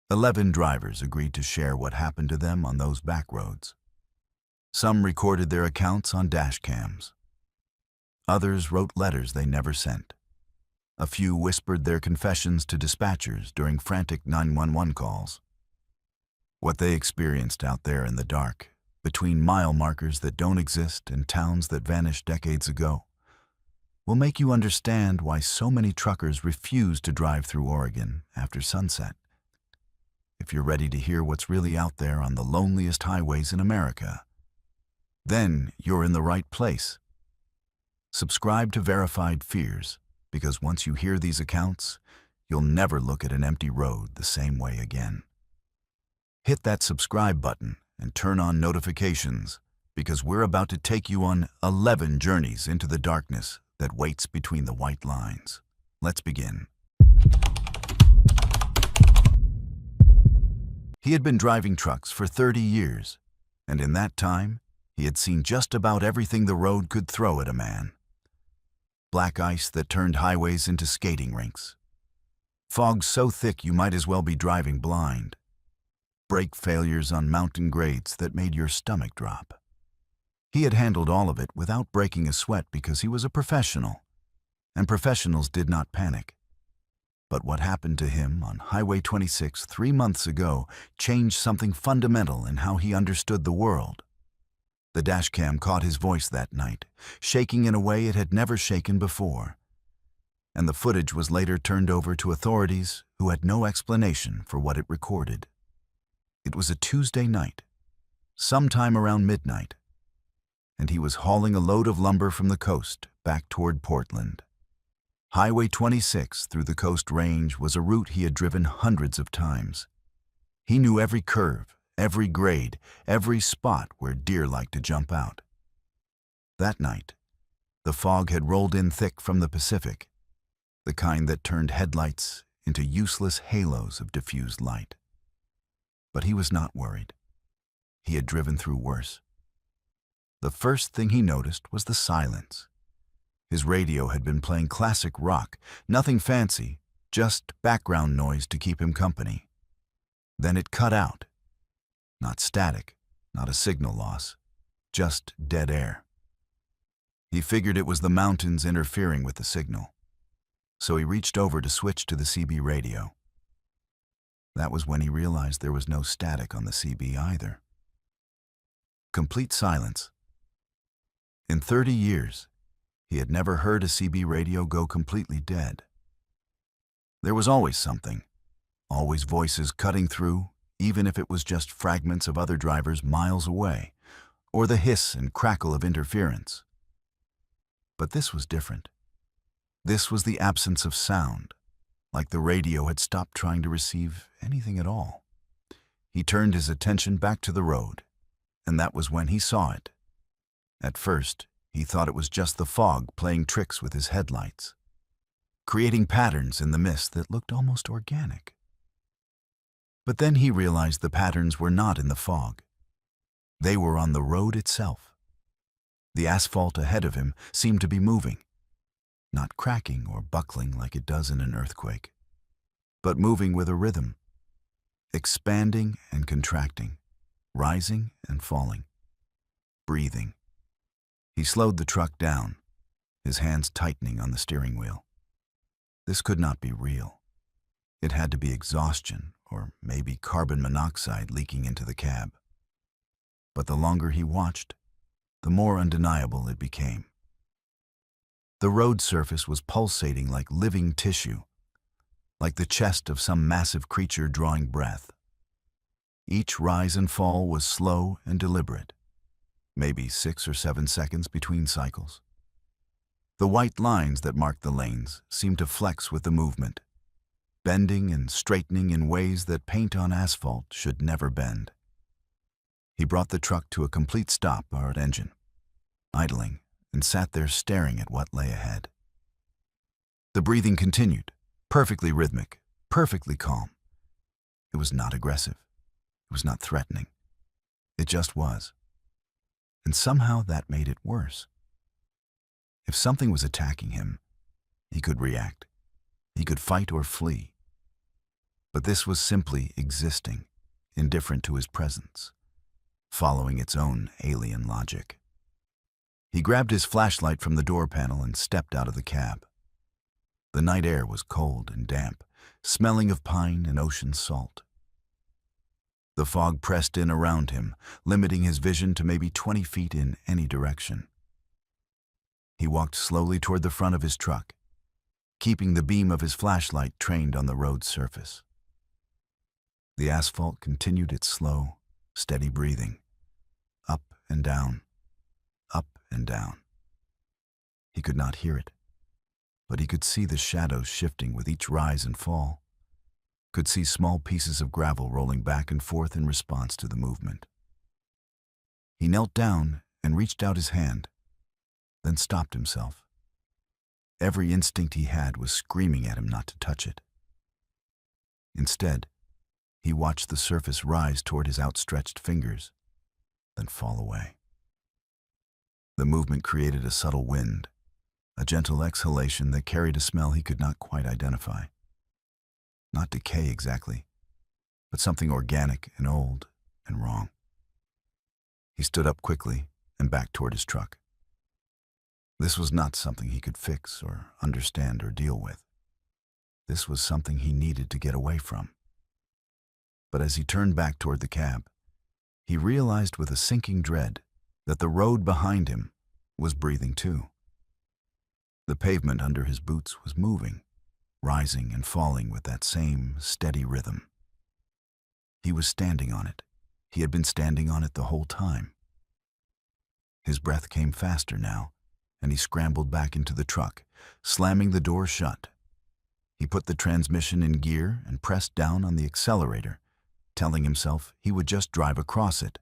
11 drivers agreed to share what happened to them on those back roads. Some recorded their accounts on dash cams. Others wrote letters they never sent. A few whispered their confessions to dispatchers during frantic 911 calls. What they experienced out there in the dark, between mile markers that don't exist and towns that vanished decades ago, will make you understand why so many truckers refuse to drive through Oregon after sunset. If you're ready to hear what's really out there on the loneliest highways in America, then you're in the right place. Subscribe to Verified Fears, because once you hear these accounts, you'll never look at an empty road the same way again. Hit that subscribe button and turn on notifications, because we're about to take you on 11 journeys into the darkness that waits between the white lines. Let's begin. He had been driving trucks for 30 years, and in that time, he had seen just about everything the road could throw at a man. Black ice that turned highways into skating rinks. Fog so thick you might as well be driving blind. Brake failures on mountain grades that made your stomach drop. He had handled all of it without breaking a sweat because he was a professional, and professionals did not panic. But what happened to him on Highway 26 3 months ago changed something fundamental in how he understood the world. The dashcam caught his voice that night, shaking in a way it had never shaken before. And the footage was later turned over to authorities who had no explanation for what it recorded. It was a Tuesday night, sometime around midnight, and he was hauling a load of lumber from the coast back toward Portland. Highway 26 through the Coast Range was a route he had driven hundreds of times. He knew every curve, every grade, every spot where deer liked to jump out. That night, the fog had rolled in thick from the Pacific, the kind that turned headlights into useless halos of diffused light. But he was not worried. He had driven through worse. The first thing he noticed was the silence. His radio had been playing classic rock, nothing fancy, just background noise to keep him company. Then it cut out. Not static, not a signal loss, just dead air. He figured it was the mountains interfering with the signal, so he reached over to switch to the CB radio. That was when he realized there was no static on the CB either. Complete silence. In 30 years, he had never heard a CB radio go completely dead. There was always something, always voices cutting through, even if it was just fragments of other drivers miles away, or the hiss and crackle of interference. But this was different. This was the absence of sound, like the radio had stopped trying to receive anything at all. He turned his attention back to the road, and that was when he saw it. At first, he thought it was just the fog playing tricks with his headlights, creating patterns in the mist that looked almost organic. But then he realized the patterns were not in the fog. They were on the road itself. The asphalt ahead of him seemed to be moving, not cracking or buckling like it does in an earthquake, but moving with a rhythm, expanding and contracting, rising and falling, breathing. He slowed the truck down, his hands tightening on the steering wheel. This could not be real. It had to be exhaustion, or maybe carbon monoxide leaking into the cab. But the longer he watched, the more undeniable it became. The road surface was pulsating like living tissue, like the chest of some massive creature drawing breath. Each rise and fall was slow and deliberate, maybe 6 or 7 seconds between cycles. The white lines that marked the lanes seemed to flex with the movement, bending and straightening in ways that paint on asphalt should never bend. He brought the truck to a complete stop at engine, idling, and sat there staring at what lay ahead. The breathing continued, perfectly rhythmic, perfectly calm. It was not aggressive. It was not threatening. It just was. And somehow that made it worse. If something was attacking him, he could react. He could fight or flee. But this was simply existing, indifferent to his presence, following its own alien logic. He grabbed his flashlight from the door panel and stepped out of the cab. The night air was cold and damp, smelling of pine and ocean salt. The fog pressed in around him, limiting his vision to maybe 20 feet in any direction. He walked slowly toward the front of his truck, keeping the beam of his flashlight trained on the road's surface. The asphalt continued its slow, steady breathing, up and down, up and down. He could not hear it, but he could see the shadows shifting with each rise and fall, could see small pieces of gravel rolling back and forth in response to the movement. He knelt down and reached out his hand, then stopped himself. Every instinct he had was screaming at him not to touch it. Instead, he watched the surface rise toward his outstretched fingers, then fall away. The movement created a subtle wind, a gentle exhalation that carried a smell he could not quite identify. Not decay exactly, but something organic and old and wrong. He stood up quickly and backed toward his truck. This was not something he could fix or understand or deal with. This was something he needed to get away from. But as he turned back toward the cab, he realized with a sinking dread that the road behind him was breathing too. The pavement under his boots was moving, rising and falling with that same steady rhythm. He was standing on it. He had been standing on it the whole time. His breath came faster now, and he scrambled back into the truck, slamming the door shut. He put the transmission in gear and pressed down on the accelerator, telling himself he would just drive across it,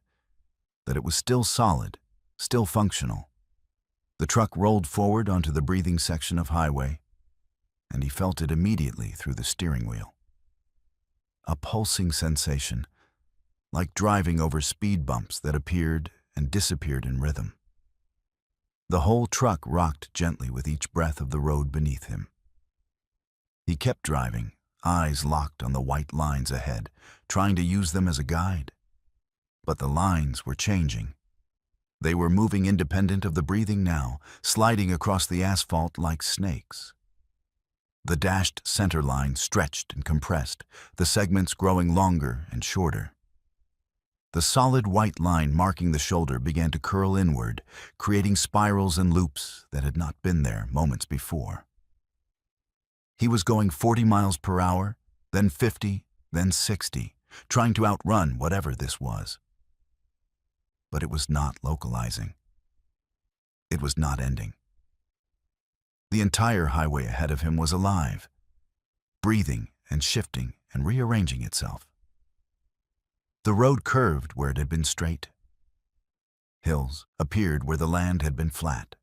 that it was still solid, still functional. The truck rolled forward onto the breathing section of highway, and he felt it immediately through the steering wheel. A pulsing sensation, like driving over speed bumps that appeared and disappeared in rhythm. The whole truck rocked gently with each breath of the road beneath him. He kept driving, eyes locked on the white lines ahead, trying to use them as a guide. But the lines were changing. They were moving independent of the breathing now, sliding across the asphalt like snakes. The dashed center line stretched and compressed, the segments growing longer and shorter. The solid white line marking the shoulder began to curl inward, creating spirals and loops that had not been there moments before. He was going 40 miles per hour, then 50, then 60, trying to outrun whatever this was. But it was not localizing. It was not ending. The entire highway ahead of him was alive, breathing and shifting and rearranging itself. The road curved where it had been straight. Hills appeared where the land had been flat.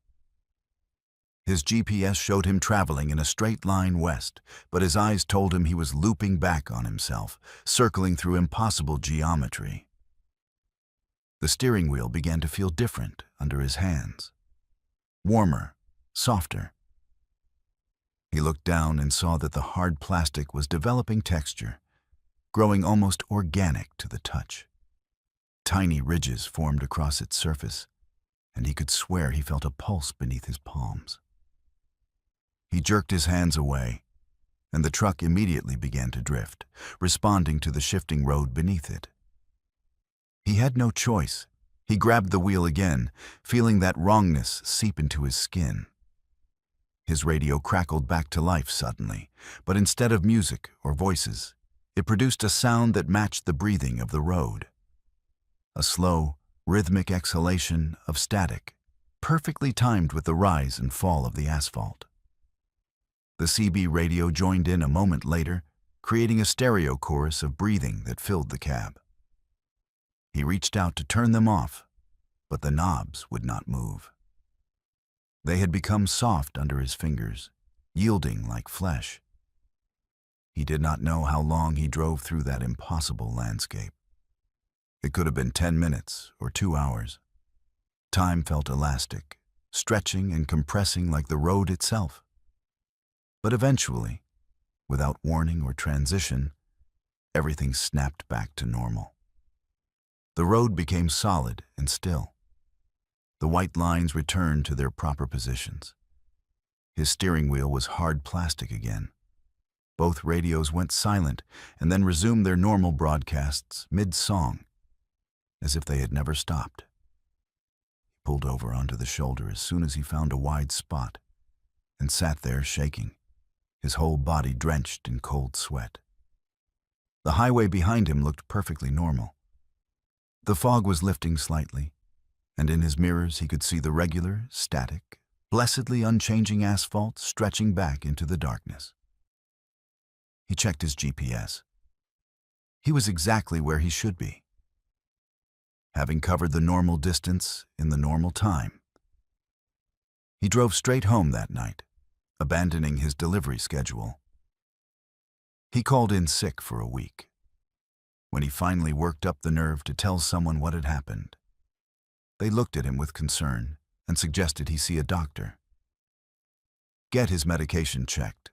His GPS showed him traveling in a straight line west, but his eyes told him he was looping back on himself, circling through impossible geometry. The steering wheel began to feel different under his hands. Warmer, softer. He looked down and saw that the hard plastic was developing texture, growing almost organic to the touch. Tiny ridges formed across its surface, and he could swear he felt a pulse beneath his palms. He jerked his hands away, and the truck immediately began to drift, responding to the shifting road beneath it. He had no choice. He grabbed the wheel again, feeling that wrongness seep into his skin. His radio crackled back to life suddenly, but instead of music or voices, it produced a sound that matched the breathing of the road. A slow, rhythmic exhalation of static, perfectly timed with the rise and fall of the asphalt. The CB radio joined in a moment later, creating a stereo chorus of breathing that filled the cab. He reached out to turn them off, but the knobs would not move. They had become soft under his fingers, yielding like flesh. He did not know how long he drove through that impossible landscape. It could have been 10 minutes or 2 hours. Time felt elastic, stretching and compressing like the road itself. But eventually, without warning or transition, everything snapped back to normal. The road became solid and still. The white lines returned to their proper positions. His steering wheel was hard plastic again. Both radios went silent and then resumed their normal broadcasts mid-song, as if they had never stopped. He pulled over onto the shoulder as soon as he found a wide spot and sat there shaking, his whole body drenched in cold sweat. The highway behind him looked perfectly normal. The fog was lifting slightly, and in his mirrors he could see the regular, static, blessedly unchanging asphalt stretching back into the darkness. He checked his GPS. He was exactly where he should be, having covered the normal distance in the normal time. He drove straight home that night, abandoning his delivery schedule. He called in sick for a week. When he finally worked up the nerve to tell someone what had happened, they looked at him with concern and suggested he see a doctor. Get his medication checked.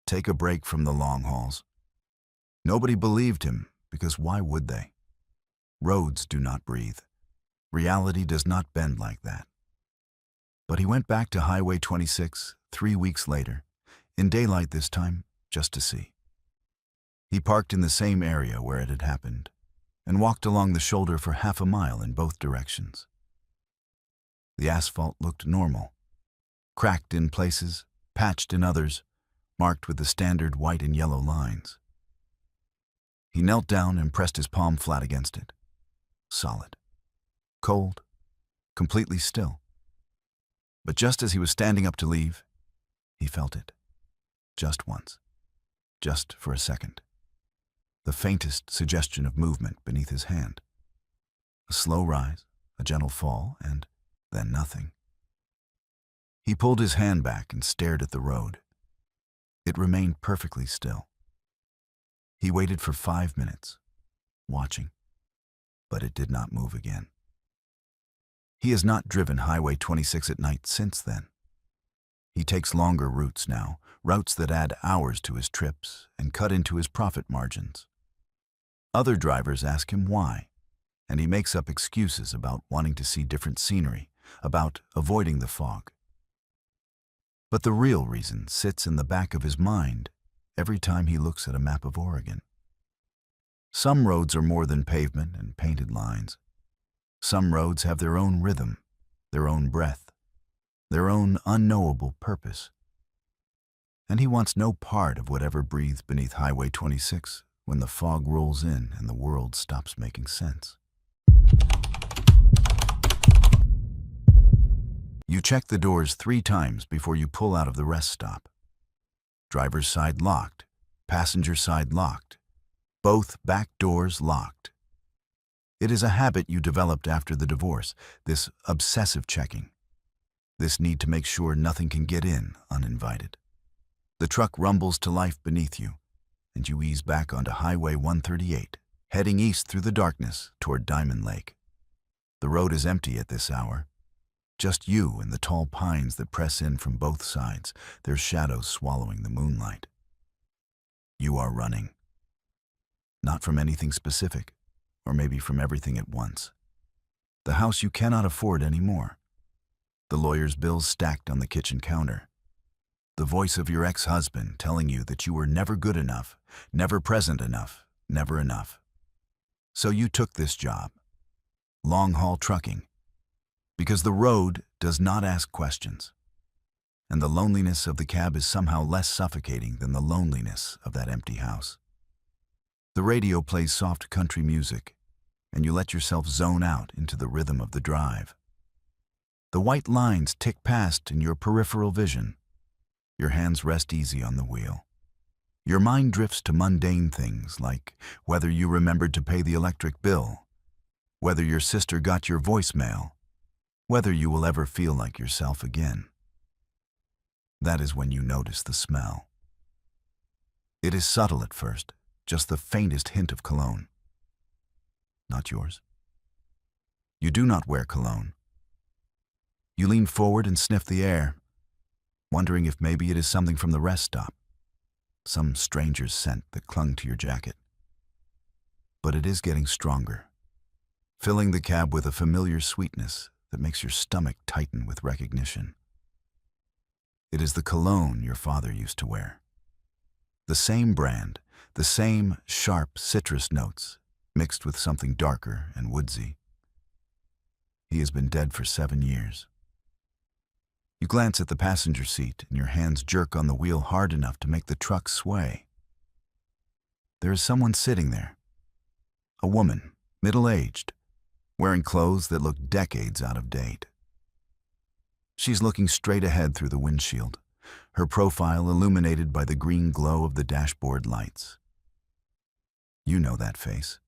Take a break from the long hauls. Nobody believed him, because why would they? Roads do not breathe. Reality does not bend like that. But he went back to Highway 26 3 weeks later, in daylight this time, just to see. He parked in the same area where it had happened and walked along the shoulder for half a mile in both directions. The asphalt looked normal, cracked in places, patched in others, marked with the standard white and yellow lines. He knelt down and pressed his palm flat against it. Solid, cold, completely still. But just as he was standing up to leave, he felt it. Just once. Just for a second. The faintest suggestion of movement beneath his hand. A slow rise, a gentle fall, and then nothing. He pulled his hand back and stared at the road. It remained perfectly still. He waited for 5 minutes, watching, but it did not move again. He has not driven Highway 26 at night since then. He takes longer routes now, routes that add hours to his trips and cut into his profit margins. Other drivers ask him why, and he makes up excuses about wanting to see different scenery, about avoiding the fog. But the real reason sits in the back of his mind every time he looks at a map of Oregon. Some roads are more than pavement and painted lines. Some roads have their own rhythm, their own breath, their own unknowable purpose. And he wants no part of whatever breathes beneath Highway 26 when the fog rolls in and the world stops making sense. You check the doors 3 times before you pull out of the rest stop. Driver's side locked, passenger side locked, both back doors locked. It is a habit you developed after the divorce, this obsessive checking, this need to make sure nothing can get in uninvited. The truck rumbles to life beneath you, and you ease back onto Highway 138, heading east through the darkness toward Diamond Lake. The road is empty at this hour. Just you and the tall pines that press in from both sides, their shadows swallowing the moonlight. You are running. Not from anything specific, or maybe from everything at once. The house you cannot afford anymore. The lawyer's bills stacked on the kitchen counter. The voice of your ex-husband telling you that you were never good enough, never present enough, never enough. So you took this job. Long-haul trucking. Because the road does not ask questions, and the loneliness of the cab is somehow less suffocating than the loneliness of that empty house. The radio plays soft country music, and you let yourself zone out into the rhythm of the drive. The white lines tick past in your peripheral vision. Your hands rest easy on the wheel. Your mind drifts to mundane things like whether you remembered to pay the electric bill, whether your sister got your voicemail, whether you will ever feel like yourself again. That is when you notice the smell. It is subtle at first, just the faintest hint of cologne. Not yours. You do not wear cologne. You lean forward and sniff the air, wondering if maybe it is something from the rest stop, some stranger's scent that clung to your jacket. But it is getting stronger, filling the cab with a familiar sweetness that makes your stomach tighten with recognition. It is the cologne your father used to wear. The same brand, the same sharp citrus notes, mixed with something darker and woodsy. He has been dead for 7 years. You glance at the passenger seat and your hands jerk on the wheel hard enough to make the truck sway. There is someone sitting there. A woman, middle-aged, wearing clothes that look decades out of date. She's looking straight ahead through the windshield, her profile illuminated by the green glow of the dashboard lights. You know that face.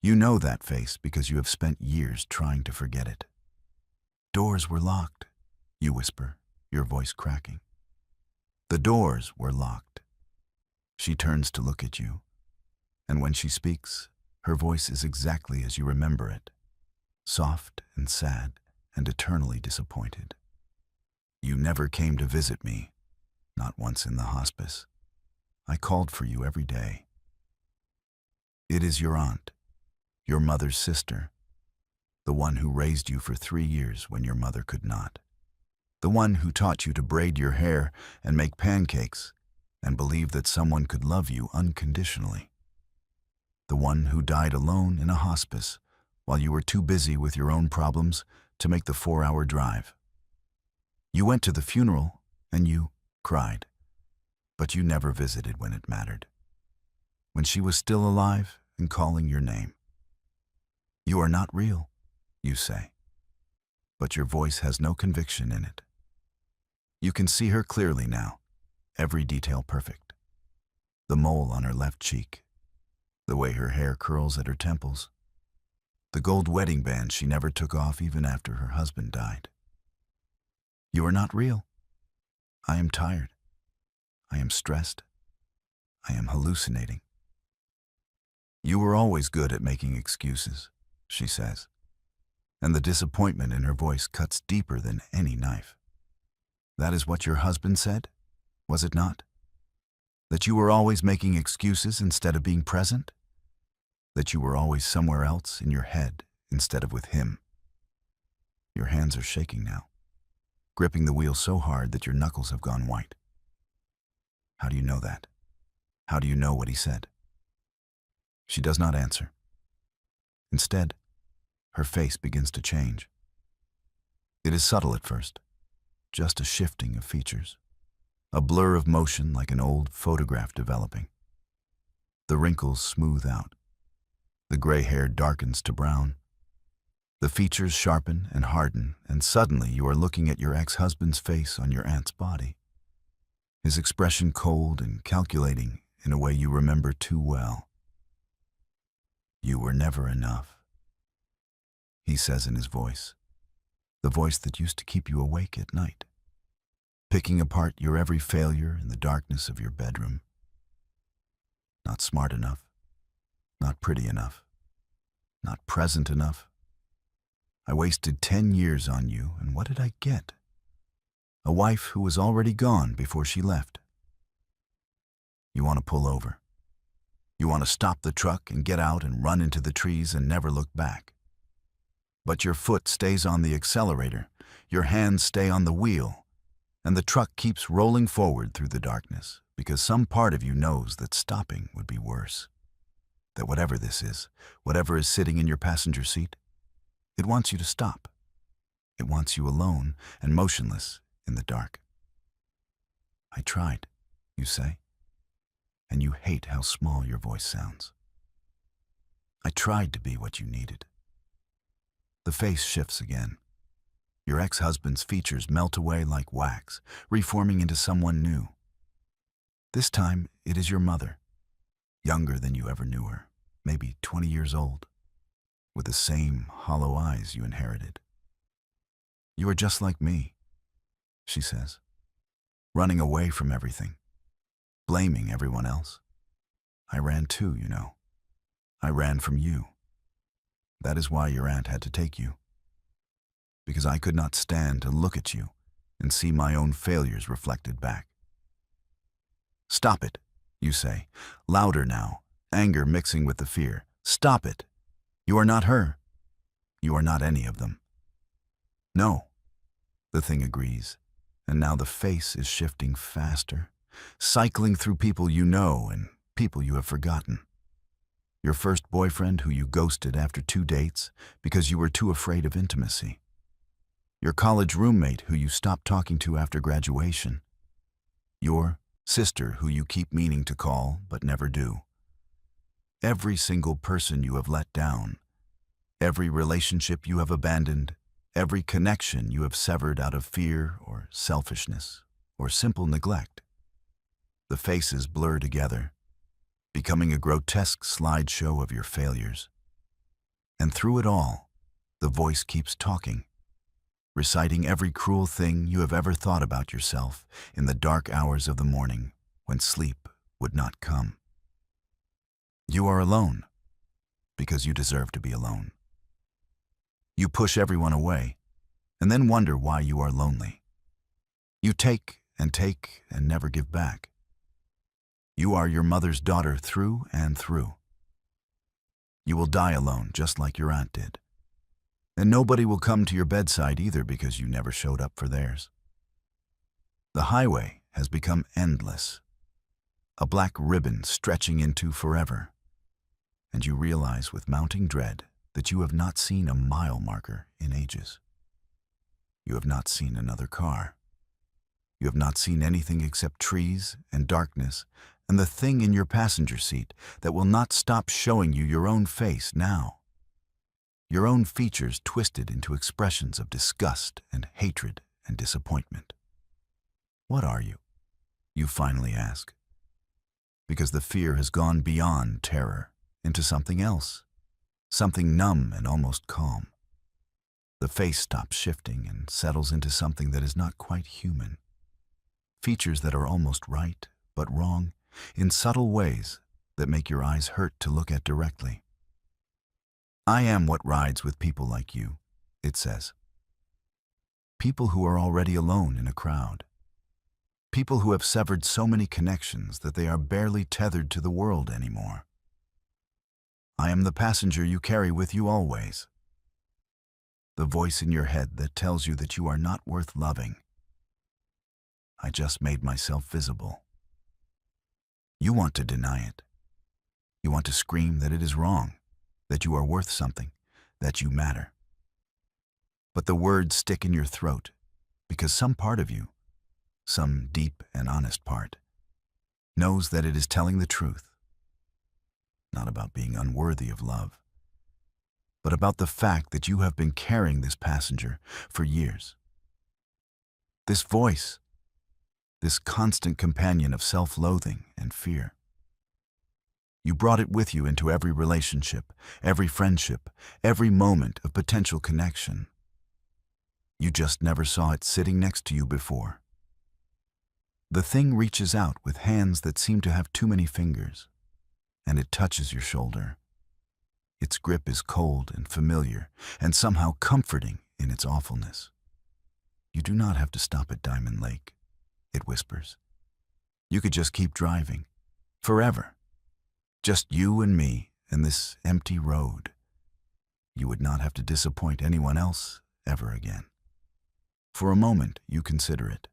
You know that face because you have spent years trying to forget it. Doors were locked, you whisper, your voice cracking. The doors were locked. She turns to look at you, and when she speaks, her voice is exactly as you remember it, soft and sad and eternally disappointed. You never came to visit me, not once in the hospice. I called for you every day. It is your aunt, your mother's sister, the one who raised you for 3 years when your mother could not, the one who taught you to braid your hair and make pancakes and believe that someone could love you unconditionally, the one who died alone in a hospice while you were too busy with your own problems to make the 4-hour drive. You went to the funeral and you cried, but you never visited when it mattered, when she was still alive and calling your name. You are not real, you say, but your voice has no conviction in it. You can see her clearly now, every detail perfect. The mole on her left cheek, the way her hair curls at her temples, the gold wedding band she never took off even after her husband died. You are not real. I am tired. I am stressed. I am hallucinating. You were always good at making excuses, she says, and the disappointment in her voice cuts deeper than any knife. That is what your husband said, was it not? That you were always making excuses instead of being present? That you were always somewhere else in your head instead of with him? Your hands are shaking now, gripping the wheel so hard that your knuckles have gone white. How do you know that? How do you know what he said? She does not answer. Instead, her face begins to change. It is subtle at first, just a shifting of features, a blur of motion like an old photograph developing. The wrinkles smooth out. The gray hair darkens to brown. The features sharpen and harden, and suddenly you are looking at your ex-husband's face on your aunt's body. His expression cold and calculating in a way you remember too well. You were never enough, he says in his voice, the voice that used to keep you awake at night, picking apart your every failure in the darkness of your bedroom. Not smart enough, not pretty enough, not present enough. I wasted 10 years on you, and what did I get? A wife who was already gone before she left. You want to pull over. You want to stop the truck and get out and run into the trees and never look back. But your foot stays on the accelerator, your hands stay on the wheel, and the truck keeps rolling forward through the darkness because some part of you knows that stopping would be worse. That whatever this is, whatever is sitting in your passenger seat, it wants you to stop. It wants you alone and motionless in the dark. I tried, you say, and you hate how small your voice sounds. I tried to be what you needed. The face shifts again. Your ex-husband's features melt away like wax, reforming into someone new. This time, it is your mother, younger than you ever knew her, maybe 20 years old, with the same hollow eyes you inherited. You are just like me, she says, running away from everything, blaming everyone else. I ran too, you know. I ran from you. That is why your aunt had to take you. Because I could not stand to look at you and see my own failures reflected back. Stop it, you say, louder now, anger mixing with the fear. Stop it. You are not her. You are not any of them. No, the thing agrees. And now the face is shifting faster, cycling through people you know and people you have forgotten. Your first boyfriend who you ghosted after 2 dates because you were too afraid of intimacy. Your college roommate who you stopped talking to after graduation. Your sister who you keep meaning to call but never do. Every single person you have let down. Every relationship you have abandoned. Every connection you have severed out of fear or selfishness or simple neglect. The faces blur together, becoming a grotesque slideshow of your failures. And through it all, the voice keeps talking, reciting every cruel thing you have ever thought about yourself in the dark hours of the morning when sleep would not come. You are alone because you deserve to be alone. You push everyone away and then wonder why you are lonely. You take and never give back. You are your mother's daughter through and through. You will die alone just like your aunt did. And nobody will come to your bedside either because you never showed up for theirs. The highway has become endless, a black ribbon stretching into forever. And you realize with mounting dread that you have not seen a mile marker in ages. You have not seen another car. You have not seen anything except trees and darkness and the thing in your passenger seat that will not stop showing you your own face now. Your own features twisted into expressions of disgust and hatred and disappointment. What are you? You finally ask. Because the fear has gone beyond terror into something else, something numb and almost calm. The face stops shifting and settles into something that is not quite human. Features that are almost right, but wrong, in subtle ways that make your eyes hurt to look at directly. I am what rides with people like you, it says. People who are already alone in a crowd. People who have severed so many connections that they are barely tethered to the world anymore. I am the passenger you carry with you always. The voice in your head that tells you that you are not worth loving. I just made myself visible. You want to deny it. You want to scream that it is wrong, that you are worth something, that you matter. But the words stick in your throat because some part of you, some deep and honest part, knows that it is telling the truth. Not about being unworthy of love, but about the fact that you have been carrying this passenger for years. This voice, this constant companion of self-loathing and fear. You brought it with you into every relationship, every friendship, every moment of potential connection. You just never saw it sitting next to you before. The thing reaches out with hands that seem to have too many fingers, and it touches your shoulder. Its grip is cold and familiar, and somehow comforting in its awfulness. You do not have to stop at Diamond Lake, it whispers. You could just keep driving, forever. Just you and me and this empty road. You would not have to disappoint anyone else ever again. For a moment, you consider it.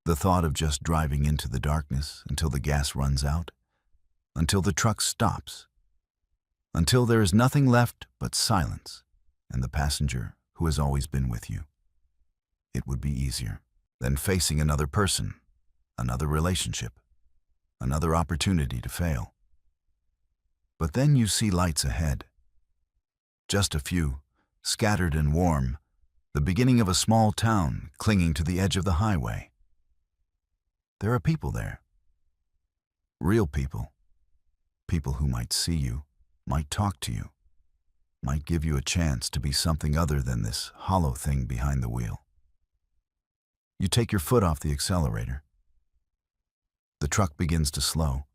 The thought of just driving into the darkness until the gas runs out, until the truck stops, until there is nothing left but silence and the passenger who has always been with you. It would be easier than facing another person, another relationship, another opportunity to fail. But then you see lights ahead. Just a few, scattered and warm, the beginning of a small town clinging to the edge of the highway. There are people there. Real people. People who might see you, might talk to you, might give you a chance to be something other than this hollow thing behind the wheel. You take your foot off the accelerator. The truck begins to slow,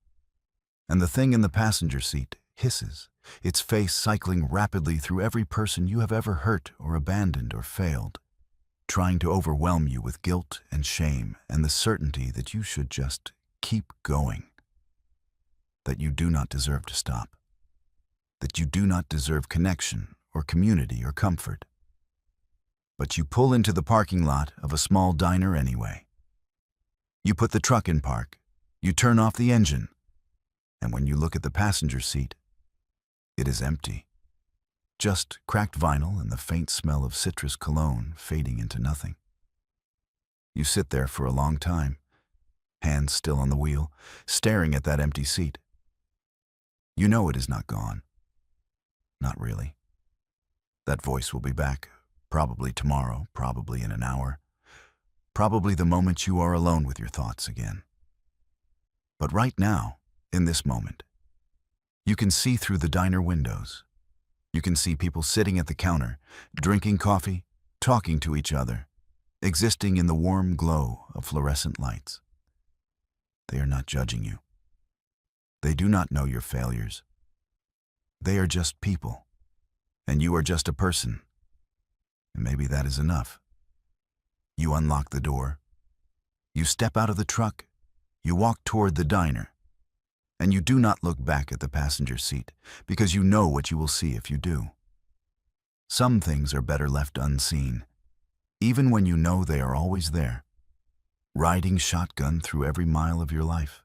and the thing in the passenger seat hisses, its face cycling rapidly through every person you have ever hurt or abandoned or failed, trying to overwhelm you with guilt and shame and the certainty that you should just keep going, that you do not deserve to stop. that you do not deserve connection or community or comfort. But you pull into the parking lot of a small diner anyway. You put the truck in park, you turn off the engine, and when you look at the passenger seat, it is empty. Just cracked vinyl and the faint smell of citrus cologne fading into nothing. You sit there for a long time, hands still on the wheel, staring at that empty seat. You know it is not gone. Not really. That voice will be back, probably tomorrow, probably in an hour, probably the moment you are alone with your thoughts again. But right now, in this moment, you can see through the diner windows. You can see people sitting at the counter, drinking coffee, talking to each other, existing in the warm glow of fluorescent lights. They are not judging you. They do not know your failures. They are just people, and you are just a person. And maybe that is enough. You unlock the door. You step out of the truck. You walk toward the diner. And you do not look back at the passenger seat, because you know what you will see if you do. Some things are better left unseen, even when you know they are always there, riding shotgun through every mile of your life.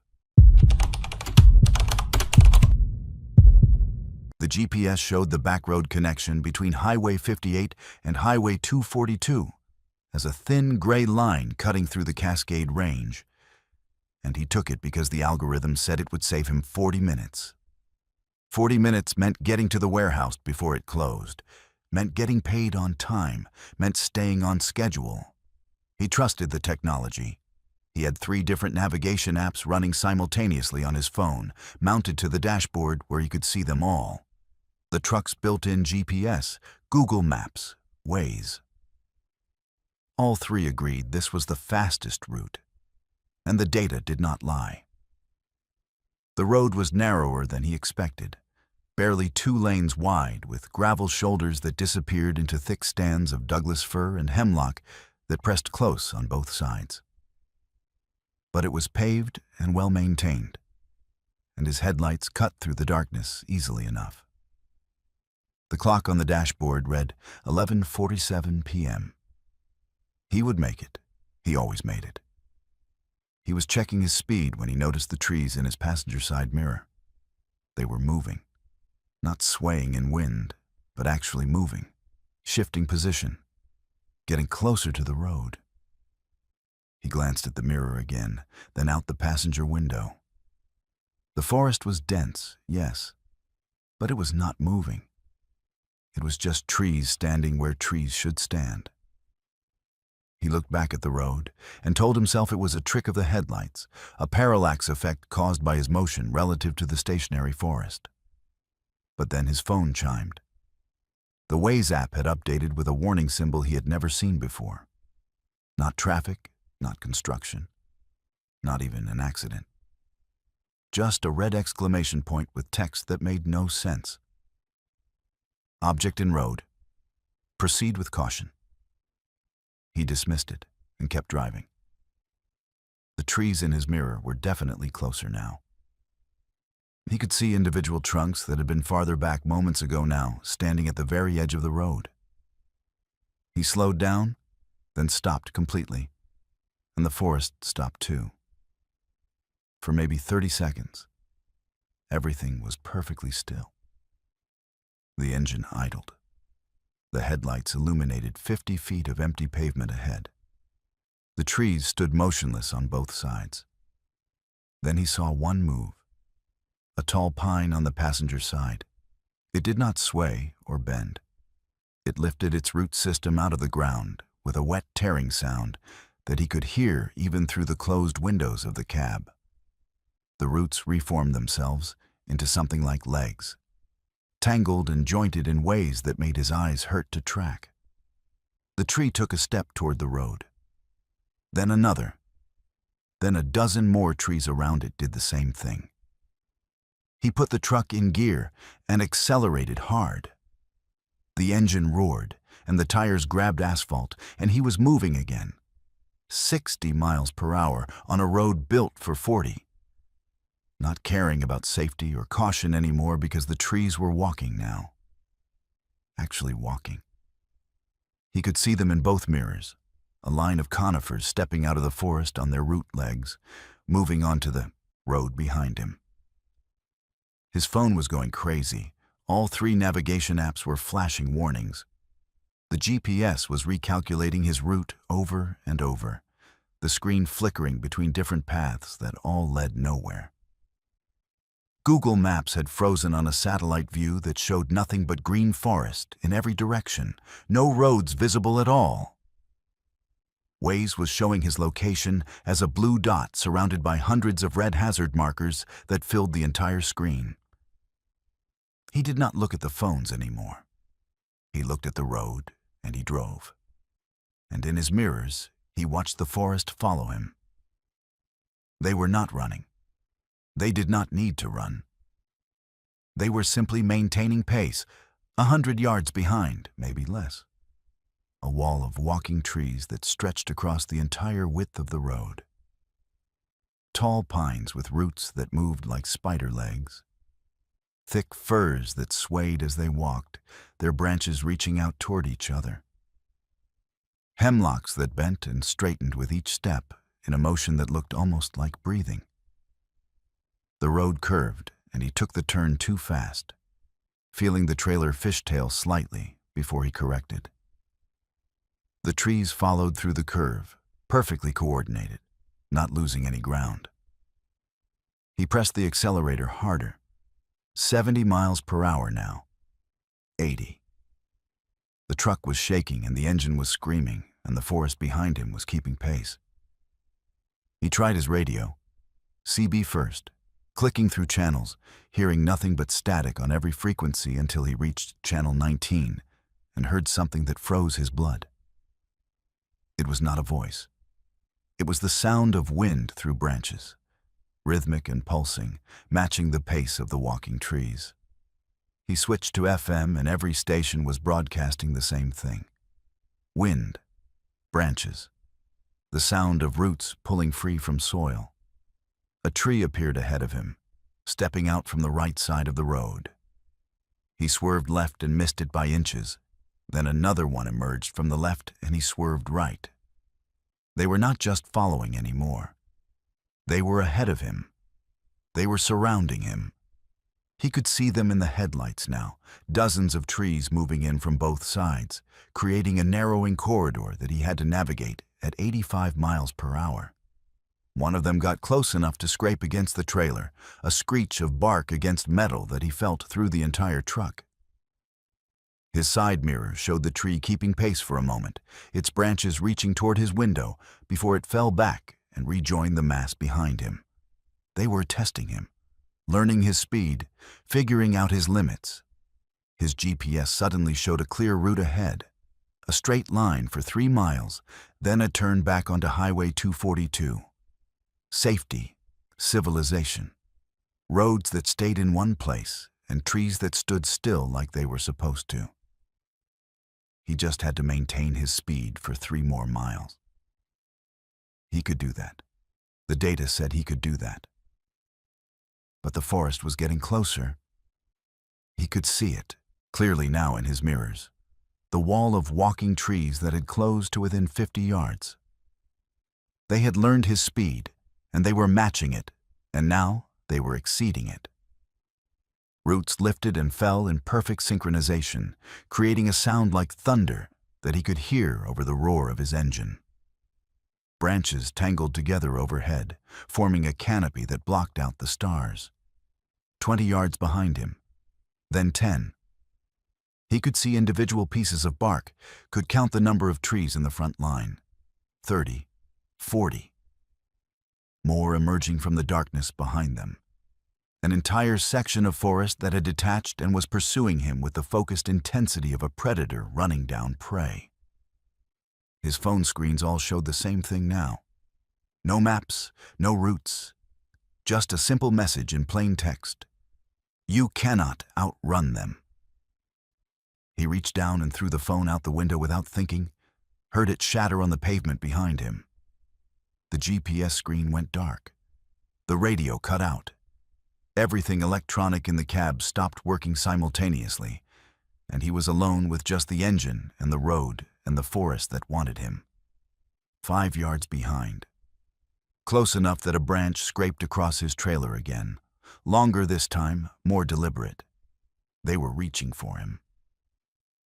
The GPS showed the backroad connection between Highway 58 and Highway 242 as a thin gray line cutting through the Cascade Range. And he took it because the algorithm said it would save him 40 minutes. 40 minutes meant getting to the warehouse before it closed, meant getting paid on time, meant staying on schedule. He trusted the technology. He had 3 different navigation apps running simultaneously on his phone, mounted to the dashboard where he could see them all. The truck's built-in GPS, Google Maps, Waze. All 3 agreed this was the fastest route. And the data did not lie. The road was narrower than he expected, barely 2 lanes wide, with gravel shoulders that disappeared into thick stands of Douglas fir and hemlock that pressed close on both sides. But it was paved and well maintained, and his headlights cut through the darkness easily enough. The clock on the dashboard read 11:47 p.m. He would make it. He always made it. He was checking his speed when he noticed the trees in his passenger side mirror. They were moving, not swaying in wind, but actually moving, shifting position, getting closer to the road. He glanced at the mirror again, then out the passenger window. The forest was dense, yes, but it was not moving. It was just trees standing where trees should stand. He looked back at the road and told himself it was a trick of the headlights, a parallax effect caused by his motion relative to the stationary forest. But then his phone chimed. The Waze app had updated with a warning symbol he had never seen before. Not traffic, not construction, not even an accident. Just a red exclamation point with text that made no sense. Object in road. Proceed with caution. He dismissed it and kept driving. The trees in his mirror were definitely closer now. He could see individual trunks that had been farther back moments ago now, standing at the very edge of the road. He slowed down, then stopped completely, and the forest stopped too. For maybe 30 seconds, everything was perfectly still. The engine idled. The headlights illuminated 50 feet of empty pavement ahead. The trees stood motionless on both sides. Then he saw one move, a tall pine on the passenger side. It did not sway or bend. It lifted its root system out of the ground with a wet tearing sound that he could hear even through the closed windows of the cab. The roots reformed themselves into something like legs, tangled and jointed in ways that made his eyes hurt to track. The tree took a step toward the road. Then another. Then a dozen more trees around it did the same thing. He put the truck in gear and accelerated hard. The engine roared, and the tires grabbed asphalt, and he was moving again. 60 miles per hour on a road built for 40. not caring about safety or caution anymore because the trees were walking now. Actually walking. He could see them in both mirrors, a line of conifers stepping out of the forest on their root legs, moving onto the road behind him. His phone was going crazy. All 3 navigation apps were flashing warnings. The GPS was recalculating his route over and over, the screen flickering between different paths that all led nowhere. Google Maps had frozen on a satellite view that showed nothing but green forest in every direction, no roads visible at all. Waze was showing his location as a blue dot surrounded by hundreds of red hazard markers that filled the entire screen. He did not look at the phones anymore. He looked at the road and he drove. And in his mirrors, he watched the forest follow him. They were not running. They did not need to run. They were simply maintaining pace, 100 yards behind, maybe less. A wall of walking trees that stretched across the entire width of the road. Tall pines with roots that moved like spider legs. Thick firs that swayed as they walked, their branches reaching out toward each other. Hemlocks that bent and straightened with each step in a motion that looked almost like breathing. The road curved, and he took the turn too fast, feeling the trailer fishtail slightly before he corrected. The trees followed through the curve, perfectly coordinated, not losing any ground. He pressed the accelerator harder. 70 miles per hour now. 80. The truck was shaking and the engine was screaming, and the forest behind him was keeping pace. He tried his radio, CB first, clicking through channels, hearing nothing but static on every frequency until he reached channel 19 and heard something that froze his blood. It was not a voice. It was the sound of wind through branches, rhythmic and pulsing, matching the pace of the walking trees. He switched to FM and every station was broadcasting the same thing. Wind, branches, the sound of roots pulling free from soil. A tree appeared ahead of him, stepping out from the right side of the road. He swerved left and missed it by inches. Then another one emerged from the left and he swerved right. They were not just following anymore. They were ahead of him. They were surrounding him. He could see them in the headlights now, dozens of trees moving in from both sides, creating a narrowing corridor that he had to navigate at 85 miles per hour. One of them got close enough to scrape against the trailer, a screech of bark against metal that he felt through the entire truck. His side mirror showed the tree keeping pace for a moment, its branches reaching toward his window before it fell back and rejoined the mass behind him. They were testing him, learning his speed, figuring out his limits. His GPS suddenly showed a clear route ahead, a straight line for 3 miles, then a turn back onto Highway 242. Safety, civilization, roads that stayed in one place, and trees that stood still like they were supposed to. He just had to maintain his speed for 3 more miles. He could do that. The data said he could do that. But the forest was getting closer. He could see it, clearly now in his mirrors. The wall of walking trees that had closed to within 50 yards. They had learned his speed, and they were matching it, and now they were exceeding it. Roots lifted and fell in perfect synchronization, creating a sound like thunder that he could hear over the roar of his engine. Branches tangled together overhead, forming a canopy that blocked out the stars. 20 yards behind him, then 10. He could see individual pieces of bark, could count the number of trees in the front line. 30, 40. More emerging from the darkness behind them. An entire section of forest that had detached and was pursuing him with the focused intensity of a predator running down prey. His phone screens all showed the same thing now. No maps, no routes, just a simple message in plain text. You cannot outrun them. He reached down and threw the phone out the window without thinking, heard it shatter on the pavement behind him. The GPS screen went dark. The radio cut out. Everything electronic in the cab stopped working simultaneously, and he was alone with just the engine and the road and the forest that wanted him. 5 yards behind. Close enough that a branch scraped across his trailer again. Longer this time, more deliberate. They were reaching for him.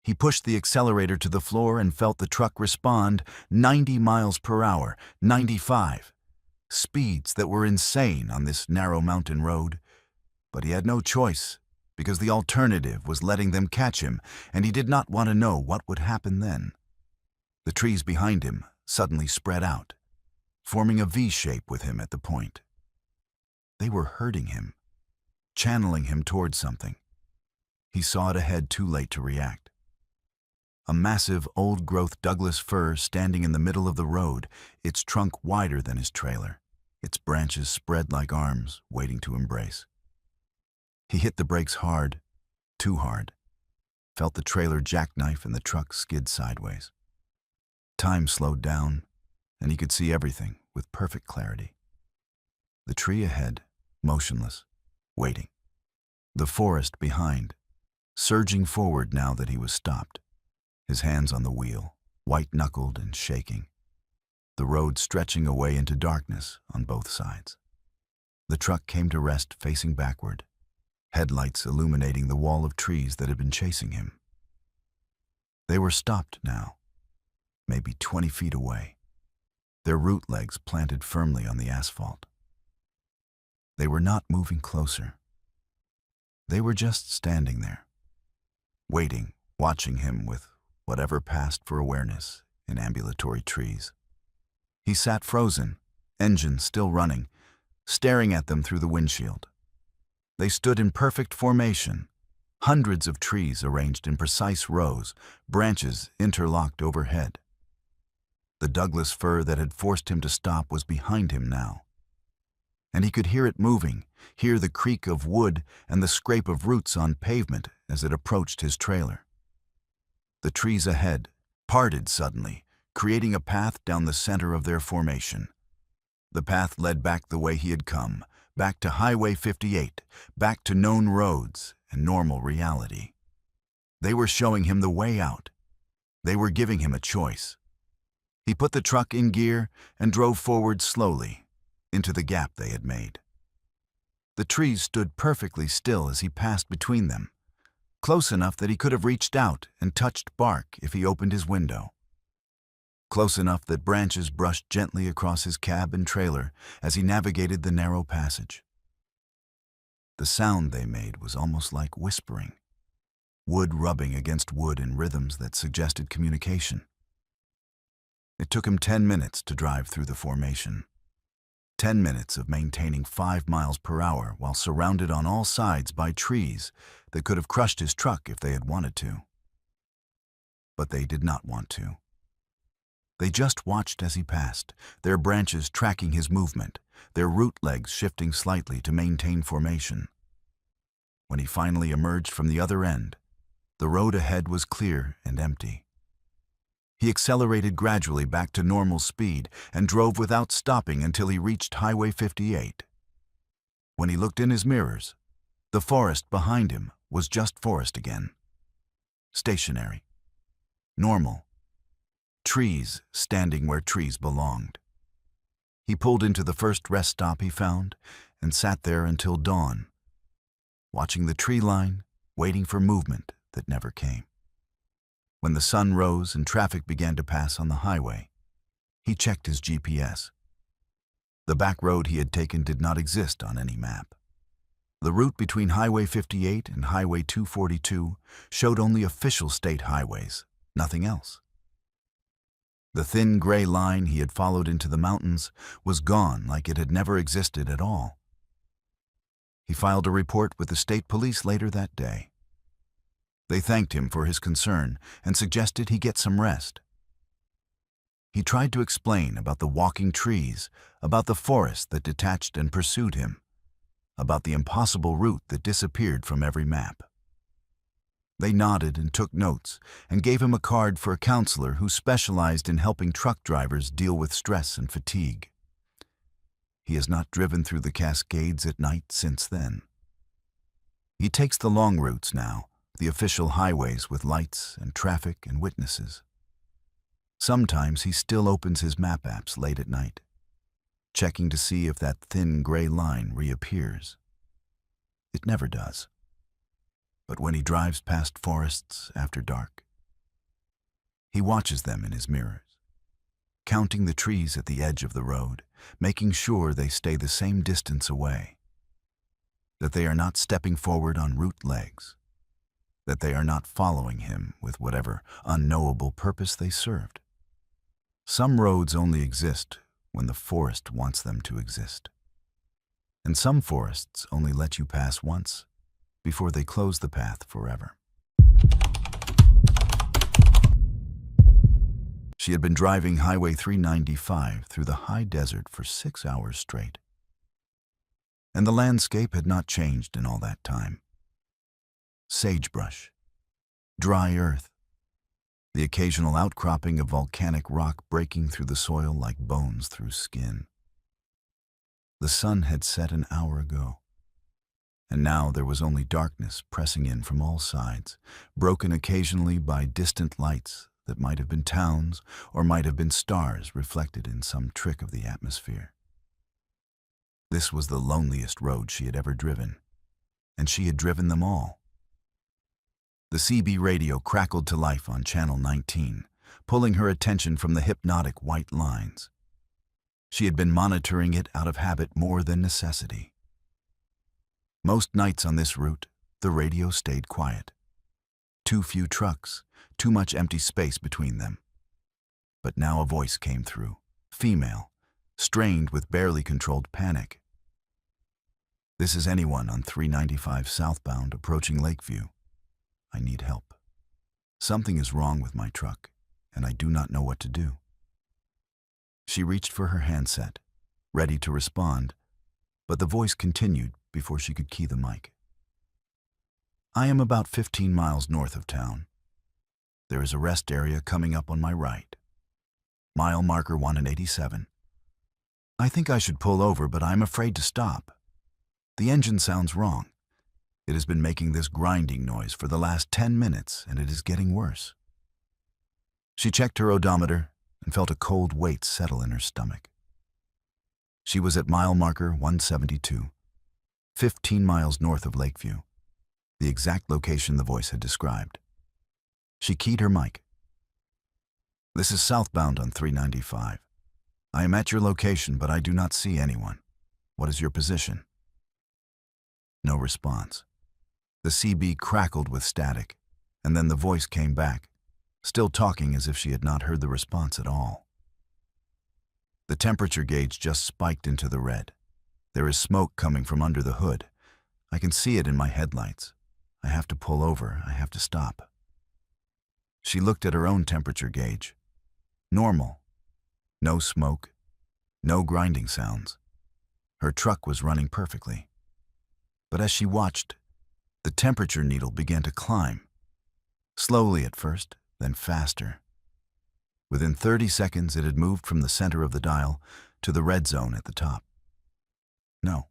He pushed the accelerator to the floor and felt the truck respond 90 miles per hour, 95. Speeds that were insane on this narrow mountain road. But he had no choice, because the alternative was letting them catch him, and he did not want to know what would happen then. The trees behind him suddenly spread out, forming a V shape with him at the point. They were hurting him, channeling him towards something. He saw it ahead too late to react. A massive, old-growth Douglas fir standing in the middle of the road, its trunk wider than his trailer, its branches spread like arms, waiting to embrace. He hit the brakes hard, too hard, felt the trailer jackknife and the truck skid sideways. Time slowed down, and he could see everything with perfect clarity. The tree ahead, motionless, waiting. The forest behind, surging forward now that he was stopped, his hands on the wheel, white-knuckled and shaking. The road stretching away into darkness on both sides. The truck came to rest facing backward, headlights illuminating the wall of trees that had been chasing him. They were stopped now, maybe 20 feet away, their root legs planted firmly on the asphalt. They were not moving closer. They were just standing there, waiting, watching him with whatever passed for awareness in ambulatory trees. He sat frozen, engine still running, staring at them through the windshield. They stood in perfect formation, hundreds of trees arranged in precise rows, branches interlocked overhead. The Douglas fir that had forced him to stop was behind him now. And he could hear it moving, hear the creak of wood and the scrape of roots on pavement as it approached his trailer. The trees ahead parted suddenly, creating a path down the center of their formation. The path led back the way he had come, back to Highway 58, back to known roads and normal reality. They were showing him the way out. They were giving him a choice. He put the truck in gear and drove forward slowly, into the gap they had made. The trees stood perfectly still as he passed between them, close enough that he could have reached out and touched bark if he opened his window. Close enough that branches brushed gently across his cab and trailer as he navigated the narrow passage. The sound they made was almost like whispering, wood rubbing against wood in rhythms that suggested communication. It took him 10 minutes to drive through the formation. 10 minutes of maintaining 5 miles per hour while surrounded on all sides by trees that could have crushed his truck if they had wanted to. But they did not want to. They just watched as he passed, their branches tracking his movement, their root legs shifting slightly to maintain formation. When he finally emerged from the other end, the road ahead was clear and empty. He accelerated gradually back to normal speed and drove without stopping until he reached Highway 58. When he looked in his mirrors, the forest behind him was just forest again. Stationary. Normal. Trees standing where trees belonged. He pulled into the first rest stop he found and sat there until dawn, watching the tree line, waiting for movement that never came. When the sun rose and traffic began to pass on the highway, he checked his GPS. The back road he had taken did not exist on any map. The route between Highway 58 and Highway 242 showed only official state highways, nothing else. The thin gray line he had followed into the mountains was gone like it had never existed at all. He filed a report with the state police later that day. They thanked him for his concern and suggested he get some rest. He tried to explain about the walking trees, about the forest that detached and pursued him, about the impossible route that disappeared from every map. They nodded and took notes and gave him a card for a counselor who specialized in helping truck drivers deal with stress and fatigue. He has not driven through the Cascades at night since then. He takes the long routes now, the official highways with lights and traffic and witnesses. Sometimes he still opens his map apps late at night, checking to see if that thin gray line reappears. It never does. But when he drives past forests after dark, he watches them in his mirrors, counting the trees at the edge of the road, making sure they stay the same distance away, that they are not stepping forward on route legs, that they are not following him with whatever unknowable purpose they served. Some roads only exist when the forest wants them to exist. And some forests only let you pass once before they close the path forever. She had been driving Highway 395 through the high desert for 6 hours straight. And the landscape had not changed in all that time. Sagebrush, dry earth, the occasional outcropping of volcanic rock breaking through the soil like bones through skin. The sun had set an hour ago, and now there was only darkness pressing in from all sides, broken occasionally by distant lights that might have been towns or might have been stars reflected in some trick of the atmosphere. This was the loneliest road she had ever driven, and she had driven them all. The CB radio crackled to life on Channel 19, pulling her attention from the hypnotic white lines. She had been monitoring it out of habit more than necessity. Most nights on this route, the radio stayed quiet. Too few trucks, too much empty space between them. But now a voice came through, female, strained with barely controlled panic. "This is anyone on 395 southbound approaching Lakeview. I need help. Something is wrong with my truck, and I do not know what to do." She reached for her handset, ready to respond, but the voice continued before she could key the mic. "I am about 15 miles north of town. There is a rest area coming up on my right. Mile marker 187. I think I should pull over, but I am afraid to stop. The engine sounds wrong. It has been making this grinding noise for the last 10 minutes, and it is getting worse." She checked her odometer and felt a cold weight settle in her stomach. She was at mile marker 172, 15 miles north of Lakeview, the exact location the voice had described. She keyed her mic. "This is southbound on 395. I am at your location, but I do not see anyone. What is your position?" No response. The CB crackled with static, and then the voice came back, still talking as if she had not heard the response at all. "The temperature gauge just spiked into the red. There is smoke coming from under the hood. I can see it in my headlights. I have to pull over. I have to stop." She looked at her own temperature gauge. Normal. No smoke. No grinding sounds. Her truck was running perfectly. But as she watched, the temperature needle began to climb. Slowly at first, then faster. Within 30 seconds, it had moved from the center of the dial to the red zone at the top. "No,"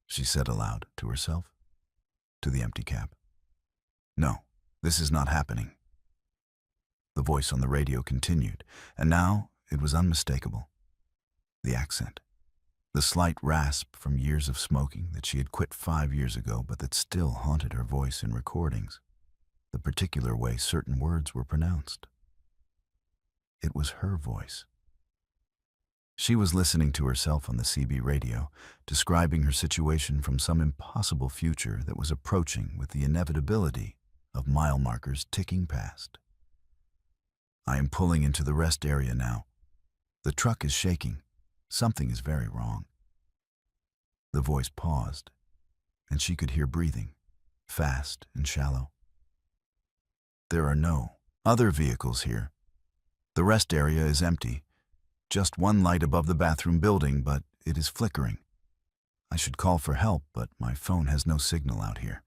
she said aloud to herself, to the empty cab. "No, this is not happening." The voice on the radio continued, and now it was unmistakable. The accent, the slight rasp from years of smoking that she had quit 5 years ago but that still haunted her voice in recordings, the particular way certain words were pronounced. It was her voice. She was listening to herself on the CB radio, describing her situation from some impossible future that was approaching with the inevitability of mile markers ticking past. "I am pulling into the rest area now. The truck is shaking. Something is very wrong." The voice paused, and she could hear breathing, fast and shallow. "There are no other vehicles here. The rest area is empty. Just one light above the bathroom building, but it is flickering. I should call for help, but my phone has no signal out here."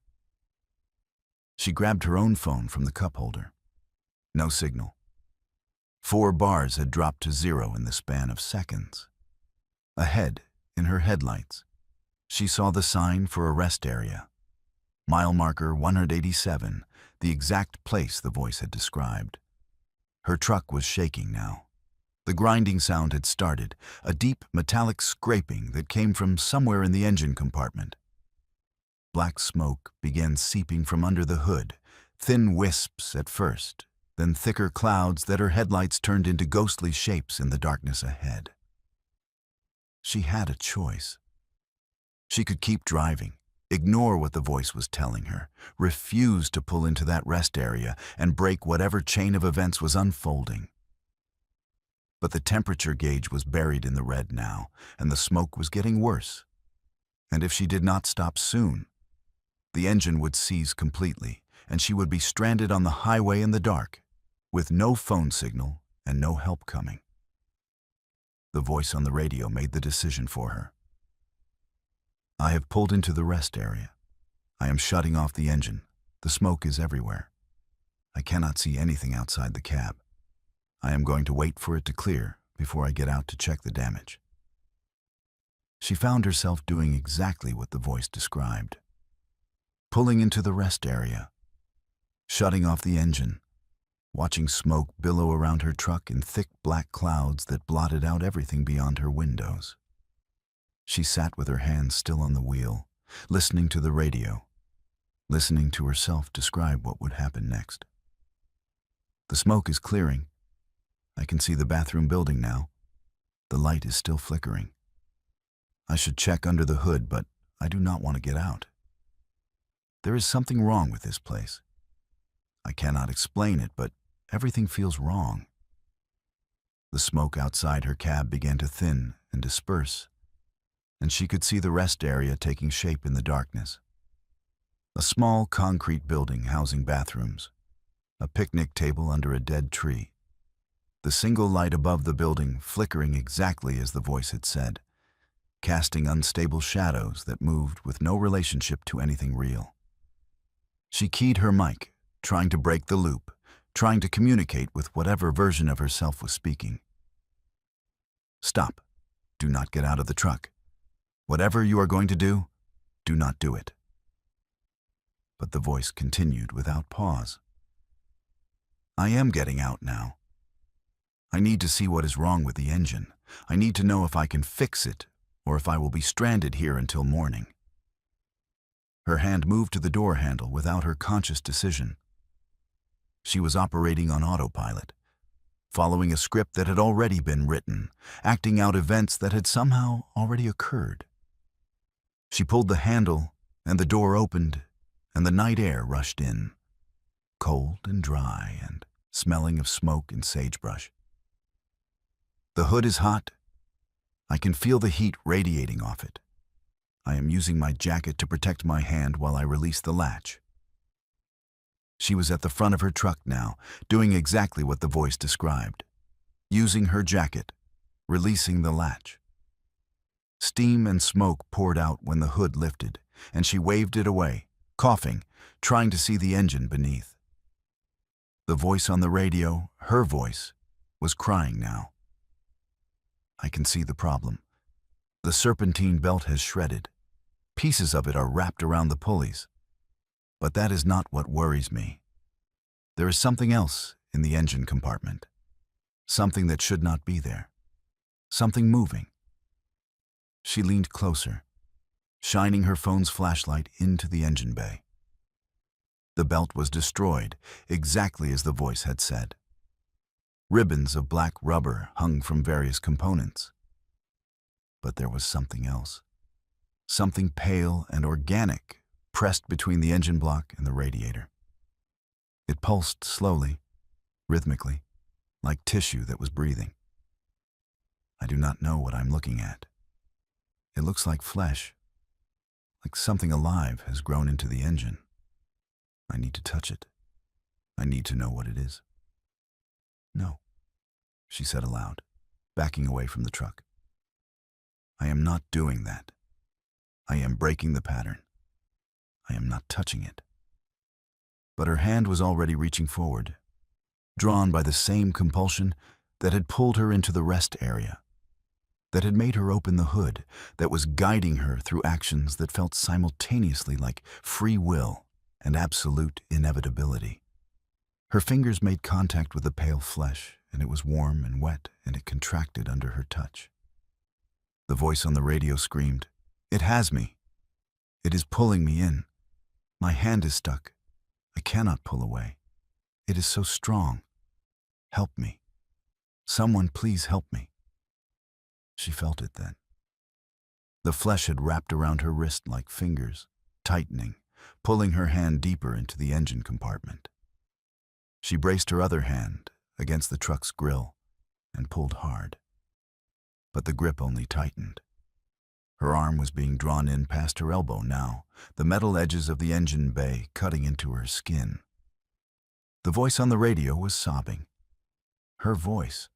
She grabbed her own phone from the cup holder. No signal. 4 bars had dropped to 0 in the span of seconds. Ahead, in her headlights, she saw the sign for a rest area. Mile marker 187, the exact place the voice had described. Her truck was shaking now. The grinding sound had started, a deep metallic scraping that came from somewhere in the engine compartment. Black smoke began seeping from under the hood, thin wisps at first, then thicker clouds that her headlights turned into ghostly shapes in the darkness ahead. She had a choice. She could keep driving, ignore what the voice was telling her, refuse to pull into that rest area and break whatever chain of events was unfolding. But the temperature gauge was buried in the red now, and the smoke was getting worse. And if she did not stop soon, the engine would seize completely, and she would be stranded on the highway in the dark, with no phone signal and no help coming. The voice on the radio made the decision for her. I have pulled into the rest area. I am shutting off the engine. The smoke is everywhere. I cannot see anything outside the cab. I am going to wait for it to clear before I get out to check the damage. She found herself doing exactly what the voice described. Pulling into the rest area, shutting off the engine, watching smoke billow around her truck in thick black clouds that blotted out everything beyond her windows. She sat with her hands still on the wheel, listening to the radio, listening to herself describe what would happen next. The smoke is clearing. I can see the bathroom building now. The light is still flickering. I should check under the hood, but I do not want to get out. There is something wrong with this place. I cannot explain it, but everything feels wrong. The smoke outside her cab began to thin and disperse, and she could see the rest area taking shape in the darkness. A small concrete building housing bathrooms, a picnic table under a dead tree. The single light above the building flickering exactly as the voice had said, casting unstable shadows that moved with no relationship to anything real. She keyed her mic, trying to break the loop, trying to communicate with whatever version of herself was speaking. Stop. Do not get out of the truck. Whatever you are going to do, do not do it. But the voice continued without pause. I am getting out now. I need to see what is wrong with the engine. I need to know if I can fix it, or if I will be stranded here until morning. Her hand moved to the door handle without her conscious decision. She was operating on autopilot, following a script that had already been written, acting out events that had somehow already occurred. She pulled the handle, and the door opened, and the night air rushed in, cold and dry and smelling of smoke and sagebrush. The hood is hot. I can feel the heat radiating off it. I am using my jacket to protect my hand while I release the latch. She was at the front of her truck now, doing exactly what the voice described, using her jacket, releasing the latch. Steam and smoke poured out when the hood lifted, and she waved it away, coughing, trying to see the engine beneath. The voice on the radio, her voice, was crying now. I can see the problem. The serpentine belt has shredded. Pieces of it are wrapped around the pulleys. But that is not what worries me. There is something else in the engine compartment. Something that should not be there. Something moving. She leaned closer, shining her phone's flashlight into the engine bay. The belt was destroyed, exactly as the voice had said. Ribbons of black rubber hung from various components. But there was something else. Something pale and organic pressed between the engine block and the radiator. It pulsed slowly, rhythmically, like tissue that was breathing. I do not know what I'm looking at. It looks like flesh, like something alive has grown into the engine. I need to touch it. I need to know what it is. No, she said aloud, backing away from the truck. I am not doing that. I am breaking the pattern. I am not touching it. But her hand was already reaching forward, drawn by the same compulsion that had pulled her into the rest area. that had made her open the hood, that was guiding her through actions that felt simultaneously like free will and absolute inevitability. Her fingers made contact with the pale flesh, and it was warm and wet, and it contracted under her touch. The voice on the radio screamed, "It has me. It is pulling me in. My hand is stuck. I cannot pull away. It is so strong. Help me. Someone please help me." She felt it then. The flesh had wrapped around her wrist like fingers, tightening, pulling her hand deeper into the engine compartment. She braced her other hand against the truck's grill and pulled hard. But the grip only tightened. Her arm was being drawn in past her elbow now, the metal edges of the engine bay cutting into her skin. The voice on the radio was sobbing. Her voice,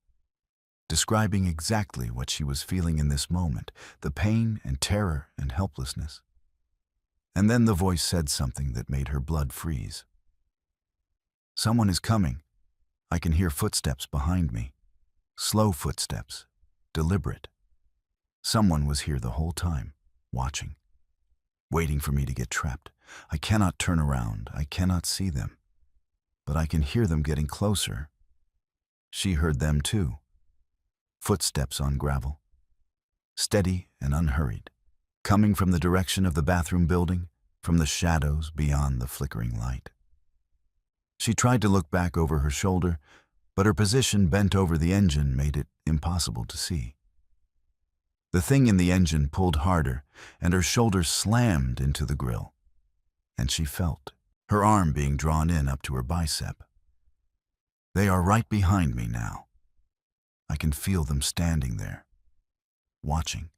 describing exactly what she was feeling in this moment, the pain and terror and helplessness. And then the voice said something that made her blood freeze. "Someone is coming. I can hear footsteps behind me. Slow footsteps, deliberate. Someone was here the whole time, watching, waiting for me to get trapped. I cannot turn around. I cannot see them. But I can hear them getting closer." She heard them too. Footsteps on gravel. Steady and unhurried, coming from the direction of the bathroom building, from the shadows beyond the flickering light. She tried to look back over her shoulder, but her position bent over the engine made it impossible to see. The thing in the engine pulled harder, and her shoulder slammed into the grill. And she felt her arm being drawn in up to her bicep. They are right behind me now. I can feel them standing there, watching.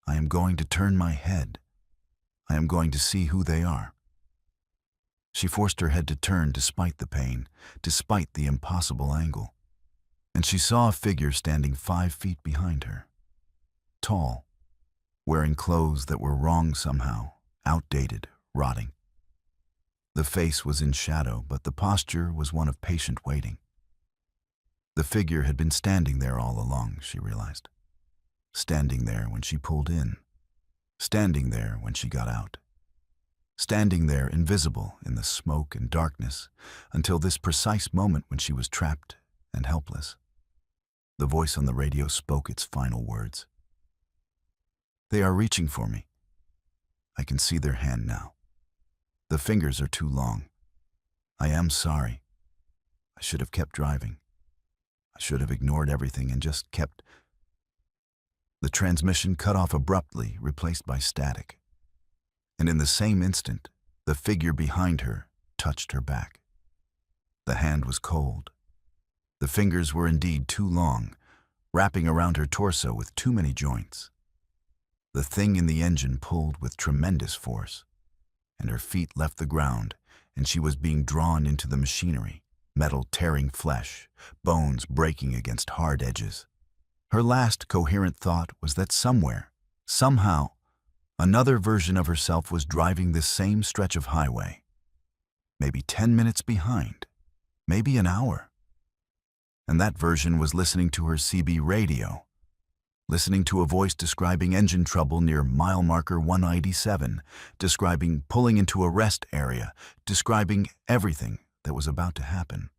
I am going to turn my head. I am going to see who they are. She forced her head to turn despite the pain, despite the impossible angle. And she saw a figure standing 5 feet behind her. Tall, wearing clothes that were wrong somehow, outdated, rotting. The face was in shadow, but the posture was one of patient waiting. The figure had been standing there all along, she realized. Standing there when she pulled in. Standing there when she got out. Standing there invisible in the smoke and darkness until this precise moment when she was trapped and helpless. The voice on the radio spoke its final words. "They are reaching for me. I can see their hand now. The fingers are too long. I am sorry. I should have kept driving. I should have ignored everything and just kept..." The transmission cut off abruptly, replaced by static. And in the same instant, the figure behind her touched her back. The hand was cold. The fingers were indeed too long, wrapping around her torso with too many joints. The thing in the engine pulled with tremendous force, and her feet left the ground, and she was being drawn into the machinery, metal tearing flesh, bones breaking against hard edges. Her last coherent thought was that somewhere, somehow, another version of herself was driving this same stretch of highway. Maybe 10 minutes behind, maybe an hour. And that version was listening to her CB radio, listening to a voice describing engine trouble near mile marker 187, describing pulling into a rest area, describing everything that was about to happen.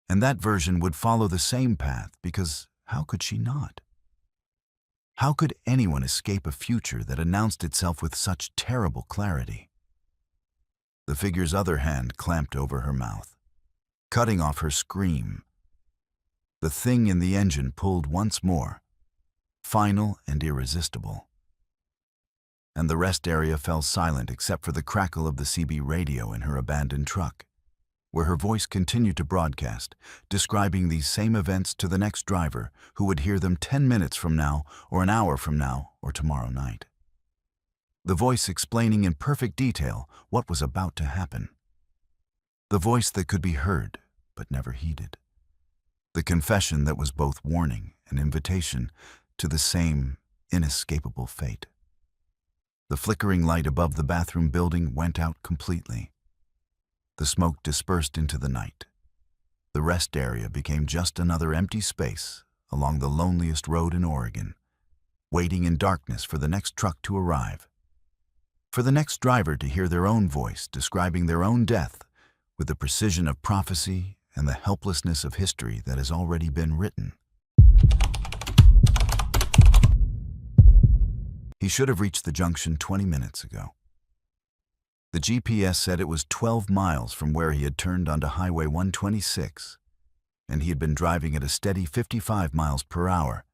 And that version would follow the same path because how could she not? How could anyone escape a future that announced itself with such terrible clarity? The figure's other hand clamped over her mouth, cutting off her scream. The thing in the engine pulled once more, final and irresistible. And the rest area fell silent except for the crackle of the CB radio in her abandoned truck, where her voice continued to broadcast, describing these same events to the next driver who would hear them 10 minutes from now, or an hour from now, or tomorrow night. The voice explaining in perfect detail what was about to happen. The voice that could be heard, but never heeded. The confession that was both warning and invitation to the same inescapable fate. The flickering light above the bathroom building went out completely. The smoke dispersed into the night. The rest area became just another empty space along the loneliest road in Oregon, waiting in darkness for the next truck to arrive, for the next driver to hear their own voice describing their own death with the precision of prophecy and the helplessness of history that has already been written. He should have reached the junction 20 minutes ago. The GPS said it was 12 miles from where he had turned onto Highway 126, and he had been driving at a steady 55 miles per hour,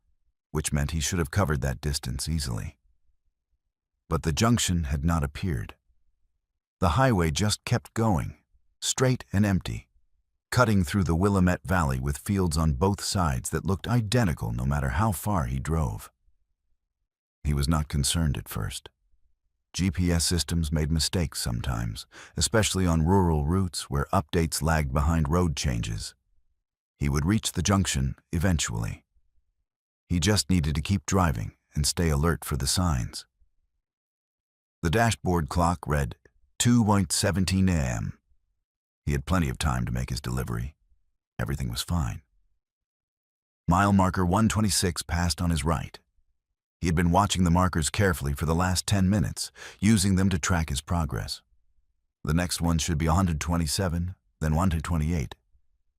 which meant he should have covered that distance easily. But the junction had not appeared. The highway just kept going, straight and empty, cutting through the Willamette Valley with fields on both sides that looked identical no matter how far he drove. He was not concerned at first. GPS systems made mistakes sometimes, especially on rural routes where updates lagged behind road changes. He would reach the junction eventually. He just needed to keep driving and stay alert for the signs. The dashboard clock read 2:17 a.m. He had plenty of time to make his delivery. Everything was fine. Mile marker 126 passed on his right. He had been watching the markers carefully for the last 10 minutes, using them to track his progress. The next one should be 127, then 128,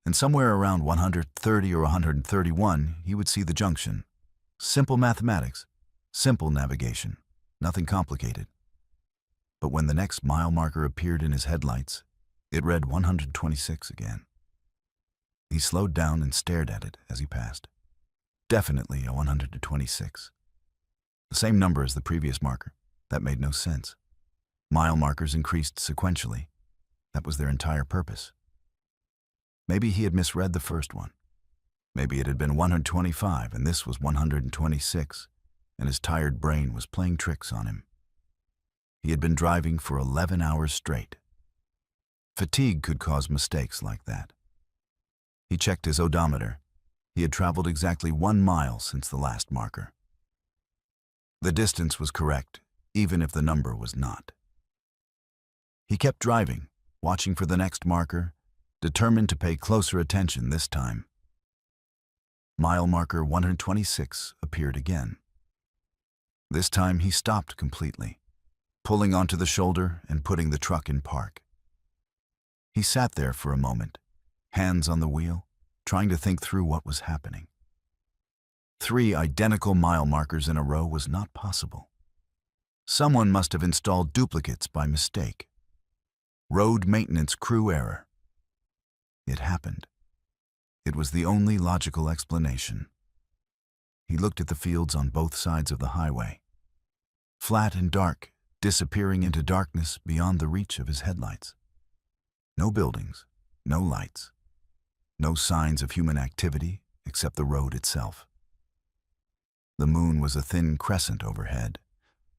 and somewhere around 130 or 131 he would see the junction. Simple mathematics, simple navigation, nothing complicated. But when the next mile marker appeared in his headlights, it read 126 again. He slowed down and stared at it as he passed. Definitely a 126. The same number as the previous marker. That made no sense. Mile markers increased sequentially. That was their entire purpose. Maybe he had misread the first one. Maybe it had been 125 and this was 126, and his tired brain was playing tricks on him. He had been driving for 11 hours straight. Fatigue could cause mistakes like that. He checked his odometer. He had traveled exactly 1 mile since the last marker. The distance was correct, even if the number was not. He kept driving, watching for the next marker, determined to pay closer attention this time. Mile marker 126 appeared again. This time he stopped completely, pulling onto the shoulder and putting the truck in park. He sat there for a moment, hands on the wheel, trying to think through what was happening. 3 identical mile markers in a row was not possible. Someone must have installed duplicates by mistake. Road maintenance crew error. It happened. It was the only logical explanation. He looked at the fields on both sides of the highway. Flat and dark, disappearing into darkness beyond the reach of his headlights. No buildings, no lights. No signs of human activity except the road itself. The moon was a thin crescent overhead,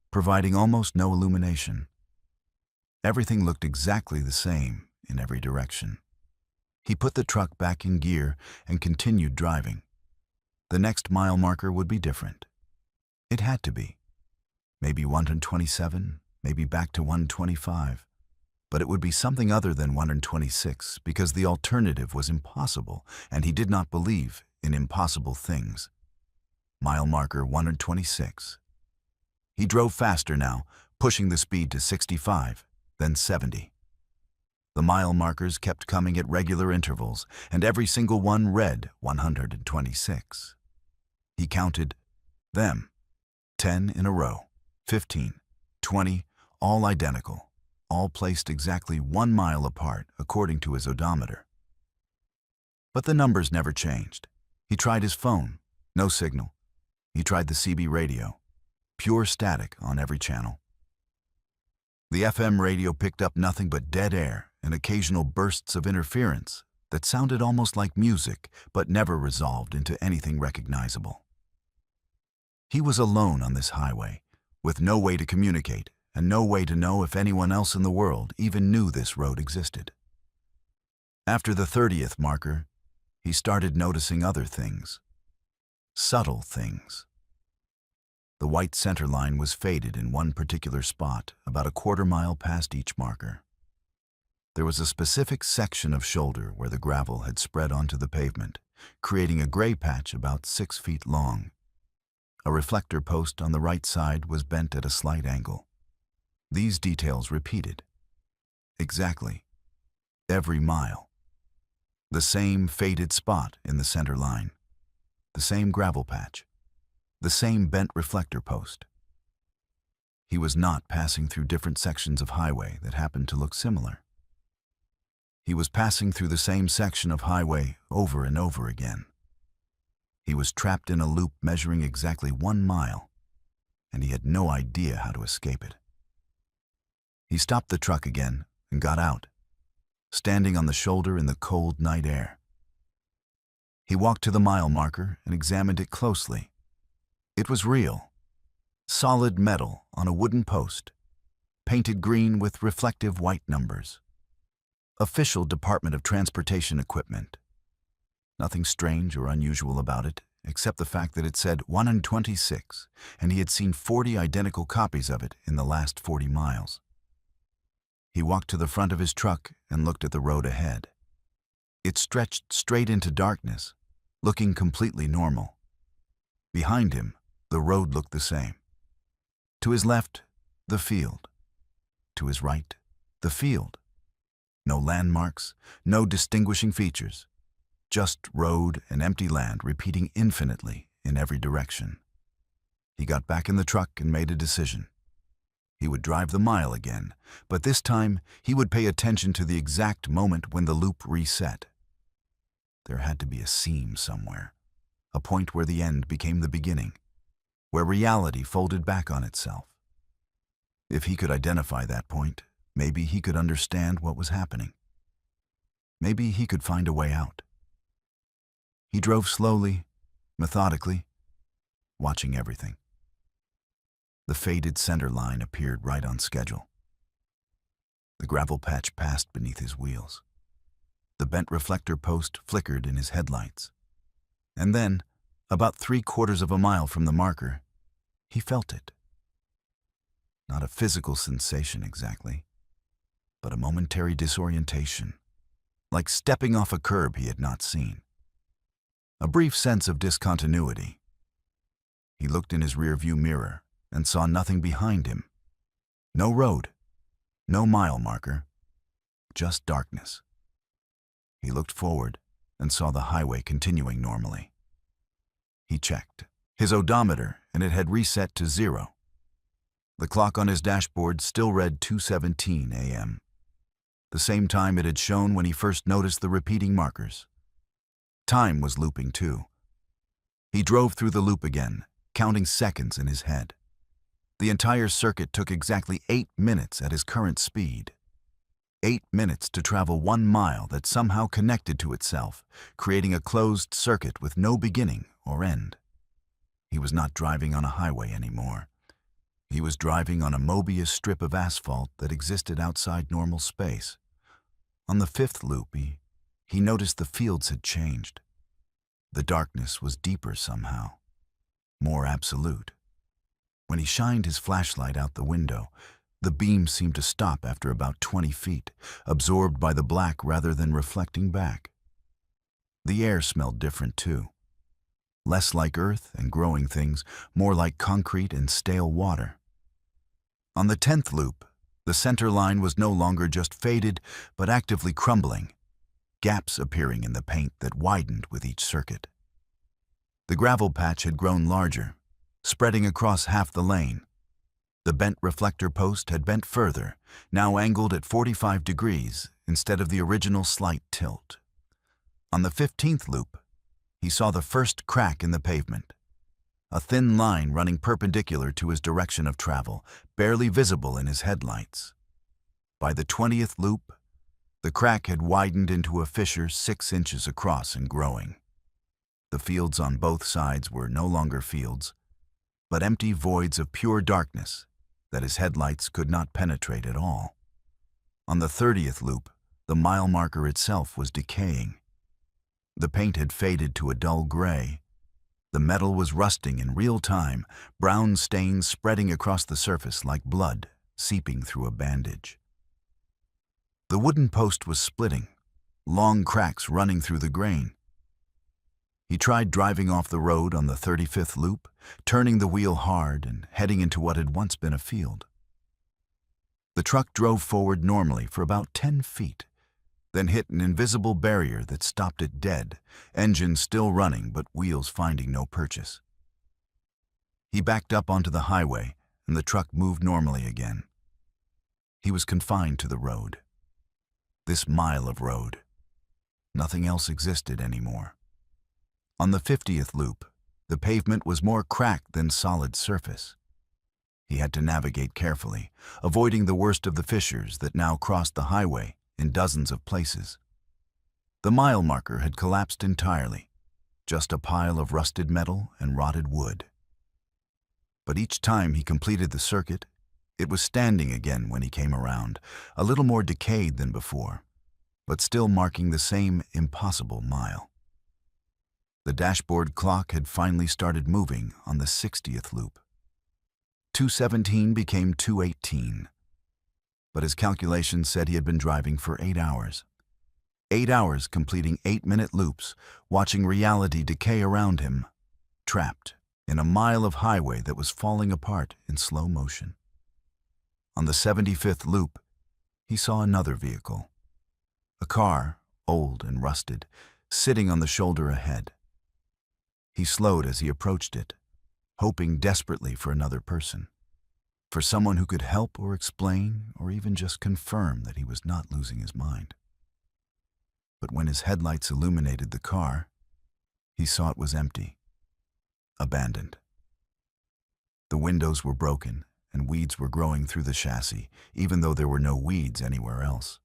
providing almost no illumination. Everything looked exactly the same in every direction. He put the truck back in gear and continued driving. The next mile marker would be different. It had to be. Maybe 127, maybe back to 125. But it would be something other than 126 because the alternative was impossible, and he did not believe in impossible things. Mile marker 126. He drove faster now, pushing the speed to 65, then 70. The mile markers kept coming at regular intervals, and every single one read 126. He counted them. 10 in a row, 15, 20, all identical, all placed exactly 1 mile apart according to his odometer. But the numbers never changed. He tried his phone, no signal. He tried the CB radio, pure static on every channel. The FM radio picked up nothing but dead air and occasional bursts of interference that sounded almost like music but never resolved into anything recognizable. He was alone on this highway, with no way to communicate and no way to know if anyone else in the world even knew this road existed. After the 30th marker, he started noticing other things. Subtle things. The white center line was faded in one particular spot, about a quarter mile past each marker. There was a specific section of shoulder where the gravel had spread onto the pavement, creating a gray patch about 6 feet long. A reflector post on the right side was bent at a slight angle. These details repeated. Exactly. Every mile. The same faded spot in the center line. The same gravel patch. The same bent reflector post. He was not passing through different sections of highway that happened to look similar. He was passing through the same section of highway over and over again. He was trapped in a loop measuring exactly 1 mile, and he had no idea how to escape it. He stopped the truck again and got out, standing on the shoulder in the cold night air. He walked to the mile marker and examined it closely. It was real. Solid metal on a wooden post, painted green with reflective white numbers. Official Department of Transportation equipment. Nothing strange or unusual about it, except the fact that it said 126, and he had seen 40 identical copies of it in the last 40 miles. He walked to the front of his truck and looked at the road ahead. It stretched straight into darkness, looking completely normal. Behind him, the road looked the same. To his left, the field. To his right, the field. No landmarks, no distinguishing features. Just road and empty land repeating infinitely in every direction. He got back in the truck and made a decision. He would drive the mile again, but this time he would pay attention to the exact moment when the loop reset. There had to be a seam somewhere, a point where the end became the beginning, where reality folded back on itself. If he could identify that point, maybe he could understand what was happening. Maybe he could find a way out. He drove slowly, methodically, watching everything. The faded center line appeared right on schedule. The gravel patch passed beneath his wheels. The bent reflector post flickered in his headlights. And then, about 3/4 of a mile from the marker, he felt it. Not a physical sensation exactly, but a momentary disorientation, like stepping off a curb he had not seen. A brief sense of discontinuity. He looked in his rearview mirror and saw nothing behind him. No road, no mile marker, just darkness. He looked forward and saw the highway continuing normally. He checked his odometer, and it had reset to 0. The clock on his dashboard still read 2:17 a.m., the same time it had shown when he first noticed the repeating markers. Time was looping too. He drove through the loop again, counting seconds in his head. The entire circuit took exactly 8 minutes at his current speed. 8 minutes to travel 1 mile that somehow connected to itself, creating a closed circuit with no beginning or end. He was not driving on a highway anymore. He was driving on a Mobius strip of asphalt that existed outside normal space. On the 5th loop, he noticed the fields had changed. The darkness was deeper somehow, more absolute. When he shined his flashlight out the window, the beam seemed to stop after about 20 feet, absorbed by the black rather than reflecting back. The air smelled different too. Less like earth and growing things, more like concrete and stale water. On the 10th loop, the center line was no longer just faded, but actively crumbling, gaps appearing in the paint that widened with each circuit. The gravel patch had grown larger, spreading across half the lane. The bent reflector post had bent further, now angled at 45 degrees instead of the original slight tilt. On the 15th loop, he saw the first crack in the pavement, a thin line running perpendicular to his direction of travel, barely visible in his headlights. By the 20th loop, the crack had widened into a fissure 6 inches across and growing. The fields on both sides were no longer fields, but empty voids of pure darkness that his headlights could not penetrate at all. On the 30th loop, the mile marker itself was decaying. The paint had faded to a dull gray. The metal was rusting in real time, brown stains spreading across the surface like blood seeping through a bandage. The wooden post was splitting, long cracks running through the grain. He tried driving off the road on the 35th loop, turning the wheel hard and heading into what had once been a field. The truck drove forward normally for about 10 feet, then hit an invisible barrier that stopped it dead, engine still running but wheels finding no purchase. He backed up onto the highway, and the truck moved normally again. He was confined to the road. This mile of road. Nothing else existed anymore. On the 50th loop, the pavement was more cracked than solid surface. He had to navigate carefully, avoiding the worst of the fissures that now crossed the highway in dozens of places. The mile marker had collapsed entirely, just a pile of rusted metal and rotted wood. But each time he completed the circuit, it was standing again when he came around, a little more decayed than before, but still marking the same impossible mile. The dashboard clock had finally started moving on the 60th loop. 2:17 became 2:18. But his calculations said he had been driving for 8 hours. 8 hours completing 8-minute loops, watching reality decay around him, trapped in a mile of highway that was falling apart in slow motion. On the 75th loop, he saw another vehicle. A car, old and rusted, sitting on the shoulder ahead. He slowed as he approached it, hoping desperately for another person, for someone who could help or explain or even just confirm that he was not losing his mind. But when his headlights illuminated the car, he saw it was empty, abandoned. The windows were broken and weeds were growing through the chassis, even though there were no weeds anywhere else.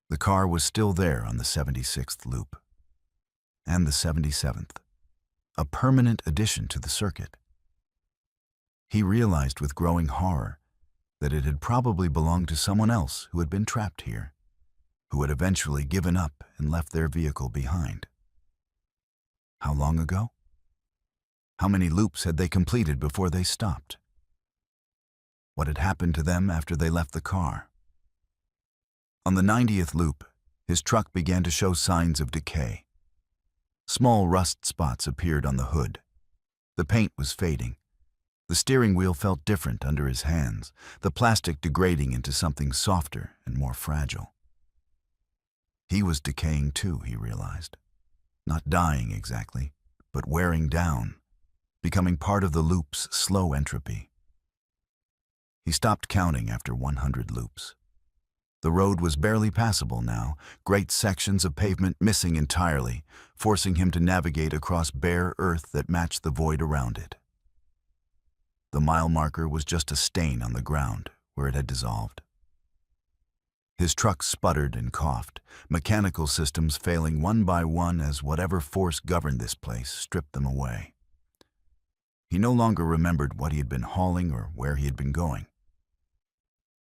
The car was still there on the 76th loop, and the 77th, a permanent addition to the circuit. He realized with growing horror that it had probably belonged to someone else who had been trapped here, who had eventually given up and left their vehicle behind. How long ago? How many loops had they completed before they stopped? What had happened to them after they left the car? On the 90th loop, his truck began to show signs of decay. Small rust spots appeared on the hood. The paint was fading. The steering wheel felt different under his hands, the plastic degrading into something softer and more fragile. He was decaying too, he realized. Not dying exactly, but wearing down, becoming part of the loop's slow entropy. He stopped counting after 100 loops. The road was barely passable now, great sections of pavement missing entirely, forcing him to navigate across bare earth that matched the void around it. The mile marker was just a stain on the ground where it had dissolved. His truck sputtered and coughed, mechanical systems failing one by one as whatever force governed this place stripped them away. He no longer remembered what he had been hauling or where he had been going.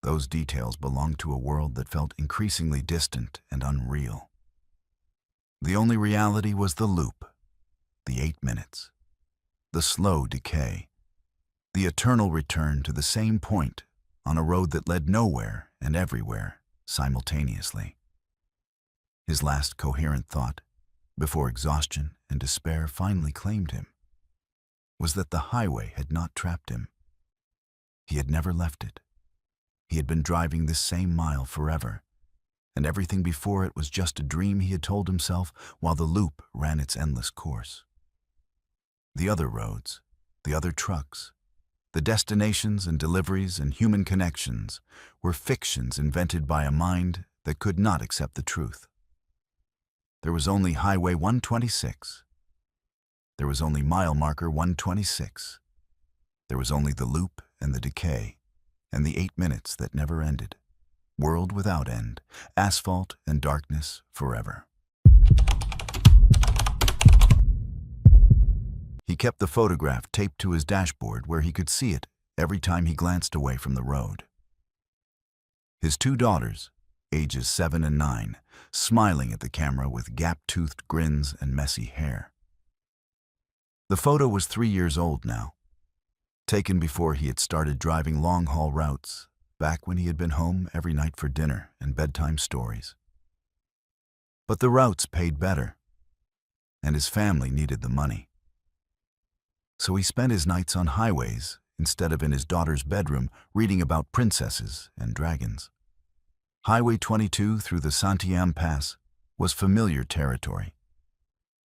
Those details belonged to a world that felt increasingly distant and unreal. The only reality was the loop, the 8 minutes, the slow decay, the eternal return to the same point on a road that led nowhere and everywhere simultaneously. His last coherent thought, before exhaustion and despair finally claimed him, was that the highway had not trapped him. He had never left it. He had been driving this same mile forever, and everything before it was just a dream he had told himself while the loop ran its endless course. The other roads, the other trucks, the destinations and deliveries and human connections were fictions invented by a mind that could not accept the truth. There was only Highway 126. There was only mile marker 126. There was only the loop and the decay, and the 8 minutes that never ended, world without end, asphalt and darkness forever. He kept the photograph taped to his dashboard where he could see it every time he glanced away from the road. His 2 daughters, ages 7 and 9, smiling at the camera with gap-toothed grins and messy hair. The photo was 3 years old now, taken before he had started driving long-haul routes, back when he had been home every night for dinner and bedtime stories. But the routes paid better. and his family needed the money. So he spent his nights on highways instead of in his daughter's bedroom reading about princesses and dragons. Highway 22 through the Santiam Pass was familiar territory.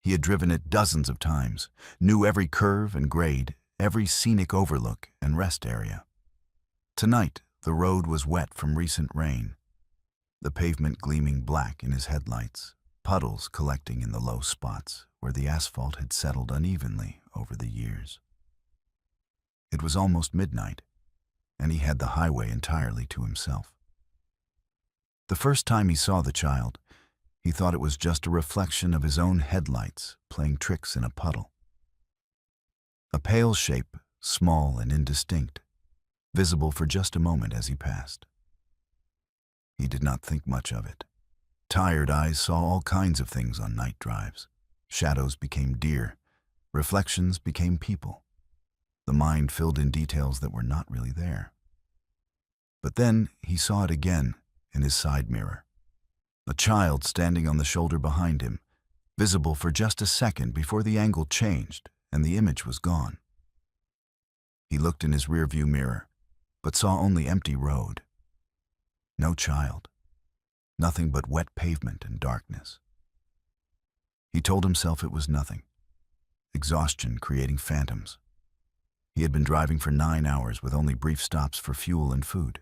He had driven it dozens of times, knew every curve and grade, every scenic overlook and rest area. Tonight, the road was wet from recent rain, the pavement gleaming black in his headlights, puddles collecting in the low spots where the asphalt had settled unevenly over the years. It was almost midnight, and he had the highway entirely to himself. The first time he saw the child, he thought it was just a reflection of his own headlights playing tricks in a puddle. A pale shape, small and indistinct, visible for just a moment as he passed. He did not think much of it. Tired eyes saw all kinds of things on night drives. Shadows became deer, reflections became people. The mind filled in details that were not really there. But then he saw it again in his side mirror. A child standing on the shoulder behind him, visible for just a second before the angle changed and the image was gone. He looked in his rearview mirror, but saw only empty road. No child. Nothing but wet pavement and darkness. He told himself it was nothing. Exhaustion creating phantoms. He had been driving for 9 hours with only brief stops for fuel and food.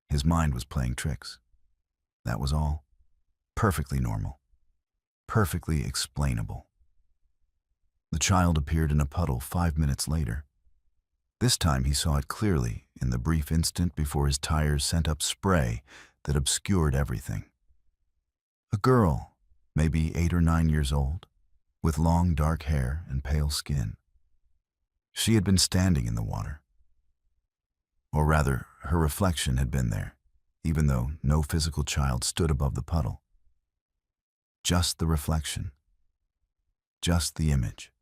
His mind was playing tricks. That was all. Perfectly normal. Perfectly explainable. The child appeared in a puddle 5 minutes later. This time he saw it clearly in the brief instant before his tires sent up spray that obscured everything. A girl, maybe 8 or 9 years old, with long dark hair and pale skin. She had been standing in the water. Or rather, her reflection had been there, even though no physical child stood above the puddle. Just the reflection. Just the image.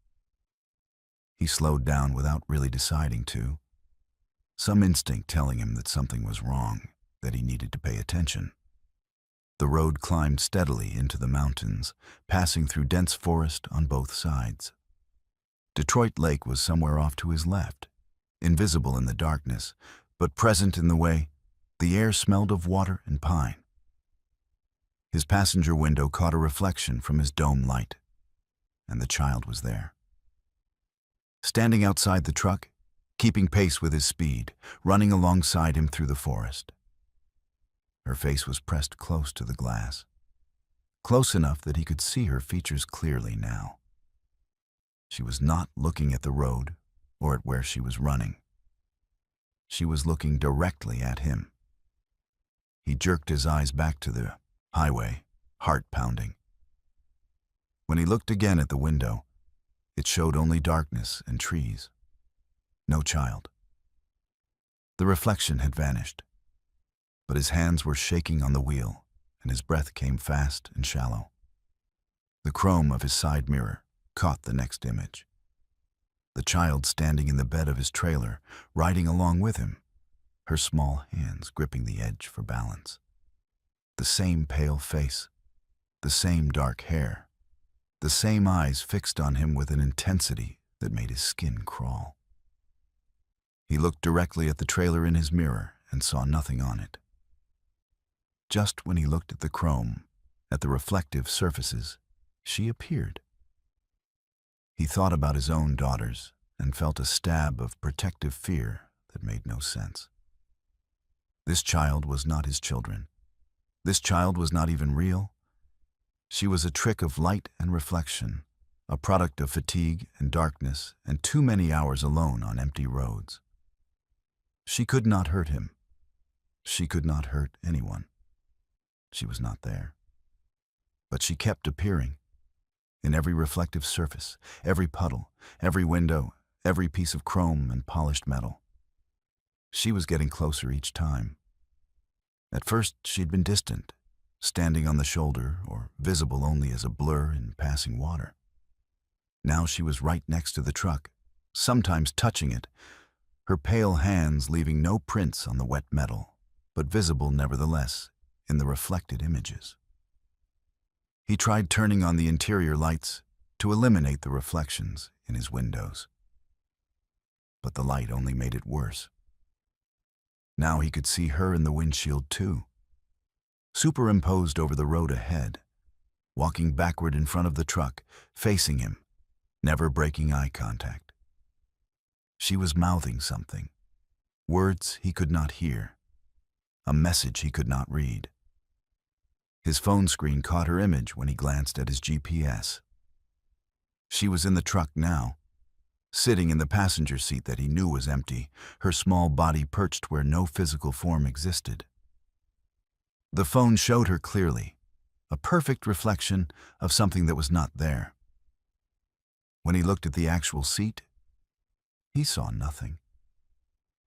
He slowed down without really deciding to. Some instinct telling him that something was wrong, that he needed to pay attention. The road climbed steadily into the mountains, passing through dense forest on both sides. Detroit Lake was somewhere off to his left, invisible in the darkness, but present in the way the air smelled of water and pine. His passenger window caught a reflection from his dome light, and the child was there. Standing outside the truck, keeping pace with his speed, running alongside him through the forest. Her face was pressed close to the glass, close enough that he could see her features clearly now. She was not looking at the road or at where she was running. She was looking directly at him. He jerked his eyes back to the highway, heart pounding. When he looked again at the window, it showed only darkness and trees. No child. The reflection had vanished, but his hands were shaking on the wheel and his breath came fast and shallow. The chrome of his side mirror caught the next image. The child standing in the bed of his trailer, riding along with him, her small hands gripping the edge for balance. The same pale face, the same dark hair, the same eyes fixed on him with an intensity that made his skin crawl. He looked directly at the trailer in his mirror and saw nothing on it. Just when he looked at the chrome, at the reflective surfaces, she appeared. He thought about his own daughters and felt a stab of protective fear that made no sense. This child was not his children. This child was not even real. She was a trick of light and reflection, a product of fatigue and darkness and too many hours alone on empty roads. She could not hurt him. She could not hurt anyone. She was not there. But she kept appearing. In every reflective surface, every puddle, every window, every piece of chrome and polished metal. She was getting closer each time. At first, she'd been distant, standing on the shoulder or visible only as a blur in passing water. Now she was right next to the truck, sometimes touching it, her pale hands leaving no prints on the wet metal, but visible nevertheless in the reflected images. He tried turning on the interior lights, to eliminate the reflections in his windows. But the light only made it worse. Now he could see her in the windshield too, superimposed over the road ahead, walking backward in front of the truck, facing him, never breaking eye contact. She was mouthing something, words he could not hear, a message he could not read. His phone screen caught her image when he glanced at his GPS. She was in the truck now, sitting in the passenger seat that he knew was empty, her small body perched where no physical form existed. The phone showed her clearly, a perfect reflection of something that was not there. When he looked at the actual seat, he saw nothing.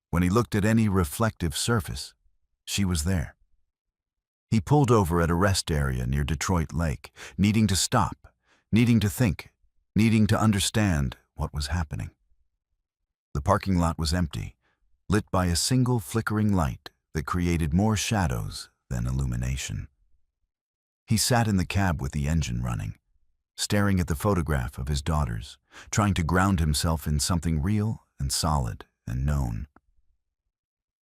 When he looked at any reflective surface, she was there. He pulled over at a rest area near Detroit Lake, needing to stop, needing to think, needing to understand what was happening. The parking lot was empty, lit by a single flickering light that created more shadows than illumination. He sat in the cab with the engine running, staring at the photograph of his daughters, trying to ground himself in something real and solid and known.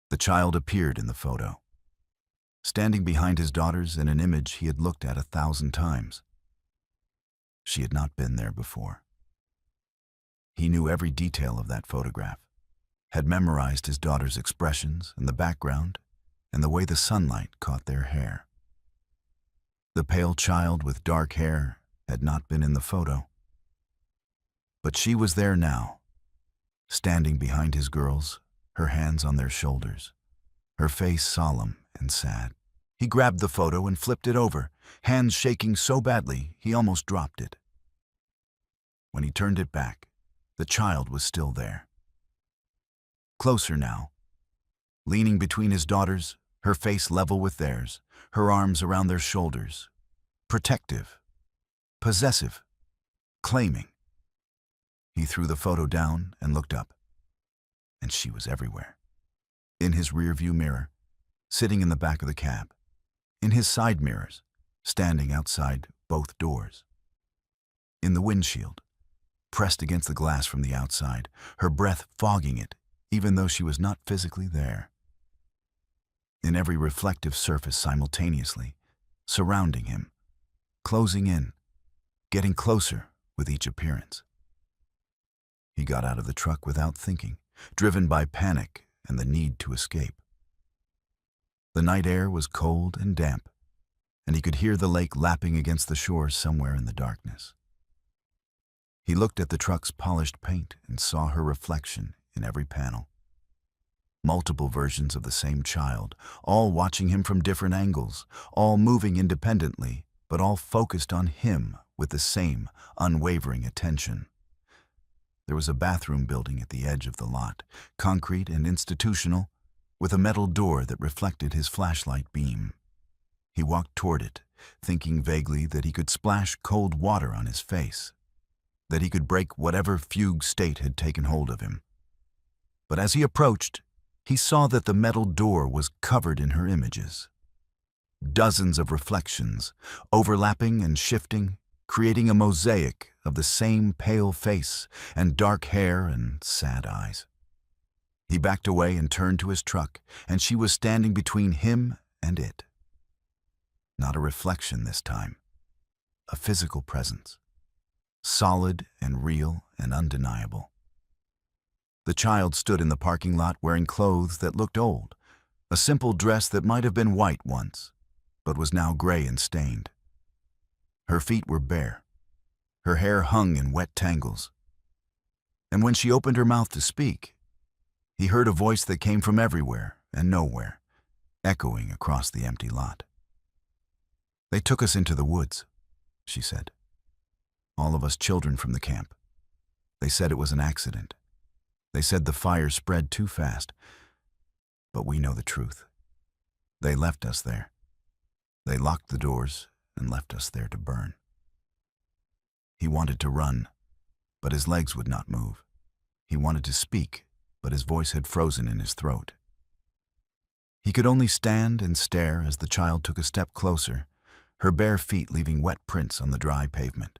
The child appeared in the photo, standing behind his daughters in an image he had looked at 1,000 times. She had not been there before. He knew every detail of that photograph, had memorized his daughter's expressions and the background and the way the sunlight caught their hair. The pale child with dark hair had not been in the photo. But she was there now, standing behind his girls, her hands on their shoulders, her face solemn and sad. He grabbed the photo and flipped it over, hands shaking so badly he almost dropped it. When he turned it back, the child was still there. Closer now, leaning between his daughters, her face level with theirs, her arms around their shoulders, protective, possessive, claiming. He threw the photo down and looked up, and she was everywhere. In his rearview mirror, sitting in the back of the cab, in his side mirrors, standing outside both doors, in the windshield, pressed against the glass from the outside, her breath fogging it, even though she was not physically there. In every reflective surface simultaneously, surrounding him, closing in, getting closer with each appearance. He got out of the truck without thinking, driven by panic and the need to escape. The night air was cold and damp, and he could hear the lake lapping against the shore somewhere in the darkness. He looked at the truck's polished paint and saw her reflection in every panel. Multiple versions of the same child, all watching him from different angles, all moving independently, but all focused on him with the same unwavering attention. There was a bathroom building at the edge of the lot, concrete and institutional, with a metal door that reflected his flashlight beam. He walked toward it, thinking vaguely that he could splash cold water on his face, that he could break whatever fugue state had taken hold of him. But as he approached, he saw that the metal door was covered in her images. Dozens of reflections, overlapping and shifting, creating a mosaic of the same pale face and dark hair and sad eyes. He backed away and turned to his truck, and she was standing between him and it. Not a reflection this time, a physical presence, solid and real and undeniable. The child stood in the parking lot wearing clothes that looked old, a simple dress that might have been white once, but was now gray and stained. Her feet were bare. Her hair hung in wet tangles. And when she opened her mouth to speak, he heard a voice that came from everywhere and nowhere, echoing across the empty lot. "They took us into the woods," she said. "All of us children from the camp. They said it was an accident. They said the fire spread too fast. But we know the truth. They left us there. They locked the doors and left us there to burn." He wanted to run, but his legs would not move. He wanted to speak, but his voice had frozen in his throat. He could only stand and stare as the child took a step closer, her bare feet leaving wet prints on the dry pavement.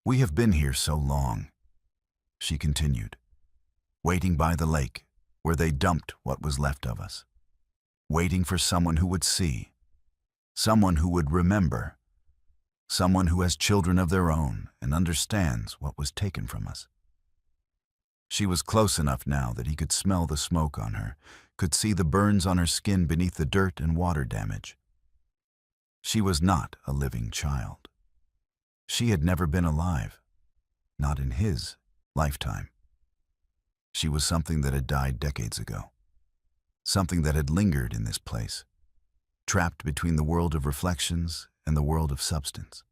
"We have been here so long," she continued, "waiting by the lake where they dumped what was left of us, waiting for someone who would see, someone who would remember, someone who has children of their own and understands what was taken from us." She was close enough now that he could smell the smoke on her, could see the burns on her skin beneath the dirt and water damage. She was not a living child. She had never been alive, not in his lifetime. She was something that had died decades ago, something that had lingered in this place, trapped between the world of reflections and the world of substance.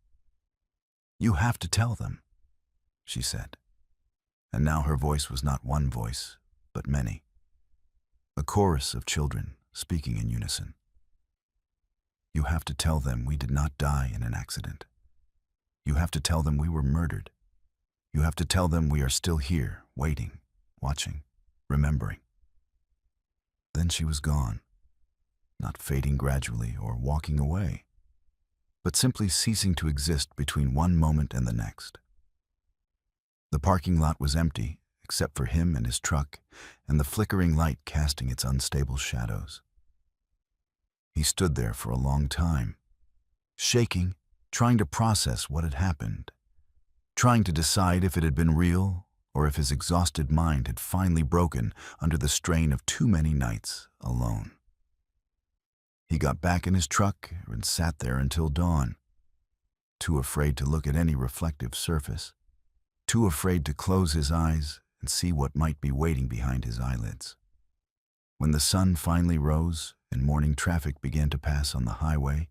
"You have to tell them," she said. And now her voice was not one voice, but many. A chorus of children speaking in unison. "You have to tell them we did not die in an accident. You have to tell them we were murdered. You have to tell them we are still here, waiting, watching, remembering." Then she was gone, not fading gradually or walking away, but simply ceasing to exist between one moment and the next. The parking lot was empty, except for him and his truck, and the flickering light casting its unstable shadows. He stood there for a long time, shaking, trying to process what had happened, trying to decide if it had been real or if his exhausted mind had finally broken under the strain of too many nights alone. He got back in his truck and sat there until dawn, too afraid to look at any reflective surface, too afraid to close his eyes and see what might be waiting behind his eyelids. When the sun finally rose and morning traffic began to pass on the highway,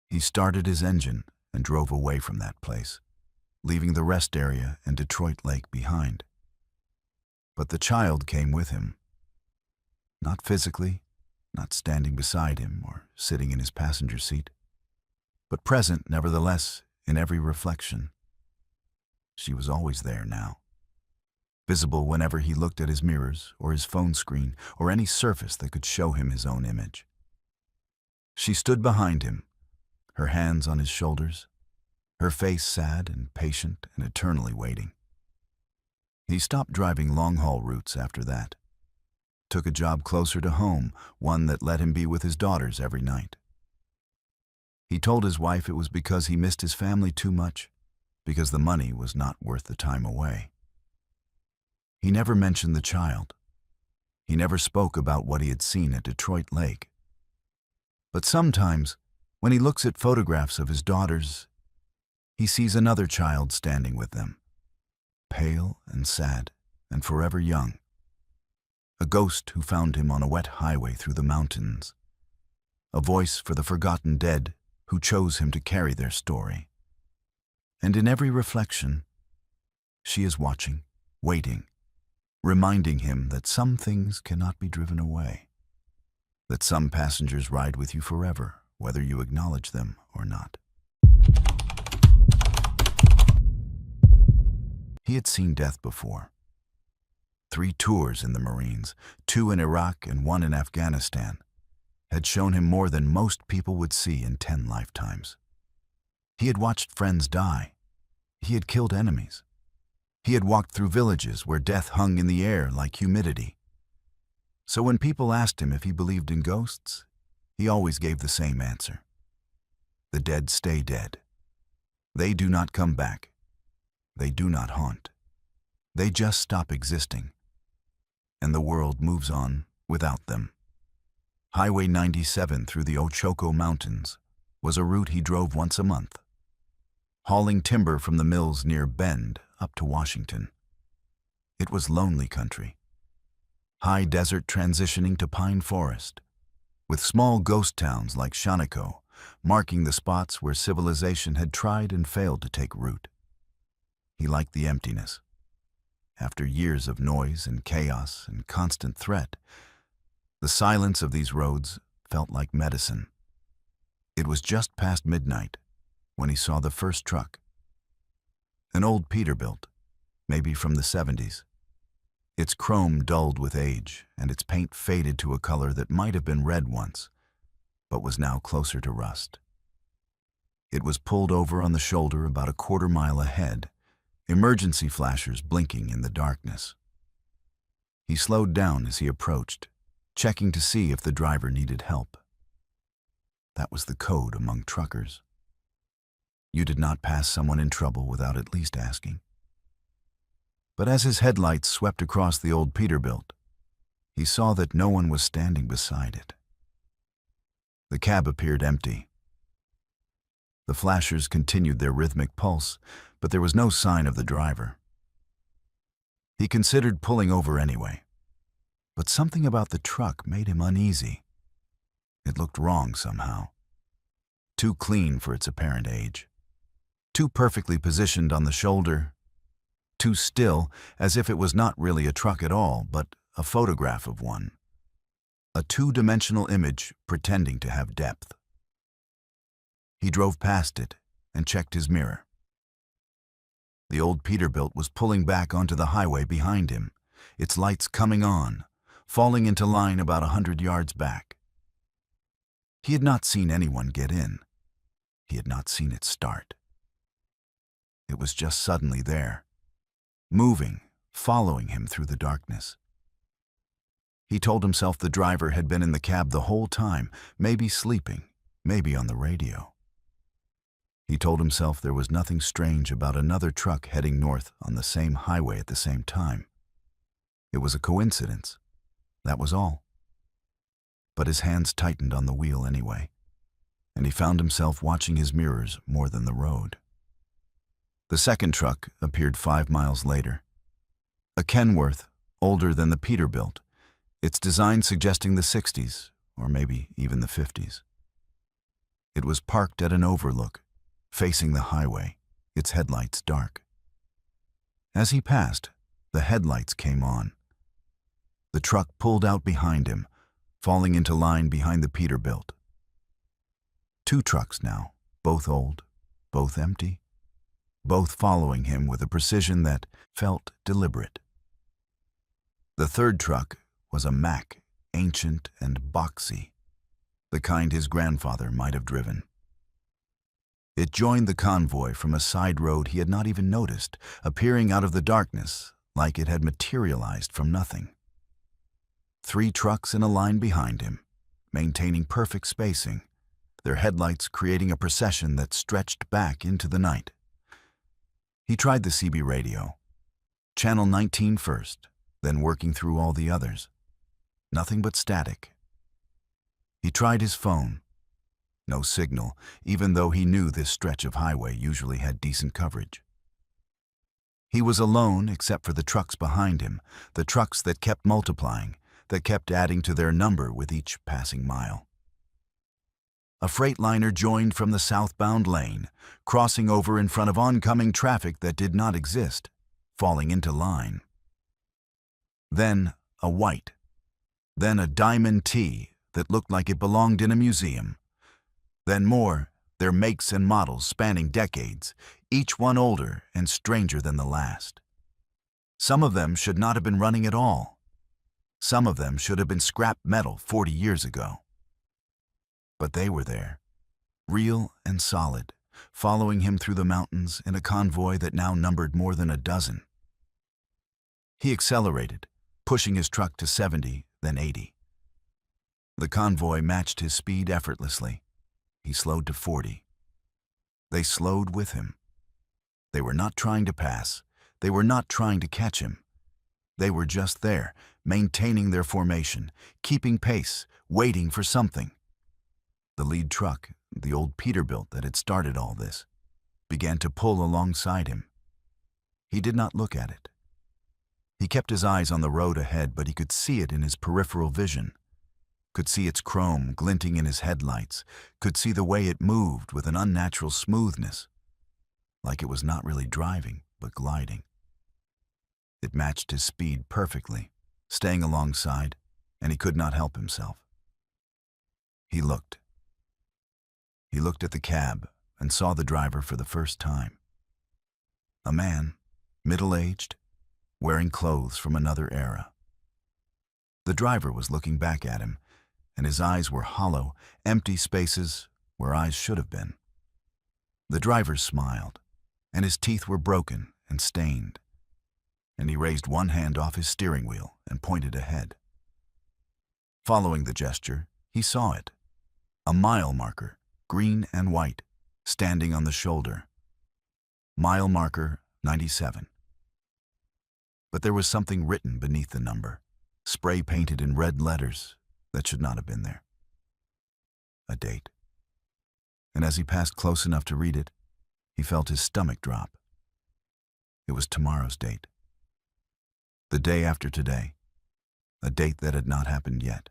he started his engine and drove away from that place, leaving the rest area and Detroit Lake behind. But the child came with him. Not physically, not standing beside him or sitting in his passenger seat, but present nevertheless in every reflection. She was always there now, visible whenever he looked at his mirrors or his phone screen or any surface that could show him his own image. She stood behind him, her hands on his shoulders, her face sad and patient and eternally waiting. He stopped driving long-haul routes after that, took a job closer to home, one that let him be with his daughters every night. He told his wife it was because he missed his family too much, because the money was not worth the time away. He never mentioned the child. He never spoke about what he had seen at Detroit Lake. But sometimes, when he looks at photographs of his daughters, he sees another child standing with them, pale and sad and forever young. A ghost who found him on a wet highway through the mountains. A voice for the forgotten dead who chose him to carry their story. And in every reflection, she is watching, waiting, reminding him that some things cannot be driven away, that some passengers ride with you forever, whether you acknowledge them or not. He had seen death before. 3 tours in the Marines, 2 in Iraq and 1 in Afghanistan, had shown him more than most people would see in 10 lifetimes. He had watched friends die. He had killed enemies. He had walked through villages where death hung in the air like humidity. So when people asked him if he believed in ghosts, he always gave the same answer. The dead stay dead. They do not come back. They do not haunt. They just stop existing. And the world moves on without them. Highway 97 through the Ochoko Mountains was a route he drove once a month, hauling timber from the mills near Bend up to Washington. It was lonely country, high desert transitioning to pine forest, with small ghost towns like Shaniko marking the spots where civilization had tried and failed to take root. He liked the emptiness. After years of noise and chaos and constant threat, the silence of these roads felt like medicine. It was just past midnight when he saw the first truck. An old Peterbilt, maybe from the 70s. Its chrome dulled with age and its paint faded to a color that might have been red once, but was now closer to rust. It was pulled over on the shoulder about a quarter-mile ahead, emergency flashers blinking in the darkness. He slowed down as he approached, checking to see if the driver needed help. That was the code among truckers. You did not pass someone in trouble without at least asking. But as his headlights swept across the old Peterbilt, he saw that no one was standing beside it. The cab appeared empty. The flashers continued their rhythmic pulse, but there was no sign of the driver. He considered pulling over anyway, but something about the truck made him uneasy. It looked wrong somehow. Too clean for its apparent age. Too perfectly positioned on the shoulder. Too still, as if it was not really a truck at all, but a photograph of one. A two-dimensional image pretending to have depth. He drove past it and checked his mirror. The old Peterbilt was pulling back onto the highway behind him, its lights coming on, falling into line about 100 yards back. He had not seen anyone get in. He had not seen it start. It was just suddenly there, moving, following him through the darkness. He told himself the driver had been in the cab the whole time, maybe sleeping, maybe on the radio. He told himself there was nothing strange about another truck heading north on the same highway at the same time. It was a coincidence. That was all. But his hands tightened on the wheel anyway, and he found himself watching his mirrors more than the road. The second truck appeared 5 miles later. A Kenworth, older than the Peterbilt, its design suggesting the 60s, or maybe even the 50s. It was parked at an overlook, facing the highway, its headlights dark. As he passed, the headlights came on. The truck pulled out behind him, falling into line behind the Peterbilt. 2 trucks now, both old, both empty, both following him with a precision that felt deliberate. The third truck was a Mack, ancient and boxy, the kind his grandfather might have driven. It joined the convoy from a side road he had not even noticed, appearing out of the darkness like it had materialized from nothing. 3 trucks in a line behind him, maintaining perfect spacing, their headlights creating a procession that stretched back into the night. He tried the CB radio, channel 19 first, then working through all the others. Nothing but static. He tried his phone. No signal, even though he knew this stretch of highway usually had decent coverage. He was alone except for the trucks behind him, the trucks that kept multiplying, that kept adding to their number with each passing mile. A Freightliner joined from the southbound lane, crossing over in front of oncoming traffic that did not exist, falling into line. Then a white. Then a Diamond T that looked like it belonged in a museum. Then more, their makes and models spanning decades, each one older and stranger than the last. Some of them should not have been running at all. Some of them should have been scrap metal 40 years ago. But they were there, real and solid, following him through the mountains in a convoy that now numbered more than a dozen. He accelerated, pushing his truck to 70, then 80. The convoy matched his speed effortlessly. He slowed to 40. They slowed with him. They were not trying to pass. They were not trying to catch him. They were just there, maintaining their formation, keeping pace, waiting for something. The lead truck, the old Peterbilt that had started all this, began to pull alongside him. He did not look at it. He kept his eyes on the road ahead, but he could see it in his peripheral vision, could see its chrome glinting in his headlights, could see the way it moved with an unnatural smoothness, like it was not really driving, but gliding. It matched his speed perfectly, staying alongside, and he could not help himself. He looked. He looked at the cab and saw the driver for the first time. A man, middle-aged, wearing clothes from another era. The driver was looking back at him, and his eyes were hollow, empty spaces where eyes should have been. The driver smiled, and his teeth were broken and stained, and he raised one hand off his steering wheel and pointed ahead. Following the gesture, he saw it. A mile marker, green and white, standing on the shoulder. Mile marker 97. But there was something written beneath the number, spray-painted in red letters that should not have been there. A date. And as he passed close enough to read it, he felt his stomach drop. It was tomorrow's date. The day after today. A date that had not happened yet.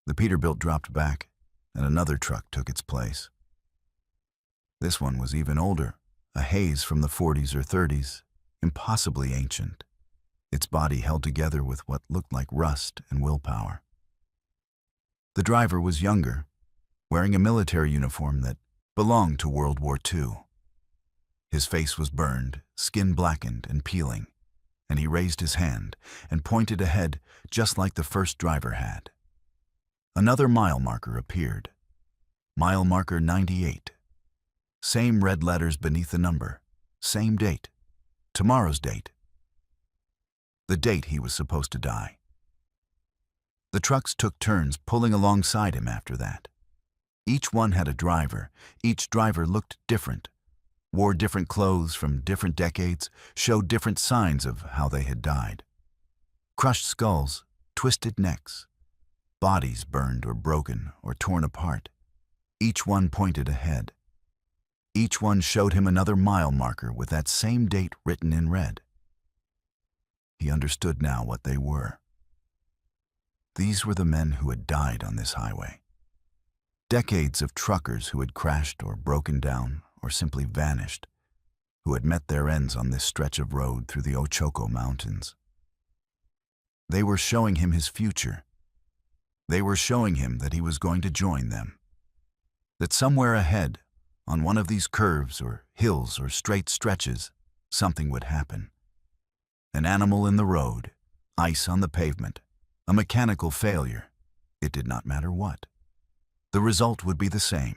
The Peterbilt dropped back, and another truck took its place. This one was even older, a haze from the 40s or 30s, impossibly ancient, its body held together with what looked like rust and willpower. The driver was younger, wearing a military uniform that belonged to World War II. His face was burned, skin blackened and peeling, and he raised his hand and pointed ahead just like the first driver had. Another mile marker appeared. Mile marker 98. Same red letters beneath the number. Same date. Tomorrow's date. The date he was supposed to die. The trucks took turns pulling alongside him after that. Each one had a driver. Each driver looked different, wore different clothes from different decades, showed different signs of how they had died. Crushed skulls, twisted necks, bodies burned or broken or torn apart. Each one pointed ahead. Each one showed him another mile marker with that same date written in red. He understood now what they were. These were the men who had died on this highway. Decades of truckers who had crashed or broken down or simply vanished, who had met their ends on this stretch of road through the Ochoco Mountains. They were showing him his future. They were showing him that he was going to join them. That somewhere ahead, on one of these curves or hills or straight stretches, something would happen. An animal in the road, ice on the pavement, a mechanical failure. It did not matter what. The result would be the same.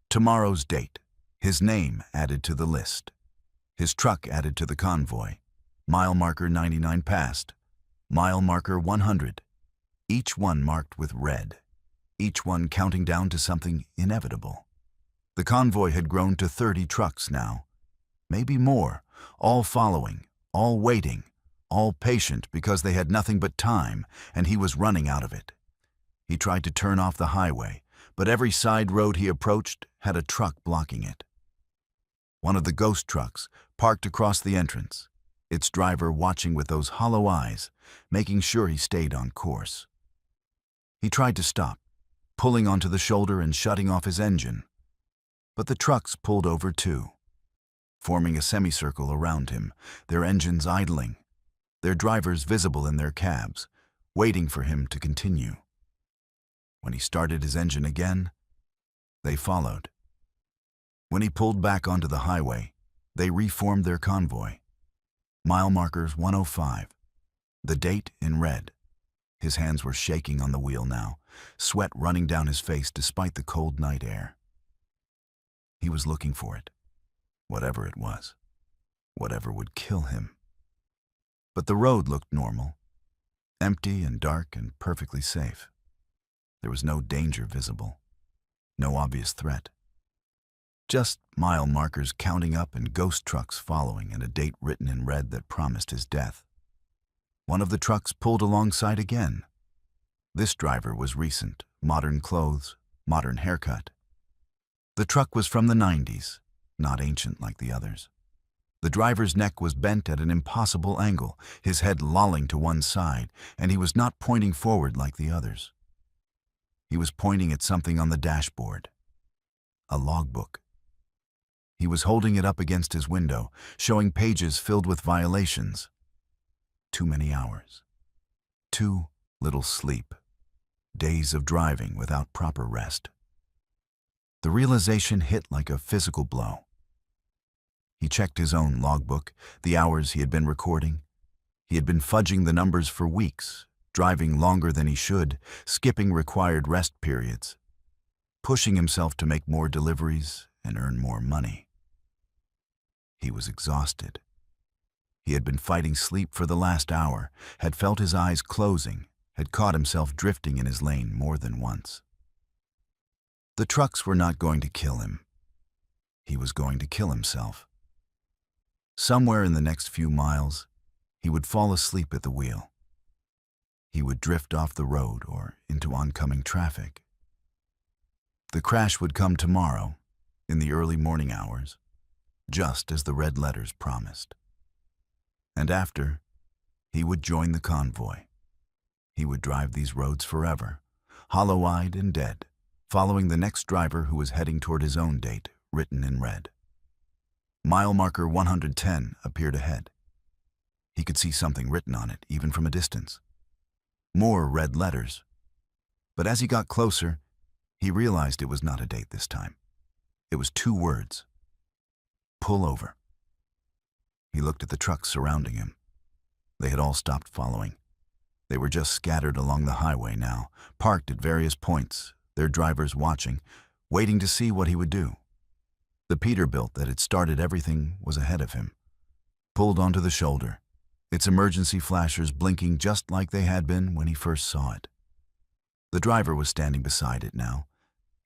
Tomorrow's date, his name added to the list, his truck added to the convoy, mile marker 99 passed, mile marker 100, each one marked with red, each one counting down to something inevitable. The convoy had grown to 30 trucks now, maybe more, all following, all waiting, all patient because they had nothing but time and he was running out of it. He tried to turn off the highway, but every side road he approached had a truck blocking it. One of the ghost trucks parked across the entrance, its driver watching with those hollow eyes, making sure he stayed on course. He tried to stop, pulling onto the shoulder and shutting off his engine. But the trucks pulled over too, forming a semicircle around him, their engines idling, their drivers visible in their cabs, waiting for him to continue. When he started his engine again, they followed. When he pulled back onto the highway, they reformed their convoy. Mile markers 105, the date in red. His hands were shaking on the wheel now, sweat running down his face despite the cold night air. He was looking for it, whatever it was, whatever would kill him. But the road looked normal, empty and dark and perfectly safe. There was no danger visible, no obvious threat. Just mile markers counting up and ghost trucks following and a date written in red that promised his death. One of the trucks pulled alongside again. This driver was recent, modern clothes, modern haircut. The truck was from the 90s, not ancient like the others. The driver's neck was bent at an impossible angle, his head lolling to one side, and he was not pointing forward like the others. He was pointing at something on the dashboard, a logbook. He was holding it up against his window, showing pages filled with violations. Too many hours. Too little sleep. Days of driving without proper rest. The realization hit like a physical blow. He checked his own logbook, the hours he had been recording. He had been fudging the numbers for weeks, driving longer than he should, skipping required rest periods, pushing himself to make more deliveries and earn more money. He was exhausted. He had been fighting sleep for the last hour, had felt his eyes closing, had caught himself drifting in his lane more than once. The trucks were not going to kill him. He was going to kill himself. Somewhere in the next few miles, he would fall asleep at the wheel. He would drift off the road or into oncoming traffic. The crash would come tomorrow, in the early morning hours, just as the red letters promised. And after, he would join the convoy. He would drive these roads forever, hollow-eyed and dead, following the next driver who was heading toward his own date, written in red. Mile marker 110 appeared ahead. He could see something written on it, even from a distance. More red letters. But as he got closer, he realized it was not a date this time. It was 2 words. Pull over. He looked at the trucks surrounding him. They had all stopped following. They were just scattered along the highway now, parked at various points, their drivers watching, waiting to see what he would do. The Peterbilt that had started everything was ahead of him, pulled onto the shoulder, its emergency flashers blinking just like they had been when he first saw it. The driver was standing beside it now,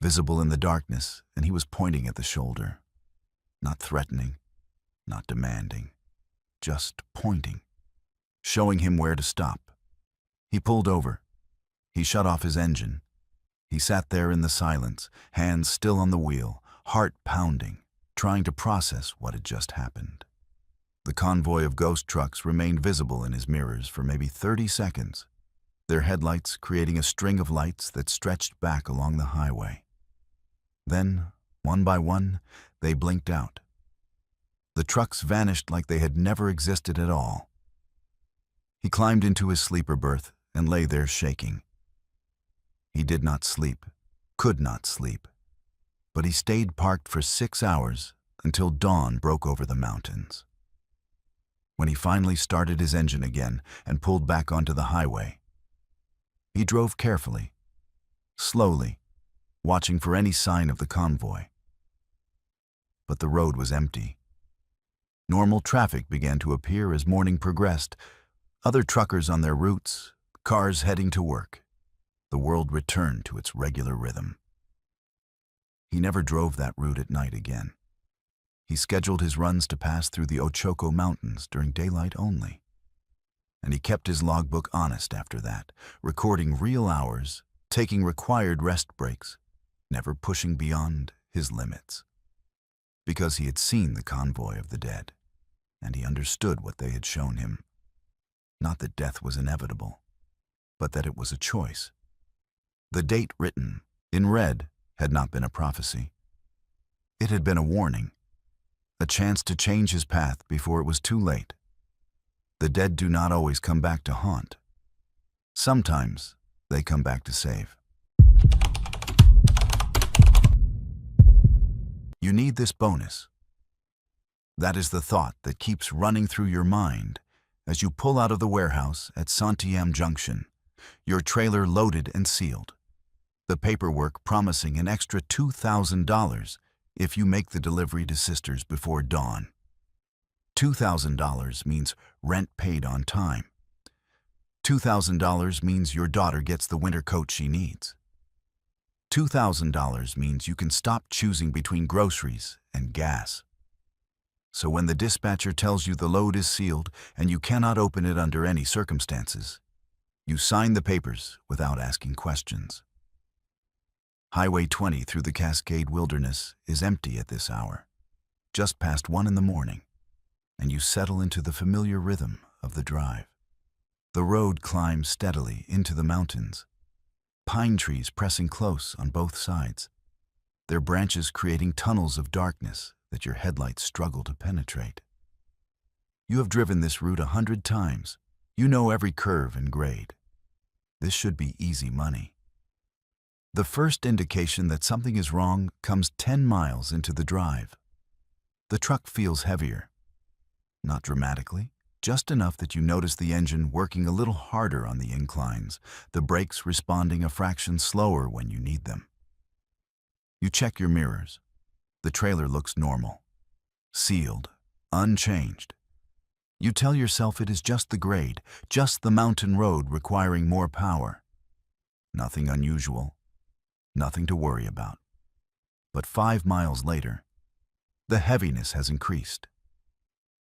visible in the darkness, and he was pointing at the shoulder. Not threatening, not demanding, just pointing, showing him where to stop. He pulled over. He shut off his engine. He sat there in the silence, hands still on the wheel, heart pounding, trying to process what had just happened. The convoy of ghost trucks remained visible in his mirrors for maybe 30 seconds, their headlights creating a string of lights that stretched back along the highway. Then, one by one, they blinked out. The trucks vanished like they had never existed at all. He climbed into his sleeper berth and lay there shaking. He did not sleep, could not sleep, but he stayed parked for 6 hours until dawn broke over the mountains. When he finally started his engine again and pulled back onto the highway, he drove carefully, slowly, watching for any sign of the convoy. But the road was empty. Normal traffic began to appear as morning progressed, other truckers on their routes, cars heading to work. The world returned to its regular rhythm. He never drove that route at night again. He scheduled his runs to pass through the Ochoko Mountains during daylight only. And he kept his logbook honest after that, recording real hours, taking required rest breaks, never pushing beyond his limits. Because he had seen the convoy of the dead, and he understood what they had shown him. Not that death was inevitable, but that it was a choice. The date written, in red, had not been a prophecy. It had been a warning, a chance to change his path before it was too late. The dead do not always come back to haunt. Sometimes they come back to save. You need this bonus. That is the thought that keeps running through your mind as you pull out of the warehouse at Santiam Junction, your trailer loaded and sealed. The paperwork promising an extra $2,000 if you make the delivery to Sisters before dawn. $2,000 means rent paid on time. $2,000 means your daughter gets the winter coat she needs. $2,000 means you can stop choosing between groceries and gas. So when the dispatcher tells you the load is sealed and you cannot open it under any circumstances, you sign the papers without asking questions. Highway 20 through the Cascade Wilderness is empty at this hour, just past 1 in the morning, and you settle into the familiar rhythm of the drive. The road climbs steadily into the mountains, pine trees pressing close on both sides, their branches creating tunnels of darkness that your headlights struggle to penetrate. You have driven this route 100 times. You know every curve and grade. This should be easy money. The first indication that something is wrong comes 10 miles into the drive. The truck feels heavier. Not dramatically, just enough that you notice the engine working a little harder on the inclines, the brakes responding a fraction slower when you need them. You check your mirrors. The trailer looks normal, sealed, unchanged. You tell yourself it is just the grade, just the mountain road requiring more power. Nothing unusual, nothing to worry about. But 5 miles later, the heaviness has increased.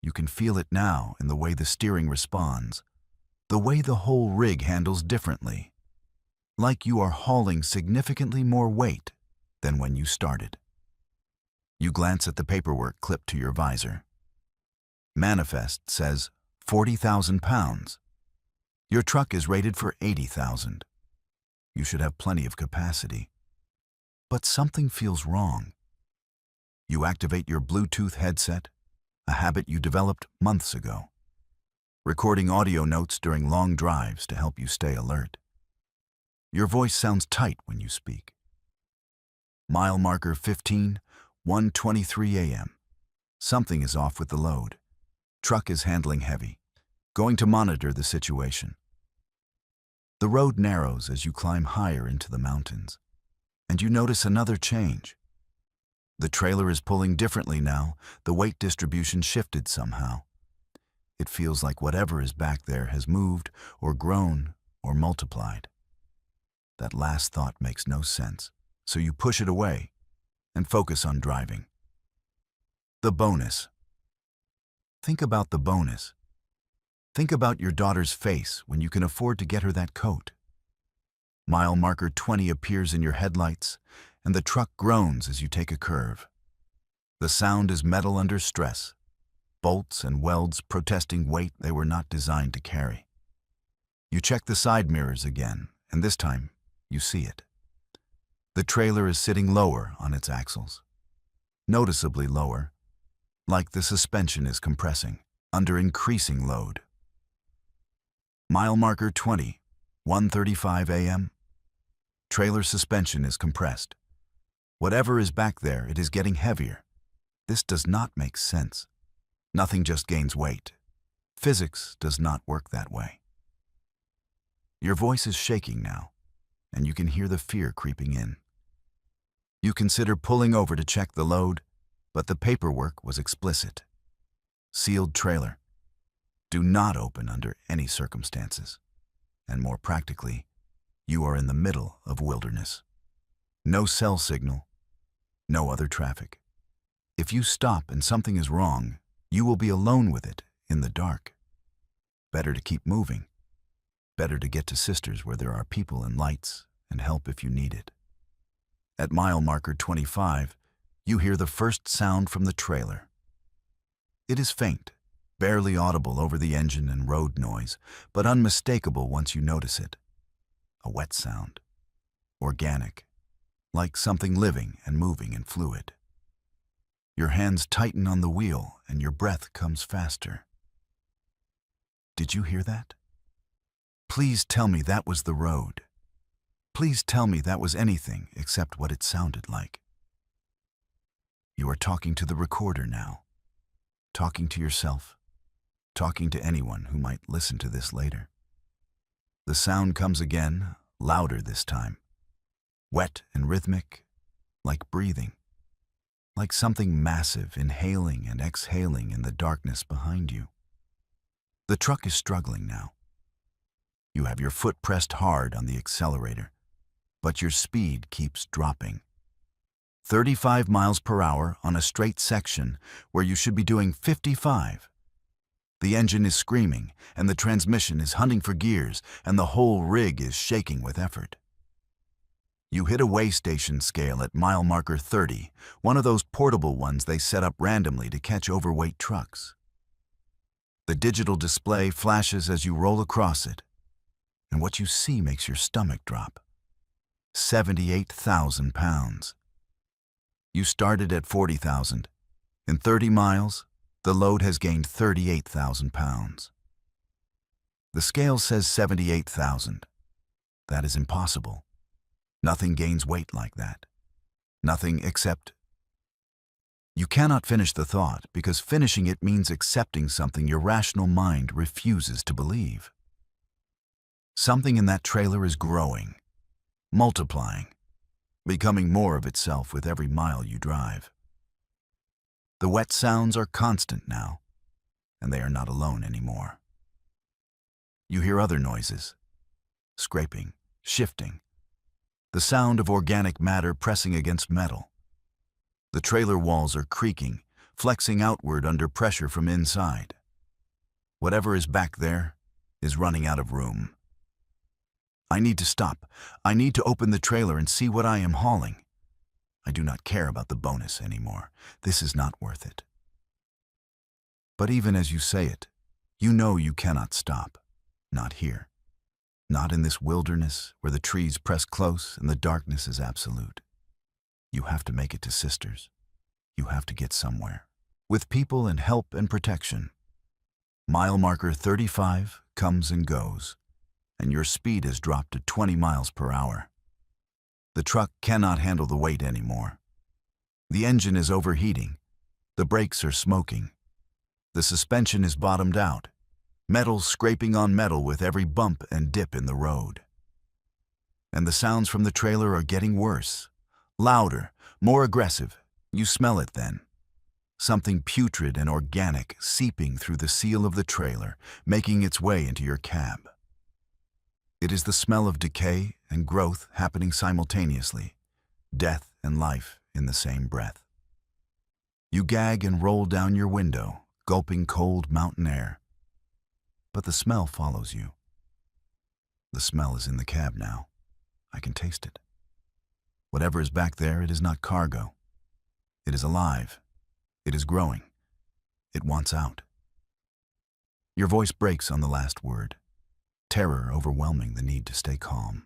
You can feel it now in the way the steering responds, the way the whole rig handles differently, like you are hauling significantly more weight than when you started. You glance at the paperwork clipped to your visor. Manifest says 40,000 pounds. Your truck is rated for 80,000. You should have plenty of capacity. But something feels wrong. You activate your Bluetooth headset, a habit you developed months ago, recording audio notes during long drives to help you stay alert. Your voice sounds tight when you speak. Mile marker 15, 1:23 a.m. Something is off with the load. Truck is handling heavy. Going to monitor the situation. The road narrows as you climb higher into the mountains, and you notice another change. The trailer is pulling differently now. The weight distribution shifted somehow. It feels like whatever is back there has moved or grown or multiplied. That last thought makes no sense, so you push it away and focus on driving. The bonus. Think about the bonus. Think about your daughter's face when you can afford to get her that coat. Mile marker 20 appears in your headlights, and the truck groans as you take a curve. The sound is metal under stress, bolts and welds protesting weight they were not designed to carry. You check the side mirrors again, and this time you see it. The trailer is sitting lower on its axles, noticeably lower, like the suspension is compressing under increasing load. Mile marker 20, 1:35 a.m. Trailer suspension is compressed. Whatever is back there, it is getting heavier. This does not make sense. Nothing just gains weight. Physics does not work that way. Your voice is shaking now, and you can hear the fear creeping in. You consider pulling over to check the load, but the paperwork was explicit. Sealed trailer. Do not open under any circumstances. And more practically, you are in the middle of wilderness. No cell signal, no other traffic. If you stop and something is wrong, you will be alone with it in the dark. Better to keep moving. Better to get to Sisters where there are people and lights and help if you need it. At mile marker 25, you hear the first sound from the trailer. It is faint, barely audible over the engine and road noise, but unmistakable once you notice it. A wet sound. Organic. Like something living and moving and fluid. Your hands tighten on the wheel and your breath comes faster. Did you hear that? Please tell me that was the road. Please tell me that was anything except what it sounded like. You are talking to the recorder now. Talking to yourself. Talking to anyone who might listen to this later. The sound comes again, louder this time. Wet and rhythmic, like breathing. Like something massive inhaling and exhaling in the darkness behind you. The truck is struggling now. You have your foot pressed hard on the accelerator, but your speed keeps dropping. 35 miles per hour on a straight section where you should be doing 55. The engine is screaming, and the transmission is hunting for gears, and the whole rig is shaking with effort. You hit a weigh station scale at mile marker 30, one of those portable ones they set up randomly to catch overweight trucks. The digital display flashes as you roll across it, and what you see makes your stomach drop. 78,000 pounds. You started at 40,000. In 30 miles, the load has gained 38,000 pounds. The scale says 78,000. That is impossible. Nothing gains weight like that. Nothing except... You cannot finish the thought because finishing it means accepting something your rational mind refuses to believe. Something in that trailer is growing, multiplying, becoming more of itself with every mile you drive. The wet sounds are constant now, and they are not alone anymore. You hear other noises, scraping, shifting, the sound of organic matter pressing against metal. The trailer walls are creaking, flexing outward under pressure from inside. Whatever is back there is running out of room. I need to stop. I need to open the trailer and see what I am hauling. I do not care about the bonus anymore. This is not worth it. But even as you say it, you know you cannot stop. Not here. Not in this wilderness where the trees press close and the darkness is absolute. You have to make it to Sisters. You have to get somewhere. With people and help and protection. Mile marker 35 comes and goes, and your speed has dropped to 20 miles per hour. The truck cannot handle the weight anymore. The engine is overheating. The brakes are smoking. The suspension is bottomed out. Metal scraping on metal with every bump and dip in the road. And the sounds from the trailer are getting worse. Louder, more aggressive. You smell it then. Something putrid and organic seeping through the seal of the trailer, making its way into your cab. It is the smell of decay and growth happening simultaneously, death and life in the same breath. You gag and roll down your window, gulping cold mountain air. But the smell follows you. The smell is in the cab now. I can taste it. Whatever is back there, it is not cargo. It is alive. It is growing. It wants out. Your voice breaks on the last word, terror overwhelming the need to stay calm.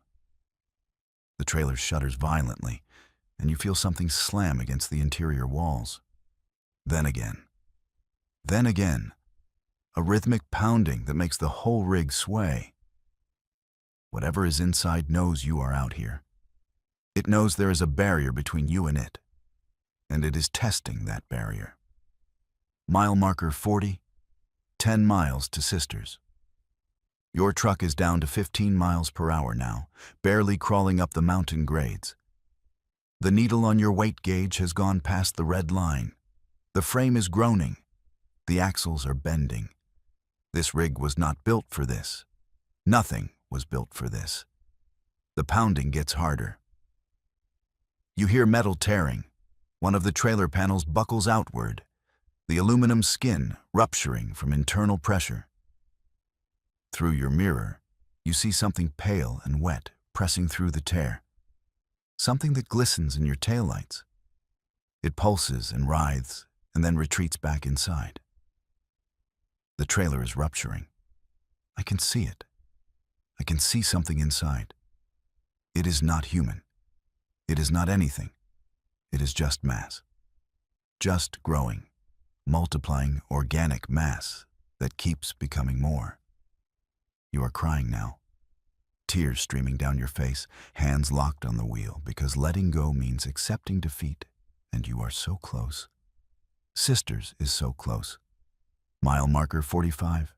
The trailer shudders violently, and you feel something slam against the interior walls. Then again, a rhythmic pounding that makes the whole rig sway. Whatever is inside knows you are out here. It knows there is a barrier between you and it, and it is testing that barrier. Mile marker 40, 10 miles to Sisters. Your truck is down to 15 miles per hour now, barely crawling up the mountain grades. The needle on your weight gauge has gone past the red line. The frame is groaning. The axles are bending. This rig was not built for this. Nothing was built for this. The pounding gets harder. You hear metal tearing. One of the trailer panels buckles outward, the aluminum skin rupturing from internal pressure. Through your mirror, you see something pale and wet pressing through the tear. Something that glistens in your taillights. It pulses and writhes and then retreats back inside. The trailer is rupturing. I can see it. I can see something inside. It is not human. It is not anything. It is just mass. Just growing, multiplying organic mass that keeps becoming more. You are crying now. Tears streaming down your face, hands locked on the wheel, because letting go means accepting defeat, and you are so close. Sisters is so close. Mile marker 45.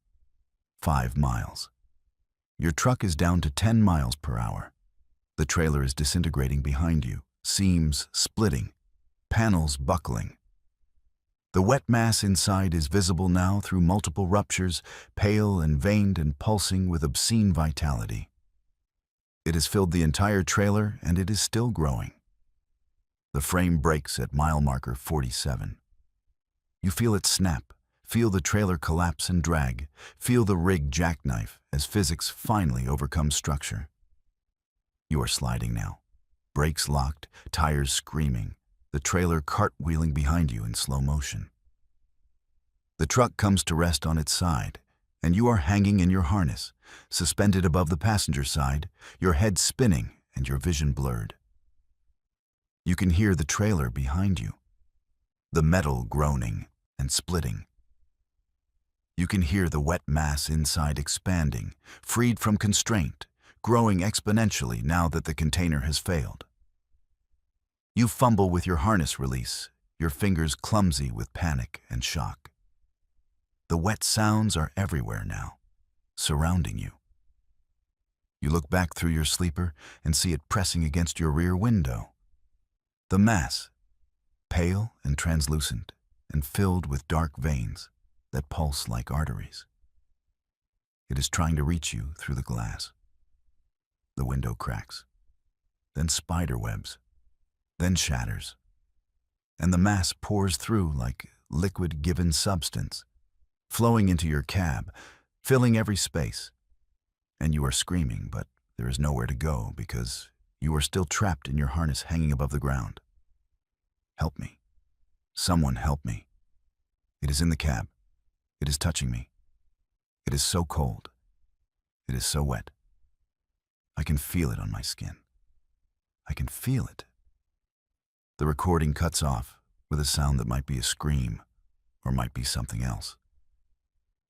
5 miles. Your truck is down to 10 miles per hour. The trailer is disintegrating behind you, seams splitting, panels buckling. The wet mass inside is visible now through multiple ruptures, pale and veined and pulsing with obscene vitality. It has filled the entire trailer, and it is still growing. The frame breaks at mile marker 47. You feel it snap, feel the trailer collapse and drag, feel the rig jackknife as physics finally overcomes structure. You are sliding now, brakes locked, tires screaming, the trailer cartwheeling behind you in slow motion. The truck comes to rest on its side, and you are hanging in your harness, suspended above the passenger side, your head spinning and your vision blurred. You can hear the trailer behind you, the metal groaning and splitting. You can hear the wet mass inside expanding, freed from constraint, growing exponentially now that the container has failed. You fumble with your harness release, your fingers clumsy with panic and shock. The wet sounds are everywhere now, surrounding you. You look back through your sleeper and see it pressing against your rear window. The mass, pale and translucent and filled with dark veins that pulse like arteries. It is trying to reach you through the glass. The window cracks, then spider webs, then shatters, and the mass pours through like liquid given substance, flowing into your cab, filling every space. And you are screaming, but there is nowhere to go because you are still trapped in your harness hanging above the ground. Help me. Someone help me. It is in the cab. It is touching me. It is so cold. It is so wet. I can feel it on my skin. I can feel it. The recording cuts off with a sound that might be a scream or might be something else.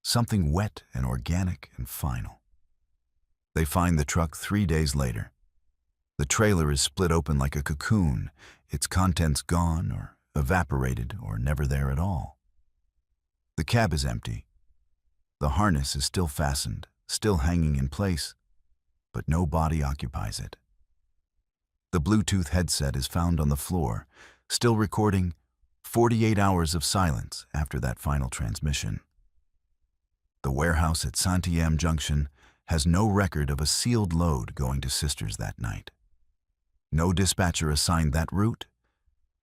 Something wet and organic and final. They find the truck 3 days later. The trailer is split open like a cocoon, its contents gone or evaporated or never there at all. The cab is empty. The harness is still fastened, still hanging in place, but no body occupies it. The Bluetooth headset is found on the floor, still recording 48 hours of silence after that final transmission. The warehouse at Santiam Junction has no record of a sealed load going to Sisters that night. No dispatcher assigned that route.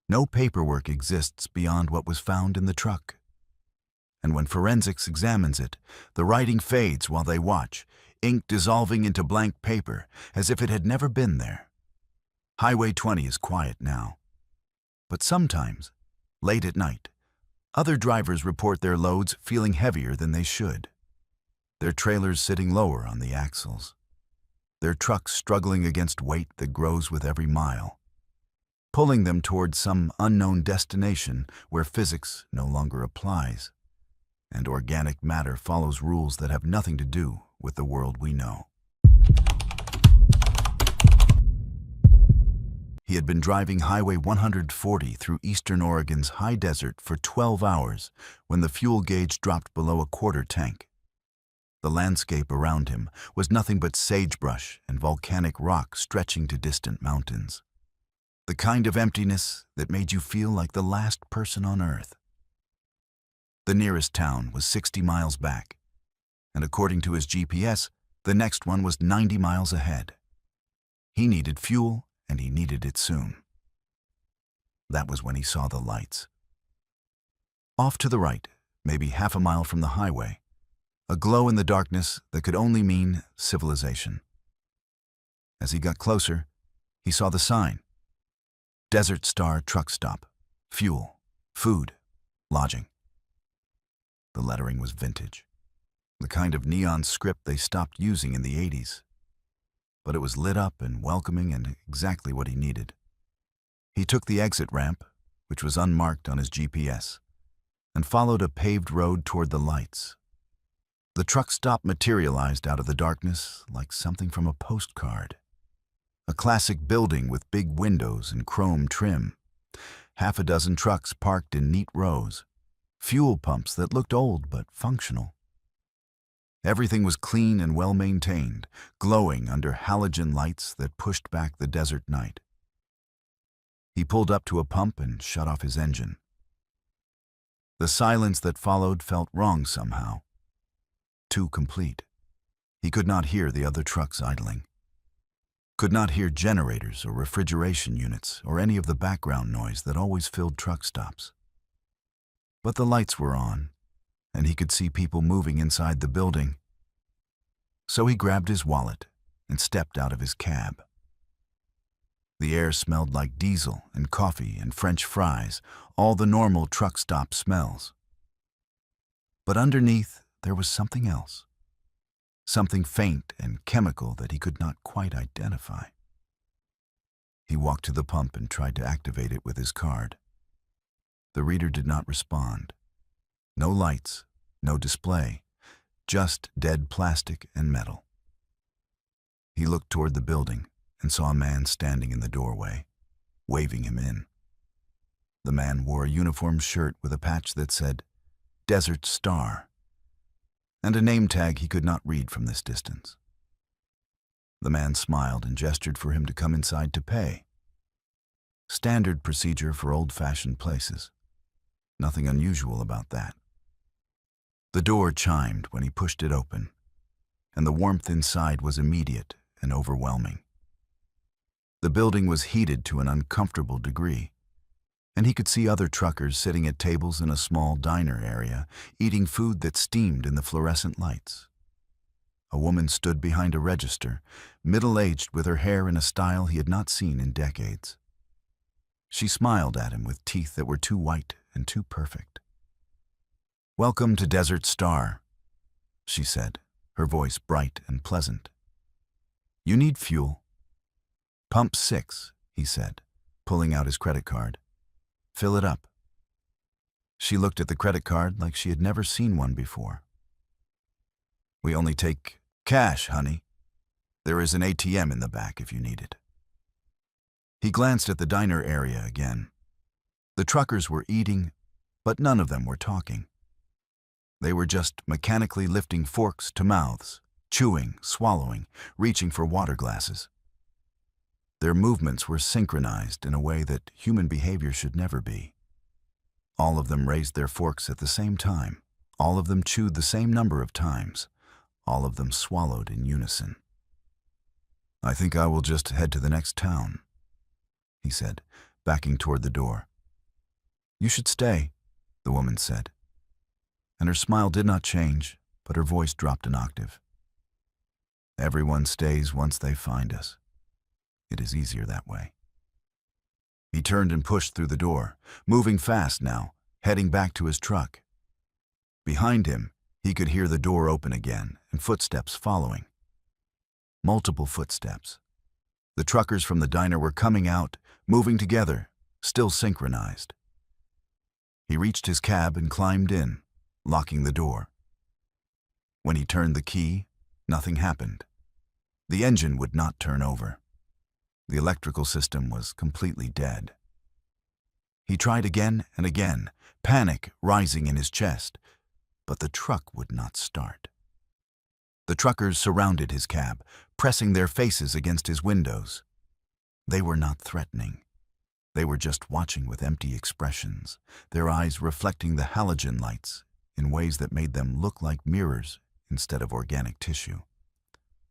No paperwork exists beyond what was found in the truck. And when forensics examines it, the writing fades while they watch, ink dissolving into blank paper as if it had never been there. Highway 20 is quiet now. But sometimes, late at night, other drivers report their loads feeling heavier than they should. Their trailers sitting lower on the axles. Their trucks struggling against weight that grows with every mile, pulling them towards some unknown destination where physics no longer applies, and organic matter follows rules that have nothing to do with the world we know. He had been driving Highway 140 through eastern Oregon's high desert for 12 hours when the fuel gauge dropped below a quarter tank. The landscape around him was nothing but sagebrush and volcanic rock stretching to distant mountains. The kind of emptiness that made you feel like the last person on Earth. The nearest town was 60 miles back, and according to his GPS, the next one was 90 miles ahead. He needed fuel, and he needed it soon. That was when he saw the lights. Off to the right, maybe half a mile from the highway, a glow in the darkness that could only mean civilization. As he got closer, he saw the sign. Desert Star Truck Stop. Fuel, food, lodging. The lettering was vintage, the kind of neon script they stopped using in the 80s. But it was lit up and welcoming and exactly what he needed. He took the exit ramp, which was unmarked on his GPS, and followed a paved road toward the lights. The truck stop materialized out of the darkness like something from a postcard. A classic building with big windows and chrome trim. Half a dozen trucks parked in neat rows. Fuel pumps that looked old but functional. Everything was clean and well-maintained, glowing under halogen lights that pushed back the desert night. He pulled up to a pump and shut off his engine. The silence that followed felt wrong somehow. Too complete. He could not hear the other trucks idling. Could not hear generators or refrigeration units or any of the background noise that always filled truck stops. But the lights were on, and he could see people moving inside the building. So he grabbed his wallet and stepped out of his cab. The air smelled like diesel and coffee and French fries, all the normal truck stop smells. But underneath, there was something else. Something faint and chemical that he could not quite identify. He walked to the pump and tried to activate it with his card. The reader did not respond. No lights, no display, just dead plastic and metal. He looked toward the building and saw a man standing in the doorway, waving him in. The man wore a uniform shirt with a patch that said, Desert Star, and a name tag he could not read from this distance. The man smiled and gestured for him to come inside to pay. Standard procedure for old-fashioned places. Nothing unusual about that. The door chimed when he pushed it open, and the warmth inside was immediate and overwhelming. The building was heated to an uncomfortable degree, and he could see other truckers sitting at tables in a small diner area, eating food that steamed in the fluorescent lights. A woman stood behind a register, middle-aged with her hair in a style he had not seen in decades. She smiled at him with teeth that were too white and too perfect. "Welcome to Desert Star," she said, her voice bright and pleasant. "You need fuel?" "Pump 6, he said, pulling out his credit card. "Fill it up." She looked at the credit card like she had never seen one before. "We only take cash, honey. There is an ATM in the back if you need it." He glanced at the diner area again. The truckers were eating, but none of them were talking. They were just mechanically lifting forks to mouths, chewing, swallowing, reaching for water glasses. Their movements were synchronized in a way that human behavior should never be. All of them raised their forks at the same time. All of them chewed the same number of times. All of them swallowed in unison. "I think I will just head to the next town," he said, backing toward the door. "You should stay," the woman said. And her smile did not change, but her voice dropped an octave. "Everyone stays once they find us. It is easier that way." He turned and pushed through the door, moving fast now, heading back to his truck. Behind him, he could hear the door open again and footsteps following. Multiple footsteps. The truckers from the diner were coming out, moving together, still synchronized. He reached his cab and climbed in, locking the door. When he turned the key, nothing happened. The engine would not turn over. The electrical system was completely dead. He tried again and again, panic rising in his chest, but the truck would not start. The truckers surrounded his cab, pressing their faces against his windows. They were not threatening. They were just watching with empty expressions, their eyes reflecting the halogen lights in ways that made them look like mirrors instead of organic tissue.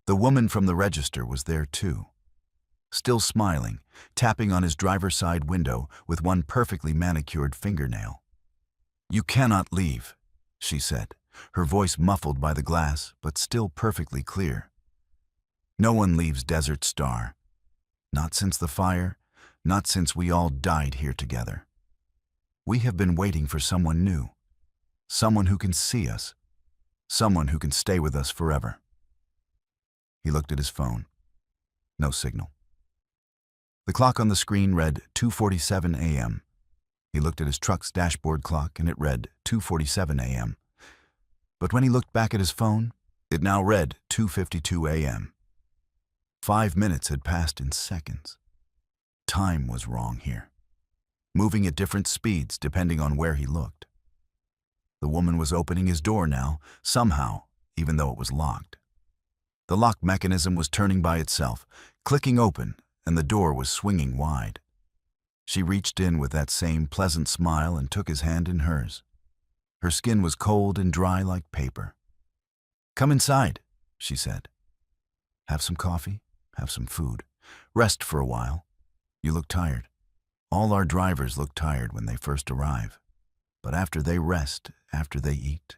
The woman from the register was there too, still smiling, tapping on his driver's side window with one perfectly manicured fingernail. "You cannot leave," she said, her voice muffled by the glass but still perfectly clear. "No one leaves Desert Star. Not since the fire, not since we all died here together. We have been waiting for someone new. Someone who can see us. Someone who can stay with us forever." He looked at his phone. No signal. The clock on the screen read 2:47 a.m. He looked at his truck's dashboard clock and it read 2:47 a.m. But when he looked back at his phone, it now read 2:52 a.m. 5 minutes had passed in seconds. Time was wrong here, moving at different speeds depending on where he looked. The woman was opening his door now, somehow, even though it was locked. The lock mechanism was turning by itself, clicking open, and the door was swinging wide. She reached in with that same pleasant smile and took his hand in hers. Her skin was cold and dry like paper. "Come inside," she said. "Have some coffee, have some food. Rest for a while. You look tired. All our drivers look tired when they first arrive. But after they rest, after they eat,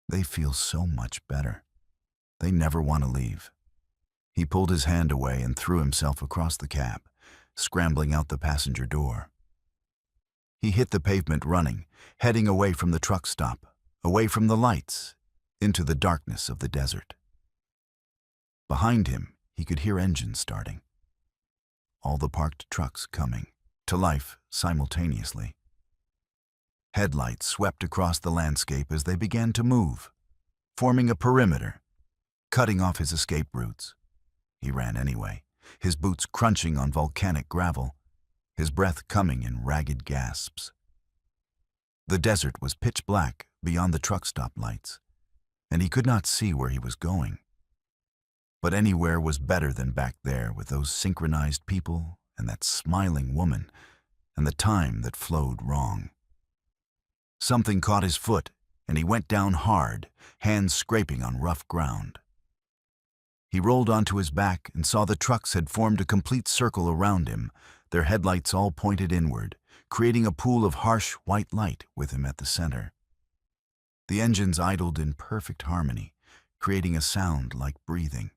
they feel so much better. They never want to leave." He pulled his hand away and threw himself across the cab, scrambling out the passenger door. He hit the pavement running, heading away from the truck stop, away from the lights, into the darkness of the desert. Behind him, he could hear engines starting. All the parked trucks coming to life simultaneously. Headlights swept across the landscape as they began to move, forming a perimeter, cutting off his escape routes. He ran anyway, his boots crunching on volcanic gravel, his breath coming in ragged gasps. The desert was pitch black beyond the truck stop lights, and he could not see where he was going. But anywhere was better than back there with those synchronized people and that smiling woman and the time that flowed wrong. Something caught his foot, and he went down hard, hands scraping on rough ground. He rolled onto his back and saw the trucks had formed a complete circle around him, their headlights all pointed inward, creating a pool of harsh white light with him at the center. The engines idled in perfect harmony, creating a sound like breathing.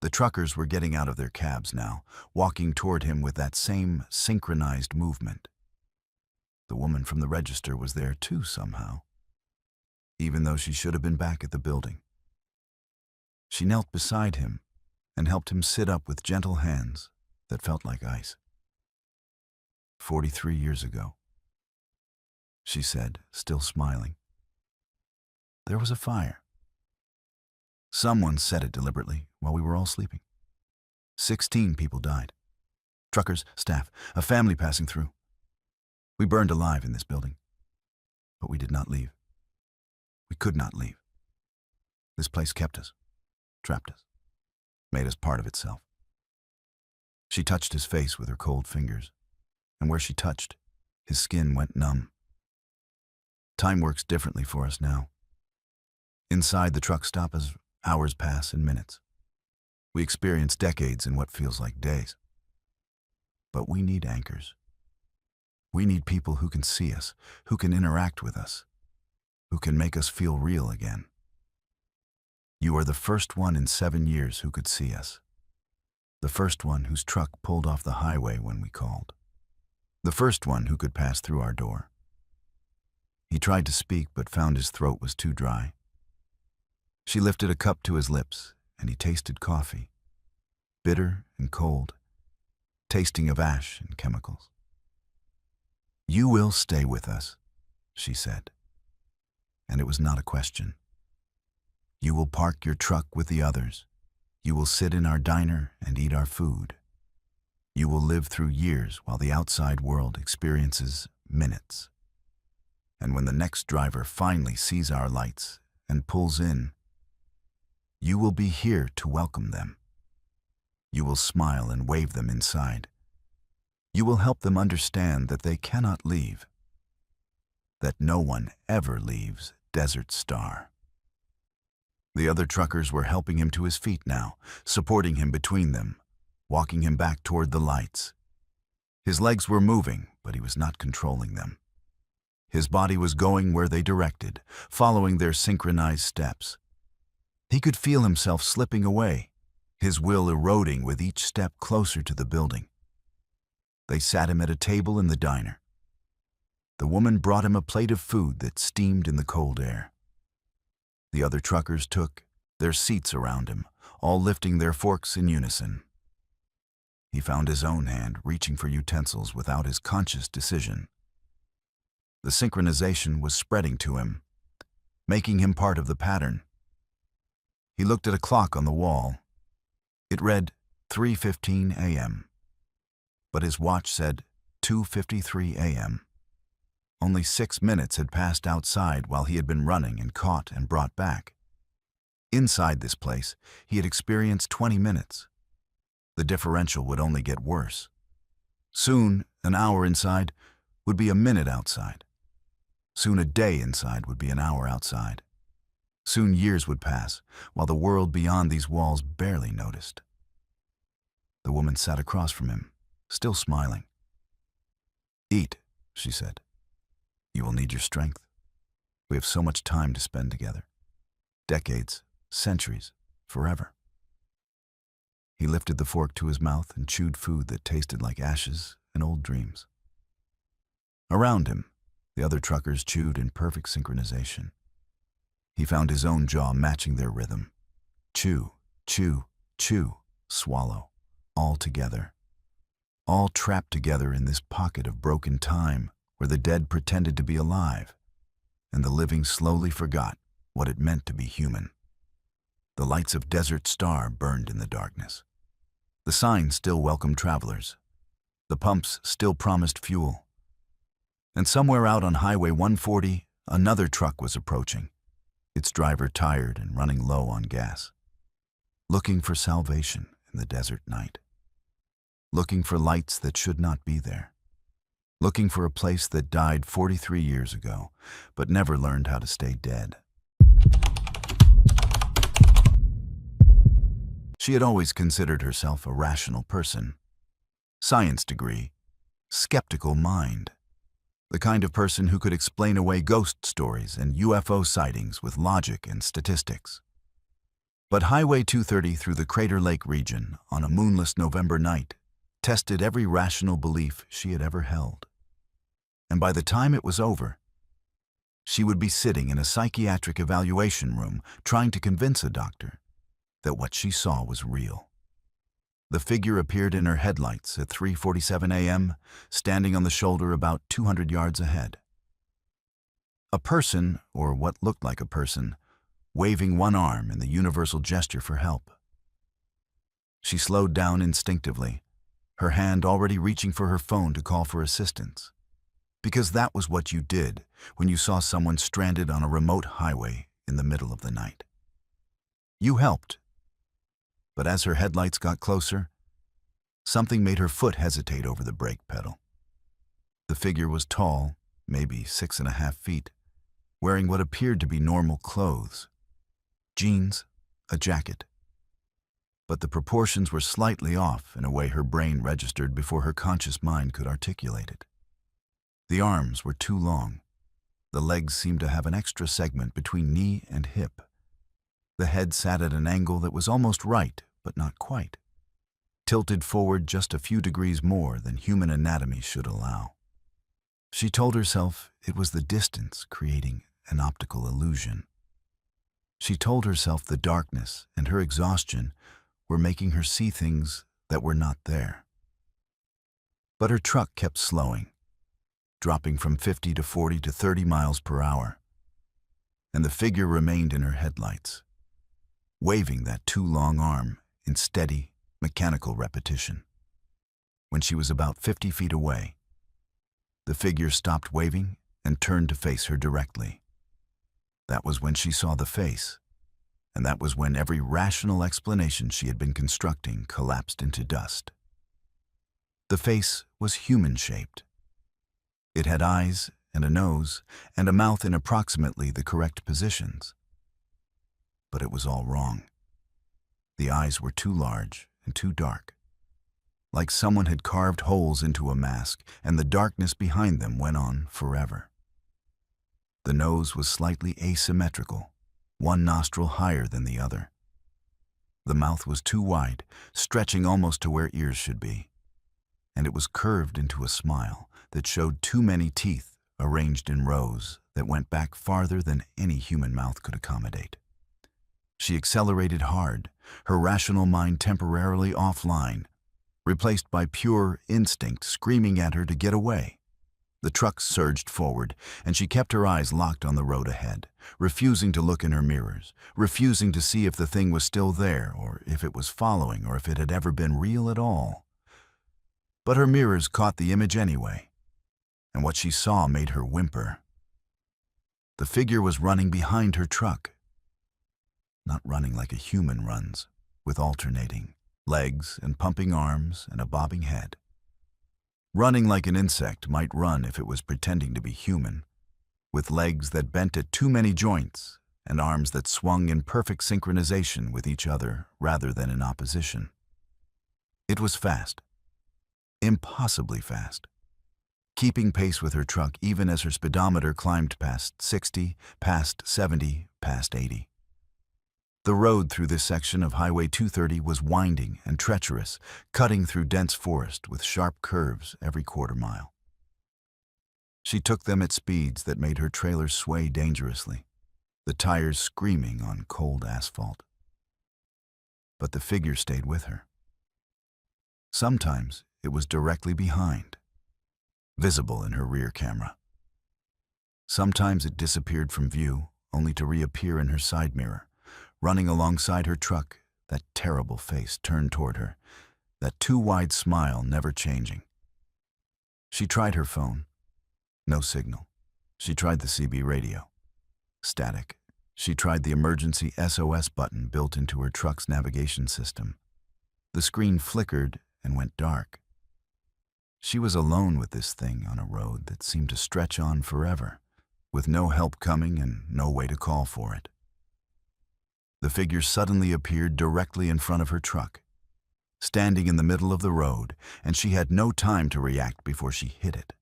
The truckers were getting out of their cabs now, walking toward him with that same synchronized movement. The woman from the register was there too somehow, even though she should have been back at the building. She knelt beside him and helped him sit up with gentle hands that felt like ice. 43 years ago, she said, still smiling. There was a fire. Someone set it deliberately while we were all sleeping. 16 people died. Truckers, staff, a family passing through. We burned alive in this building, but we did not leave. We could not leave. This place kept us, trapped us, made us part of itself. She touched his face with her cold fingers, and where she touched, his skin went numb. Time works differently for us now. Inside the truck stop as hours pass in minutes. We experience decades in what feels like days. But we need anchors. We need people who can see us, who can interact with us, who can make us feel real again. You are the first one in 7 years who could see us. The first one whose truck pulled off the highway when we called. The first one who could pass through our door. He tried to speak but found his throat was too dry. She lifted a cup to his lips and he tasted coffee, bitter and cold, tasting of ash and chemicals. You will stay with us, she said. And it was not a question. You will park your truck with the others. You will sit in our diner and eat our food. You will live through years while the outside world experiences minutes. And when the next driver finally sees our lights and pulls in, you will be here to welcome them. You will smile and wave them inside. You will help them understand that they cannot leave, that no one ever leaves Desert Star. The other truckers were helping him to his feet now, supporting him between them, walking him back toward the lights. His legs were moving, but he was not controlling them. His body was going where they directed, following their synchronized steps. He could feel himself slipping away, his will eroding with each step closer to the building. They sat him at a table in the diner. The woman brought him a plate of food that steamed in the cold air. The other truckers took their seats around him, all lifting their forks in unison. He found his own hand reaching for utensils without his conscious decision. The synchronization was spreading to him, making him part of the pattern. He looked at a clock on the wall. It read 3:15 a.m., but his watch said 2:53 a.m. Only 6 minutes had passed outside while he had been running and caught and brought back. Inside this place, he had experienced 20 minutes. The differential would only get worse. Soon, an hour inside would be a minute outside. Soon a day inside would be an hour outside. Soon years would pass, while the world beyond these walls barely noticed. The woman sat across from him, still smiling. Eat, she said. You will need your strength. We have so much time to spend together. Decades, centuries, forever. He lifted the fork to his mouth and chewed food that tasted like ashes and old dreams. Around him, the other truckers chewed in perfect synchronization. He found his own jaw matching their rhythm. Chew, chew, chew, swallow, all together. All trapped together in this pocket of broken time where the dead pretended to be alive, and the living slowly forgot what it meant to be human. The lights of Desert Star burned in the darkness. The signs still welcomed travelers. The pumps still promised fuel. And somewhere out on Highway 140, another truck was approaching, its driver tired and running low on gas. Looking for salvation in the desert night. Looking for lights that should not be there. looking for a place that died 43 years ago, but never learned how to stay dead. She had always considered herself a rational person. Science degree, skeptical mind. The kind of person who could explain away ghost stories and UFO sightings with logic and statistics. But Highway 230 through the Crater Lake region on a moonless November night tested every rational belief she had ever held. And by the time it was over, she would be sitting in a psychiatric evaluation room trying to convince a doctor that what she saw was real. The figure appeared in her headlights at 3:47 a.m., standing on the shoulder about 200 yards ahead. A person, or what looked like a person, waving one arm in the universal gesture for help. She slowed down instinctively, her hand already reaching for her phone to call for assistance. Because that was what you did when you saw someone stranded on a remote highway in the middle of the night. You helped. But as her headlights got closer, something made her foot hesitate over the brake pedal. The figure was tall, maybe 6.5 feet, wearing what appeared to be normal clothes. Jeans, a jacket. But the proportions were slightly off in a way her brain registered before her conscious mind could articulate it. The arms were too long. The legs seemed to have an extra segment between knee and hip. The head sat at an angle that was almost right, but not quite. Tilted forward just a few degrees more than human anatomy should allow. She told herself it was the distance creating an optical illusion. She told herself the darkness and her exhaustion were making her see things that were not there. But her truck kept slowing, dropping from 50 to 40 to 30 miles per hour, and the figure remained in her headlights, waving that too long arm in steady, mechanical repetition. When she was about 50 feet away, the figure stopped waving and turned to face her directly. That was when she saw the face, and that was when every rational explanation she had been constructing collapsed into dust. The face was human-shaped. It had eyes and a nose and a mouth in approximately the correct positions. But it was all wrong. The eyes were too large and too dark, like someone had carved holes into a mask, and the darkness behind them went on forever. The nose was slightly asymmetrical, one nostril higher than the other. The mouth was too wide, stretching almost to where ears should be, and it was curved into a smile that showed too many teeth arranged in rows that went back farther than any human mouth could accommodate. She accelerated hard, her rational mind temporarily offline, replaced by pure instinct screaming at her to get away. The truck surged forward, and she kept her eyes locked on the road ahead, refusing to look in her mirrors, refusing to see if the thing was still there, or if it was following, or if it had ever been real at all. But her mirrors caught the image anyway, and what she saw made her whimper. The figure was running behind her truck. Not running like a human runs, with alternating legs and pumping arms and a bobbing head. Running like an insect might run if it was pretending to be human, with legs that bent at too many joints and arms that swung in perfect synchronization with each other rather than in opposition. It was fast, impossibly fast, keeping pace with her truck even as her speedometer climbed past 60, past 70, past 80. The road through this section of Highway 230 was winding and treacherous, cutting through dense forest with sharp curves every quarter mile. She took them at speeds that made her trailer sway dangerously, the tires screaming on cold asphalt. But the figure stayed with her. Sometimes it was directly behind, visible in her rear camera. Sometimes it disappeared from view, only to reappear in her side mirror, running alongside her truck, that terrible face turned toward her, that too wide smile never changing. She tried her phone. No signal. She tried the CB radio. Static. She tried the emergency SOS button built into her truck's navigation system. The screen flickered and went dark. She was alone with this thing on a road that seemed to stretch on forever, with no help coming and no way to call for it. The figure suddenly appeared directly in front of her truck, standing in the middle of the road, and she had no time to react before she hit it.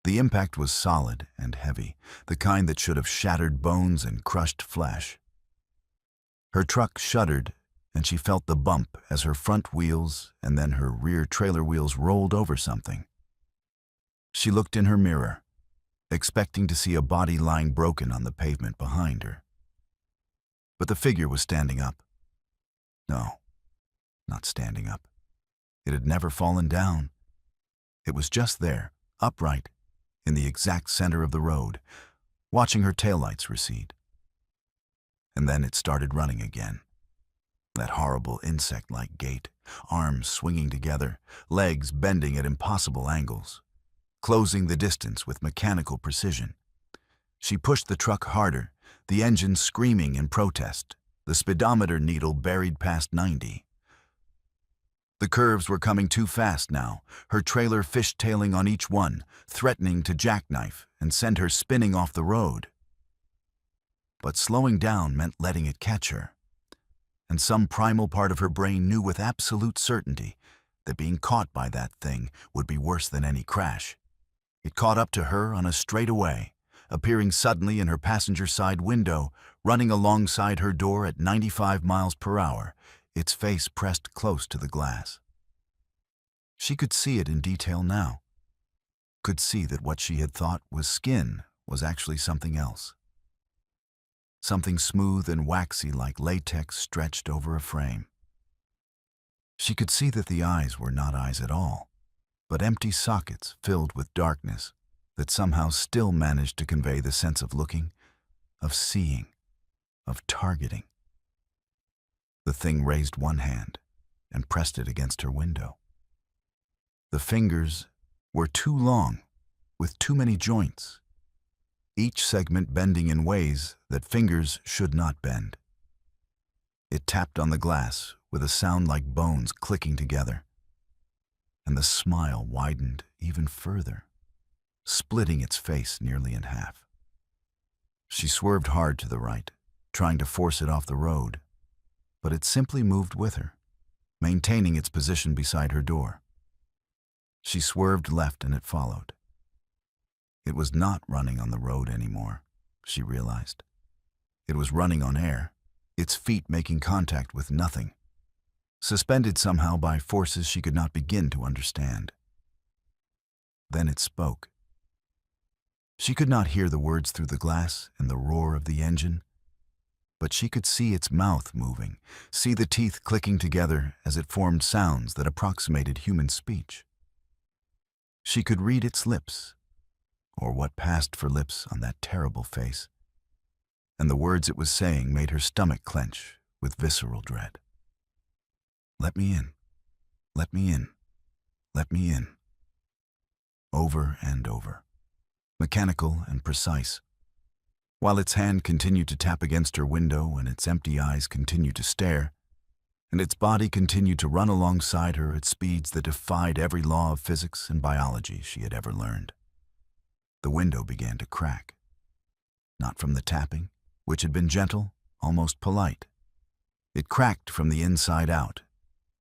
The impact was solid and heavy, the kind that should have shattered bones and crushed flesh. Her truck shuddered, and she felt the bump as her front wheels and then her rear trailer wheels rolled over something. She looked in her mirror, expecting to see a body lying broken on the pavement behind her. But the figure was standing up. No, not standing up. It had never fallen down. It was just there, upright, in the exact center of the road, watching her taillights recede. And then it started running again. That horrible insect-like gait, arms swinging together, legs bending at impossible angles, closing the distance with mechanical precision. She pushed the truck harder, the engine screaming in protest, the speedometer needle buried past 90. The curves were coming too fast now, her trailer fishtailing on each one, threatening to jackknife and send her spinning off the road. But slowing down meant letting it catch her. And some primal part of her brain knew with absolute certainty that being caught by that thing would be worse than any crash. It caught up to her on a straightaway, appearing suddenly in her passenger side window, running alongside her door at 95 miles per hour, its face pressed close to the glass. She could see it in detail now, could see that what she had thought was skin was actually something else. Something smooth and waxy like latex stretched over a frame. She could see that the eyes were not eyes at all, but empty sockets filled with darkness that somehow still managed to convey the sense of looking, of seeing, of targeting. The thing raised one hand and pressed it against her window. The fingers were too long, with too many joints, each segment bending in ways that fingers should not bend. It tapped on the glass with a sound like bones clicking together, and the smile widened even further, splitting its face nearly in half. She swerved hard to the right, trying to force it off the road, but it simply moved with her, maintaining its position beside her door. She swerved left and it followed. It was not running on the road anymore, she realized. It was running on air, its feet making contact with nothing, suspended somehow by forces she could not begin to understand. Then it spoke. She could not hear the words through the glass and the roar of the engine, but she could see its mouth moving, see the teeth clicking together as it formed sounds that approximated human speech. She could read its lips, or what passed for lips on that terrible face, and the words it was saying made her stomach clench with visceral dread. "Let me in, let me in, let me in." Over and over, mechanical and precise, while its hand continued to tap against her window and its empty eyes continued to stare, and its body continued to run alongside her at speeds that defied every law of physics and biology she had ever learned. The window began to crack, not from the tapping, which had been gentle, almost polite. It cracked from the inside out,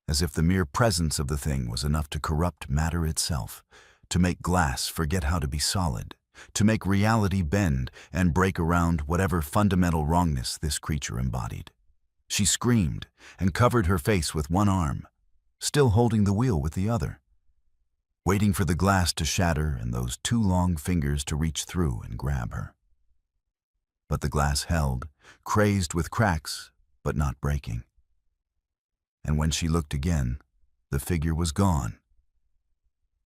as if the mere presence of the thing was enough to corrupt matter itself, to make glass forget how to be solid, to make reality bend and break around whatever fundamental wrongness this creature embodied. She screamed and covered her face with one arm, still holding the wheel with the other, waiting for the glass to shatter and those two long fingers to reach through and grab her. But the glass held, crazed with cracks, but not breaking. And when she looked again, the figure was gone.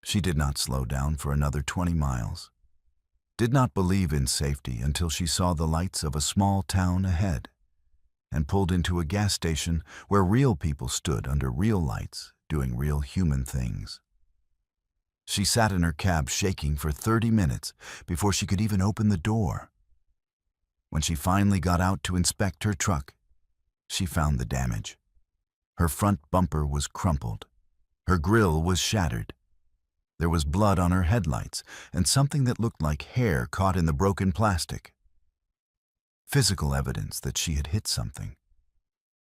She did not slow down for another 20 miles, did not believe in safety until she saw the lights of a small town ahead, and pulled into a gas station where real people stood under real lights doing real human things. She sat in her cab shaking for 30 minutes before she could even open the door. When she finally got out to inspect her truck, she found the damage. Her front bumper was crumpled. Her grille was shattered. There was blood on her headlights and something that looked like hair caught in the broken plastic. Physical evidence that she had hit something,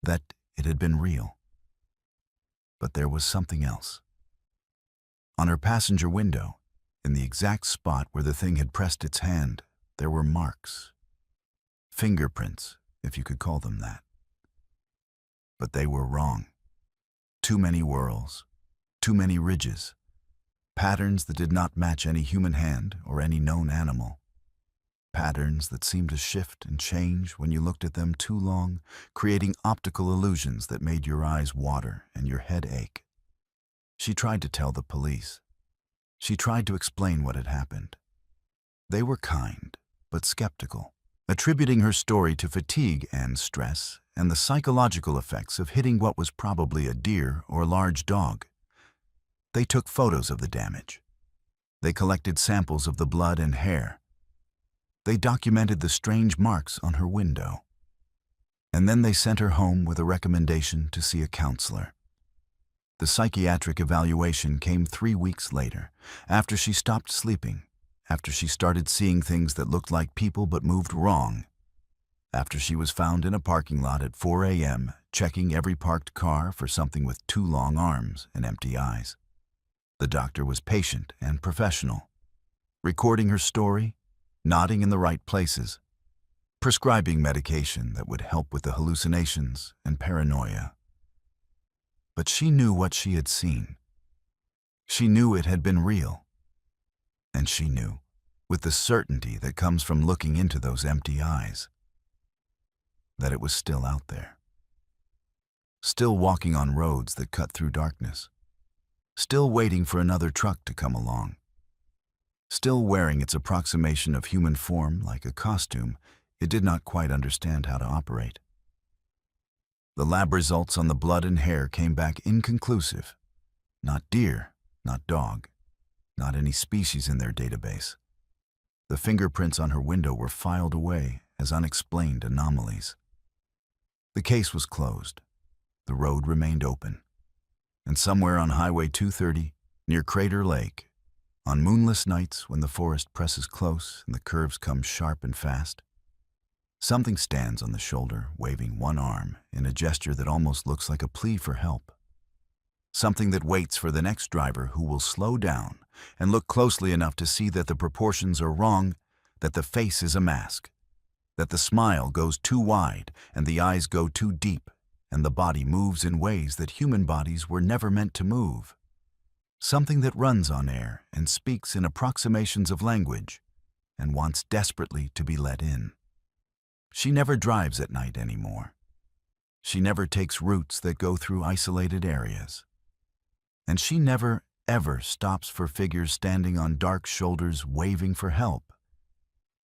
that it had been real. But there was something else. On her passenger window, in the exact spot where the thing had pressed its hand, there were marks. Fingerprints, if you could call them that. But they were wrong. Too many whorls, too many ridges, patterns that did not match any human hand or any known animal. Patterns that seemed to shift and change when you looked at them too long, creating optical illusions that made your eyes water and your head ache. She tried to tell the police. She tried to explain what had happened. They were kind, but skeptical, attributing her story to fatigue and stress and the psychological effects of hitting what was probably a deer or a large dog. They took photos of the damage. They collected samples of the blood and hair. They documented the strange marks on her window. And then they sent her home with a recommendation to see a counselor. The psychiatric evaluation came 3 weeks later, after she stopped sleeping, after she started seeing things that looked like people but moved wrong, after she was found in a parking lot at 4 a.m., checking every parked car for something with 2 long arms and empty eyes. The doctor was patient and professional, recording her story, nodding in the right places, prescribing medication that would help with the hallucinations and paranoia. But she knew what she had seen. She knew it had been real. And she knew, with the certainty that comes from looking into those empty eyes, that it was still out there. Still walking on roads that cut through darkness. Still waiting for another truck to come along. Still wearing its approximation of human form like a costume it did not quite understand how to operate. The lab results on the blood and hair came back inconclusive. Not deer, not dog, not any species in their database. The fingerprints on her window were filed away as unexplained anomalies. The case was closed. The road remained open. And somewhere on Highway 230, near Crater Lake, on moonless nights when the forest presses close and the curves come sharp and fast, something stands on the shoulder, waving one arm in a gesture that almost looks like a plea for help. Something that waits for the next driver who will slow down and look closely enough to see that the proportions are wrong, that the face is a mask, that the smile goes too wide and the eyes go too deep, and the body moves in ways that human bodies were never meant to move. Something that runs on air and speaks in approximations of language and wants desperately to be let in. She never drives at night anymore. She never takes routes that go through isolated areas. And she never, ever stops for figures standing on dark shoulders waving for help,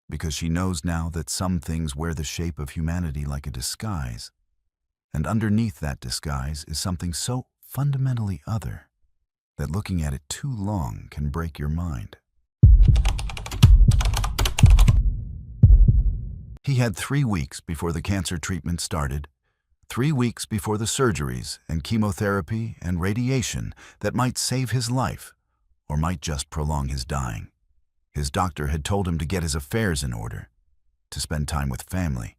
because she knows now that some things wear the shape of humanity like a disguise, and underneath that disguise is something so fundamentally other that looking at it too long can break your mind. He had 3 weeks before the cancer treatment started, 3 weeks before the surgeries and chemotherapy and radiation that might save his life or might just prolong his dying. His doctor had told him to get his affairs in order, to spend time with family,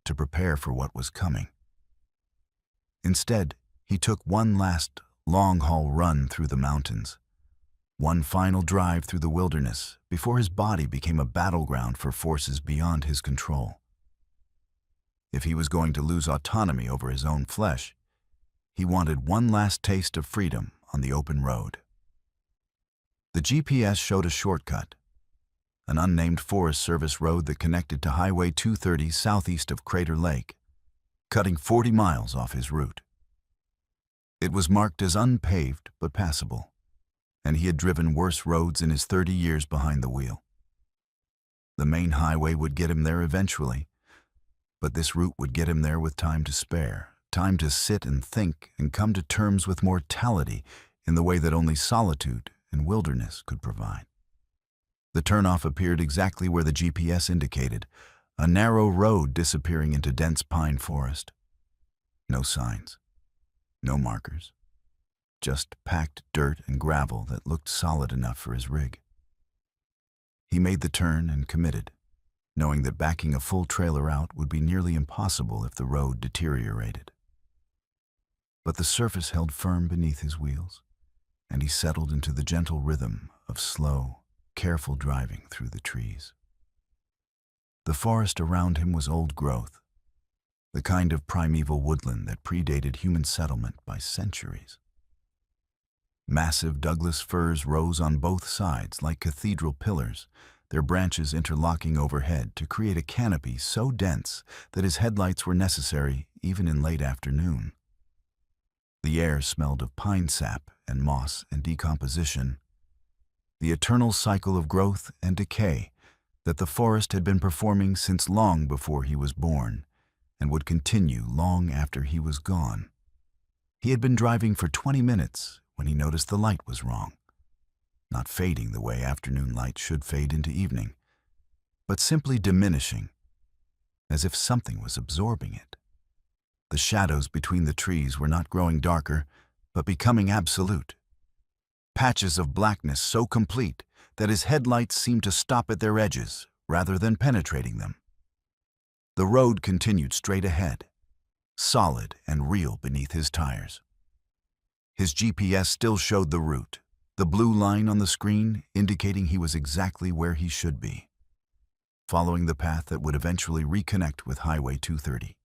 to prepare for what was coming. Instead, he took one last long-haul run through the mountains, one final drive through the wilderness before his body became a battleground for forces beyond his control. If he was going to lose autonomy over his own flesh, he wanted one last taste of freedom on the open road. The GPS showed a shortcut, an unnamed Forest Service road that connected to Highway 230 southeast of Crater Lake, cutting 40 miles off his route. It was marked as unpaved but passable, and he had driven worse roads in his 30 years behind the wheel. The main highway would get him there eventually, but this route would get him there with time to spare, time to sit and think and come to terms with mortality in the way that only solitude and wilderness could provide. The turnoff appeared exactly where the GPS indicated, a narrow road disappearing into dense pine forest. No signs, no markers, just packed dirt and gravel that looked solid enough for his rig. He made the turn and committed, knowing that backing a full trailer out would be nearly impossible if the road deteriorated. But the surface held firm beneath his wheels, and he settled into the gentle rhythm of slow, careful driving through the trees. The forest around him was old growth, the kind of primeval woodland that predated human settlement by centuries. Massive Douglas firs rose on both sides like cathedral pillars, their branches interlocking overhead to create a canopy so dense that his headlights were necessary even in late afternoon. The air smelled of pine sap and moss and decomposition, the eternal cycle of growth and decay that the forest had been performing since long before he was born and would continue long after he was gone. He had been driving for 20 minutes when he noticed the light was wrong, not fading the way afternoon light should fade into evening, but simply diminishing, as if something was absorbing it. The shadows between the trees were not growing darker, but becoming absolute. Patches of blackness so complete that his headlights seemed to stop at their edges rather than penetrating them. The road continued straight ahead, solid and real beneath his tires. His GPS still showed the route, the blue line on the screen indicating he was exactly where he should be, following the path that would eventually reconnect with Highway 230.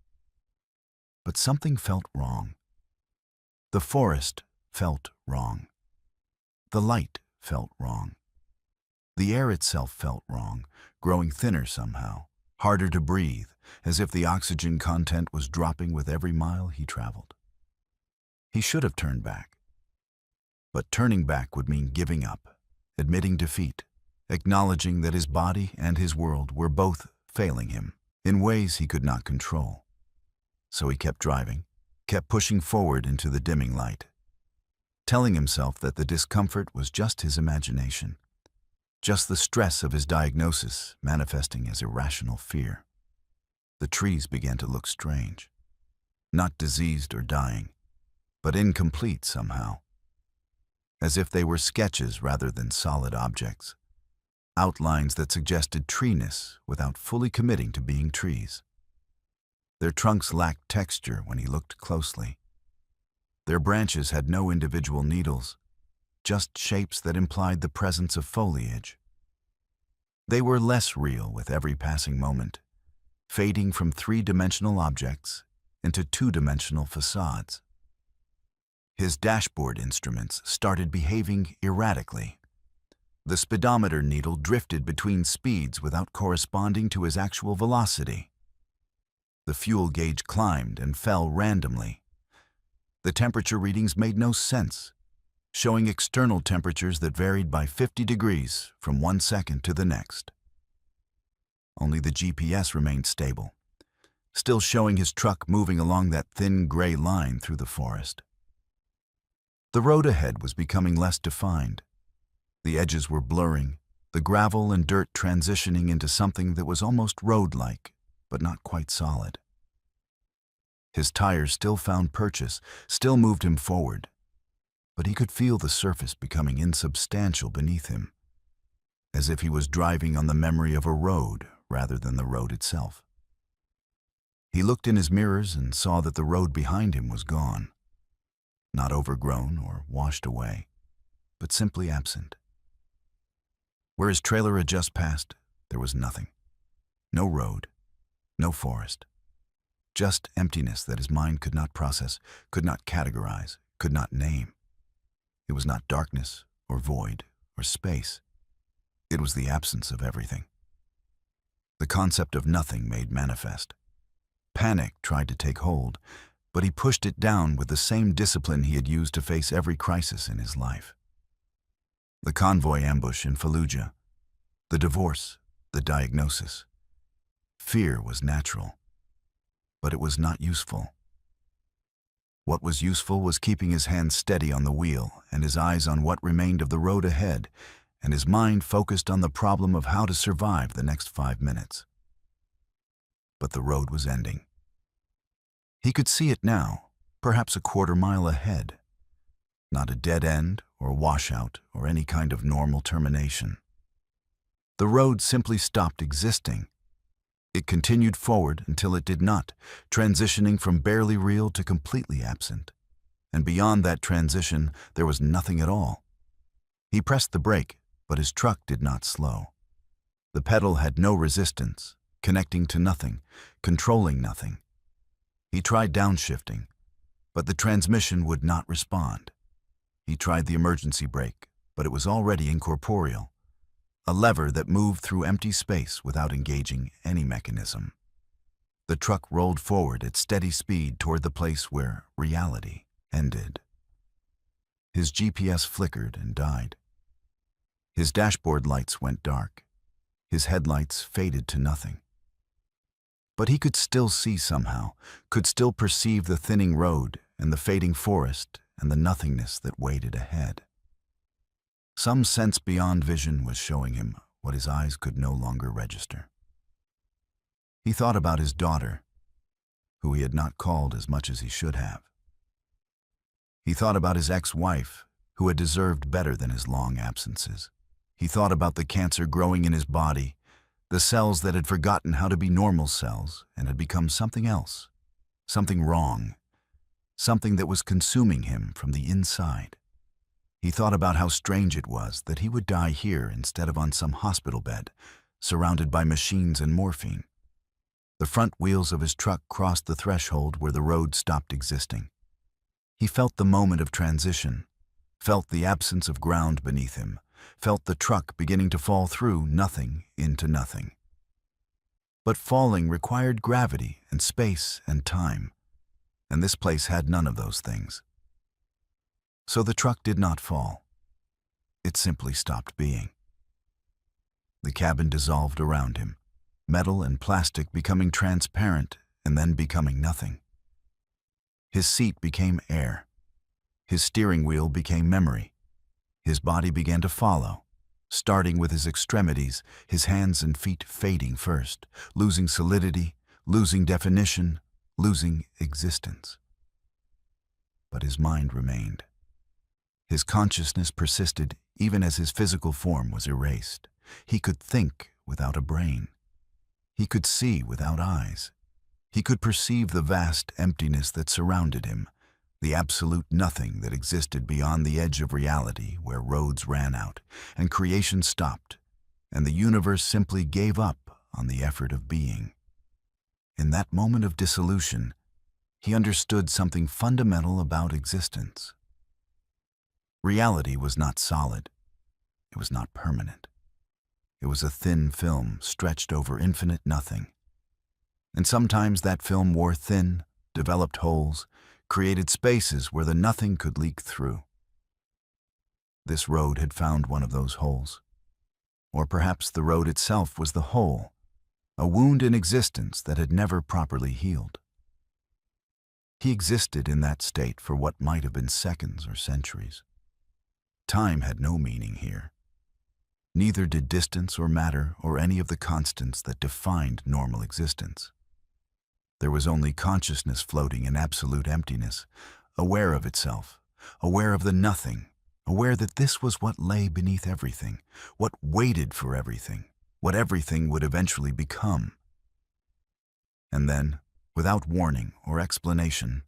But something felt wrong. The forest felt wrong. The light felt wrong. The air itself felt wrong, growing thinner somehow, harder to breathe, as if the oxygen content was dropping with every mile he traveled. He should have turned back. But turning back would mean giving up, admitting defeat, acknowledging that his body and his world were both failing him in ways he could not control. So he kept driving, kept pushing forward into the dimming light, telling himself that the discomfort was just his imagination, just the stress of his diagnosis manifesting as irrational fear. The trees began to look strange, not diseased or dying, but incomplete somehow, as if they were sketches rather than solid objects, outlines that suggested treeness without fully committing to being trees. Their trunks lacked texture when he looked closely. Their branches had no individual needles, just shapes that implied the presence of foliage. They were less real with every passing moment, fading from three-dimensional objects into two-dimensional facades. His dashboard instruments started behaving erratically. The speedometer needle drifted between speeds without corresponding to his actual velocity. The fuel gauge climbed and fell randomly. The temperature readings made no sense, showing external temperatures that varied by 50 degrees from 1 second to the next. Only the GPS remained stable, still showing his truck moving along that thin gray line through the forest. The road ahead was becoming less defined. The edges were blurring, the gravel and dirt transitioning into something that was almost road-like, but not quite solid. His tires still found purchase, still moved him forward, but he could feel the surface becoming insubstantial beneath him, as if he was driving on the memory of a road rather than the road itself. He looked in his mirrors and saw that the road behind him was gone, not overgrown or washed away, but simply absent. Where his trailer had just passed, there was nothing. No road, no forest. Just emptiness that his mind could not process, could not categorize, could not name. It was not darkness or void or space. It was the absence of everything. The concept of nothing made manifest. Panic tried to take hold, but he pushed it down with the same discipline he had used to face every crisis in his life. The convoy ambush in Fallujah, the divorce, the diagnosis. Fear was natural, but it was not useful. What was useful was keeping his hands steady on the wheel and his eyes on what remained of the road ahead, and his mind focused on the problem of how to survive the next 5 minutes. But the road was ending. He could see it now, perhaps a quarter mile ahead. Not a dead end or washout or any kind of normal termination. The road simply stopped existing. It continued forward until it did not, transitioning from barely real to completely absent. And beyond that transition, there was nothing at all. He pressed the brake, but his truck did not slow. The pedal had no resistance, connecting to nothing, controlling nothing. He tried downshifting, but the transmission would not respond. He tried the emergency brake, but it was already incorporeal, a lever that moved through empty space without engaging any mechanism. The truck rolled forward at steady speed toward the place where reality ended. His GPS flickered and died. His dashboard lights went dark. His headlights faded to nothing. But he could still see somehow, could still perceive the thinning road and the fading forest and the nothingness that waited ahead. Some sense beyond vision was showing him what his eyes could no longer register. He thought about his daughter, who he had not called as much as he should have. He thought about his ex-wife, who had deserved better than his long absences. He thought about the cancer growing in his body, the cells that had forgotten how to be normal cells and had become something else, something wrong, something that was consuming him from the inside. He thought about how strange it was that he would die here instead of on some hospital bed, surrounded by machines and morphine. The front wheels of his truck crossed the threshold where the road stopped existing. He felt the moment of transition, felt the absence of ground beneath him, felt the truck beginning to fall through nothing into nothing. But falling required gravity and space and time, and this place had none of those things. So the truck did not fall. It simply stopped being. The cabin dissolved around him, metal and plastic becoming transparent and then becoming nothing. His seat became air. His steering wheel became memory. His body began to follow, starting with his extremities, his hands and feet fading first, losing solidity, losing definition, losing existence. But his mind remained. His consciousness persisted even as his physical form was erased. He could think without a brain. He could see without eyes. He could perceive the vast emptiness that surrounded him, the absolute nothing that existed beyond the edge of reality where roads ran out and creation stopped, and the universe simply gave up on the effort of being. In that moment of dissolution, he understood something fundamental about existence. Reality was not solid. It was not permanent. It was a thin film stretched over infinite nothing. And sometimes that film wore thin, developed holes, created spaces where the nothing could leak through. This road had found one of those holes. Or perhaps the road itself was the hole, a wound in existence that had never properly healed. He existed in that state for what might have been seconds or centuries. Time had no meaning here. Neither did distance or matter or any of the constants that defined normal existence. There was only consciousness floating in absolute emptiness, aware of itself, aware of the nothing, aware that this was what lay beneath everything, what waited for everything, what everything would eventually become. And then, without warning or explanation,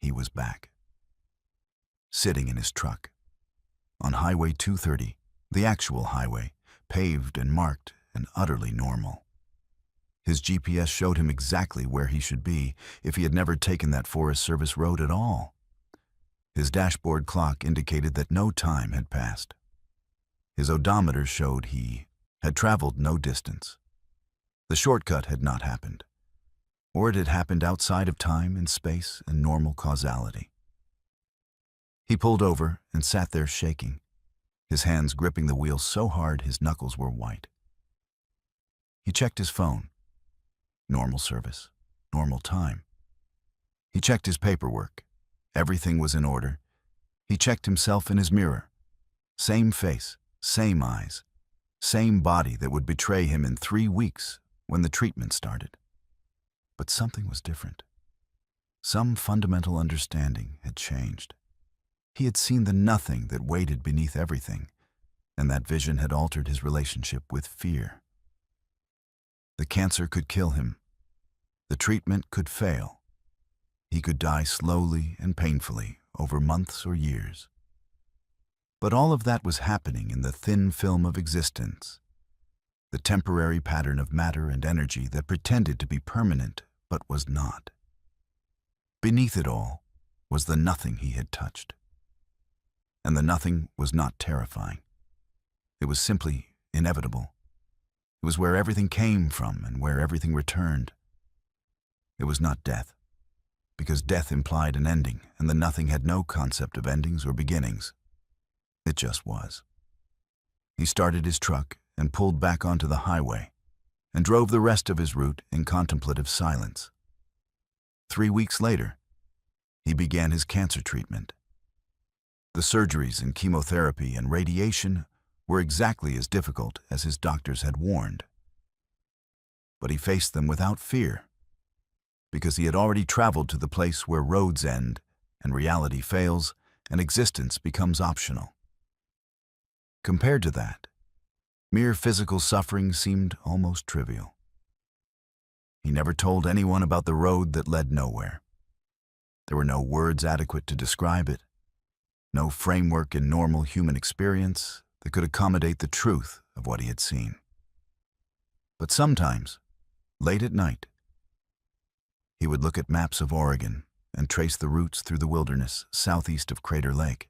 he was back. Sitting in his truck. On Highway 230, the actual highway, paved and marked and utterly normal. His GPS showed him exactly where he should be if he had never taken that Forest Service road at all. His dashboard clock indicated that no time had passed. His odometer showed he had traveled no distance. The shortcut had not happened, or it had happened outside of time and space and normal causality. He pulled over and sat there shaking, his hands gripping the wheel so hard his knuckles were white. He checked his phone. Normal service, normal time. He checked his paperwork. Everything was in order. He checked himself in his mirror. Same face, same eyes, same body that would betray him in 3 weeks when the treatment started. But something was different. Some fundamental understanding had changed. He had seen the nothing that waited beneath everything, and that vision had altered his relationship with fear. The cancer could kill him. The treatment could fail. He could die slowly and painfully over months or years. But all of that was happening in the thin film of existence, the temporary pattern of matter and energy that pretended to be permanent but was not. Beneath it all was the nothing he had touched. And the nothing was not terrifying. It was simply inevitable. It was where everything came from and where everything returned. It was not death, because death implied an ending, and the nothing had no concept of endings or beginnings. It just was. He started his truck and pulled back onto the highway and drove the rest of his route in contemplative silence. 3 weeks later, he began his cancer treatment. The surgeries and chemotherapy and radiation were exactly as difficult as his doctors had warned. But he faced them without fear, because he had already traveled to the place where roads end and reality fails and existence becomes optional. Compared to that, mere physical suffering seemed almost trivial. He never told anyone about the road that led nowhere. There were no words adequate to describe it, no framework in normal human experience that could accommodate the truth of what he had seen. But sometimes, late at night, he would look at maps of Oregon and trace the routes through the wilderness southeast of Crater Lake,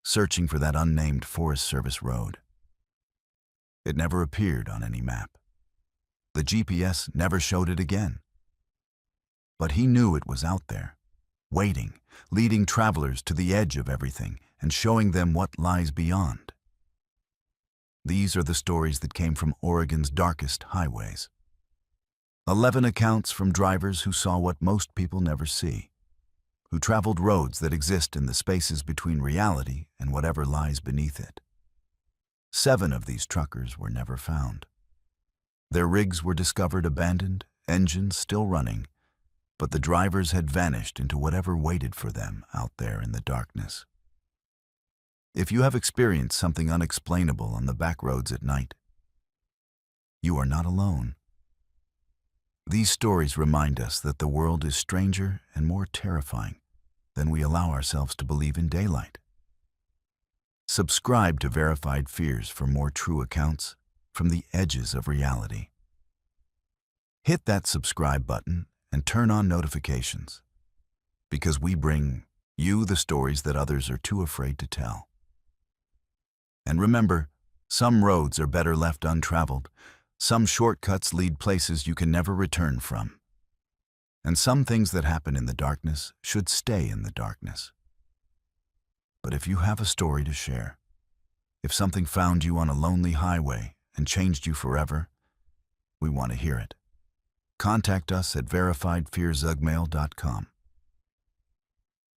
searching for that unnamed Forest Service road. It never appeared on any map. The GPS never showed it again. But he knew it was out there, waiting, leading travelers to the edge of everything and showing them what lies beyond. These are the stories that came from Oregon's darkest highways. 11 accounts from drivers who saw what most people never see, who traveled roads that exist in the spaces between reality and whatever lies beneath it. 7 of these truckers were never found. Their rigs were discovered abandoned, engines still running, but the drivers had vanished into whatever waited for them out there in the darkness. If you have experienced something unexplainable on the backroads at night, you are not alone. These stories remind us that the world is stranger and more terrifying than we allow ourselves to believe in daylight. Subscribe to Verified Fears for more true accounts from the edges of reality. Hit that subscribe button and turn on notifications, because we bring you the stories that others are too afraid to tell. And remember, some roads are better left untraveled, some shortcuts lead places you can never return from, and some things that happen in the darkness should stay in the darkness. But if you have a story to share, if something found you on a lonely highway and changed you forever, we want to hear it. Contact us at verifiedfearsugmail.com.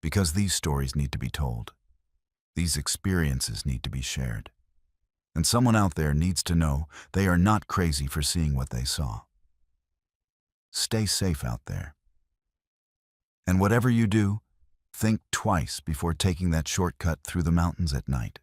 Because these stories need to be told. These experiences need to be shared. And someone out there needs to know they are not crazy for seeing what they saw. Stay safe out there. And whatever you do, think twice before taking that shortcut through the mountains at night.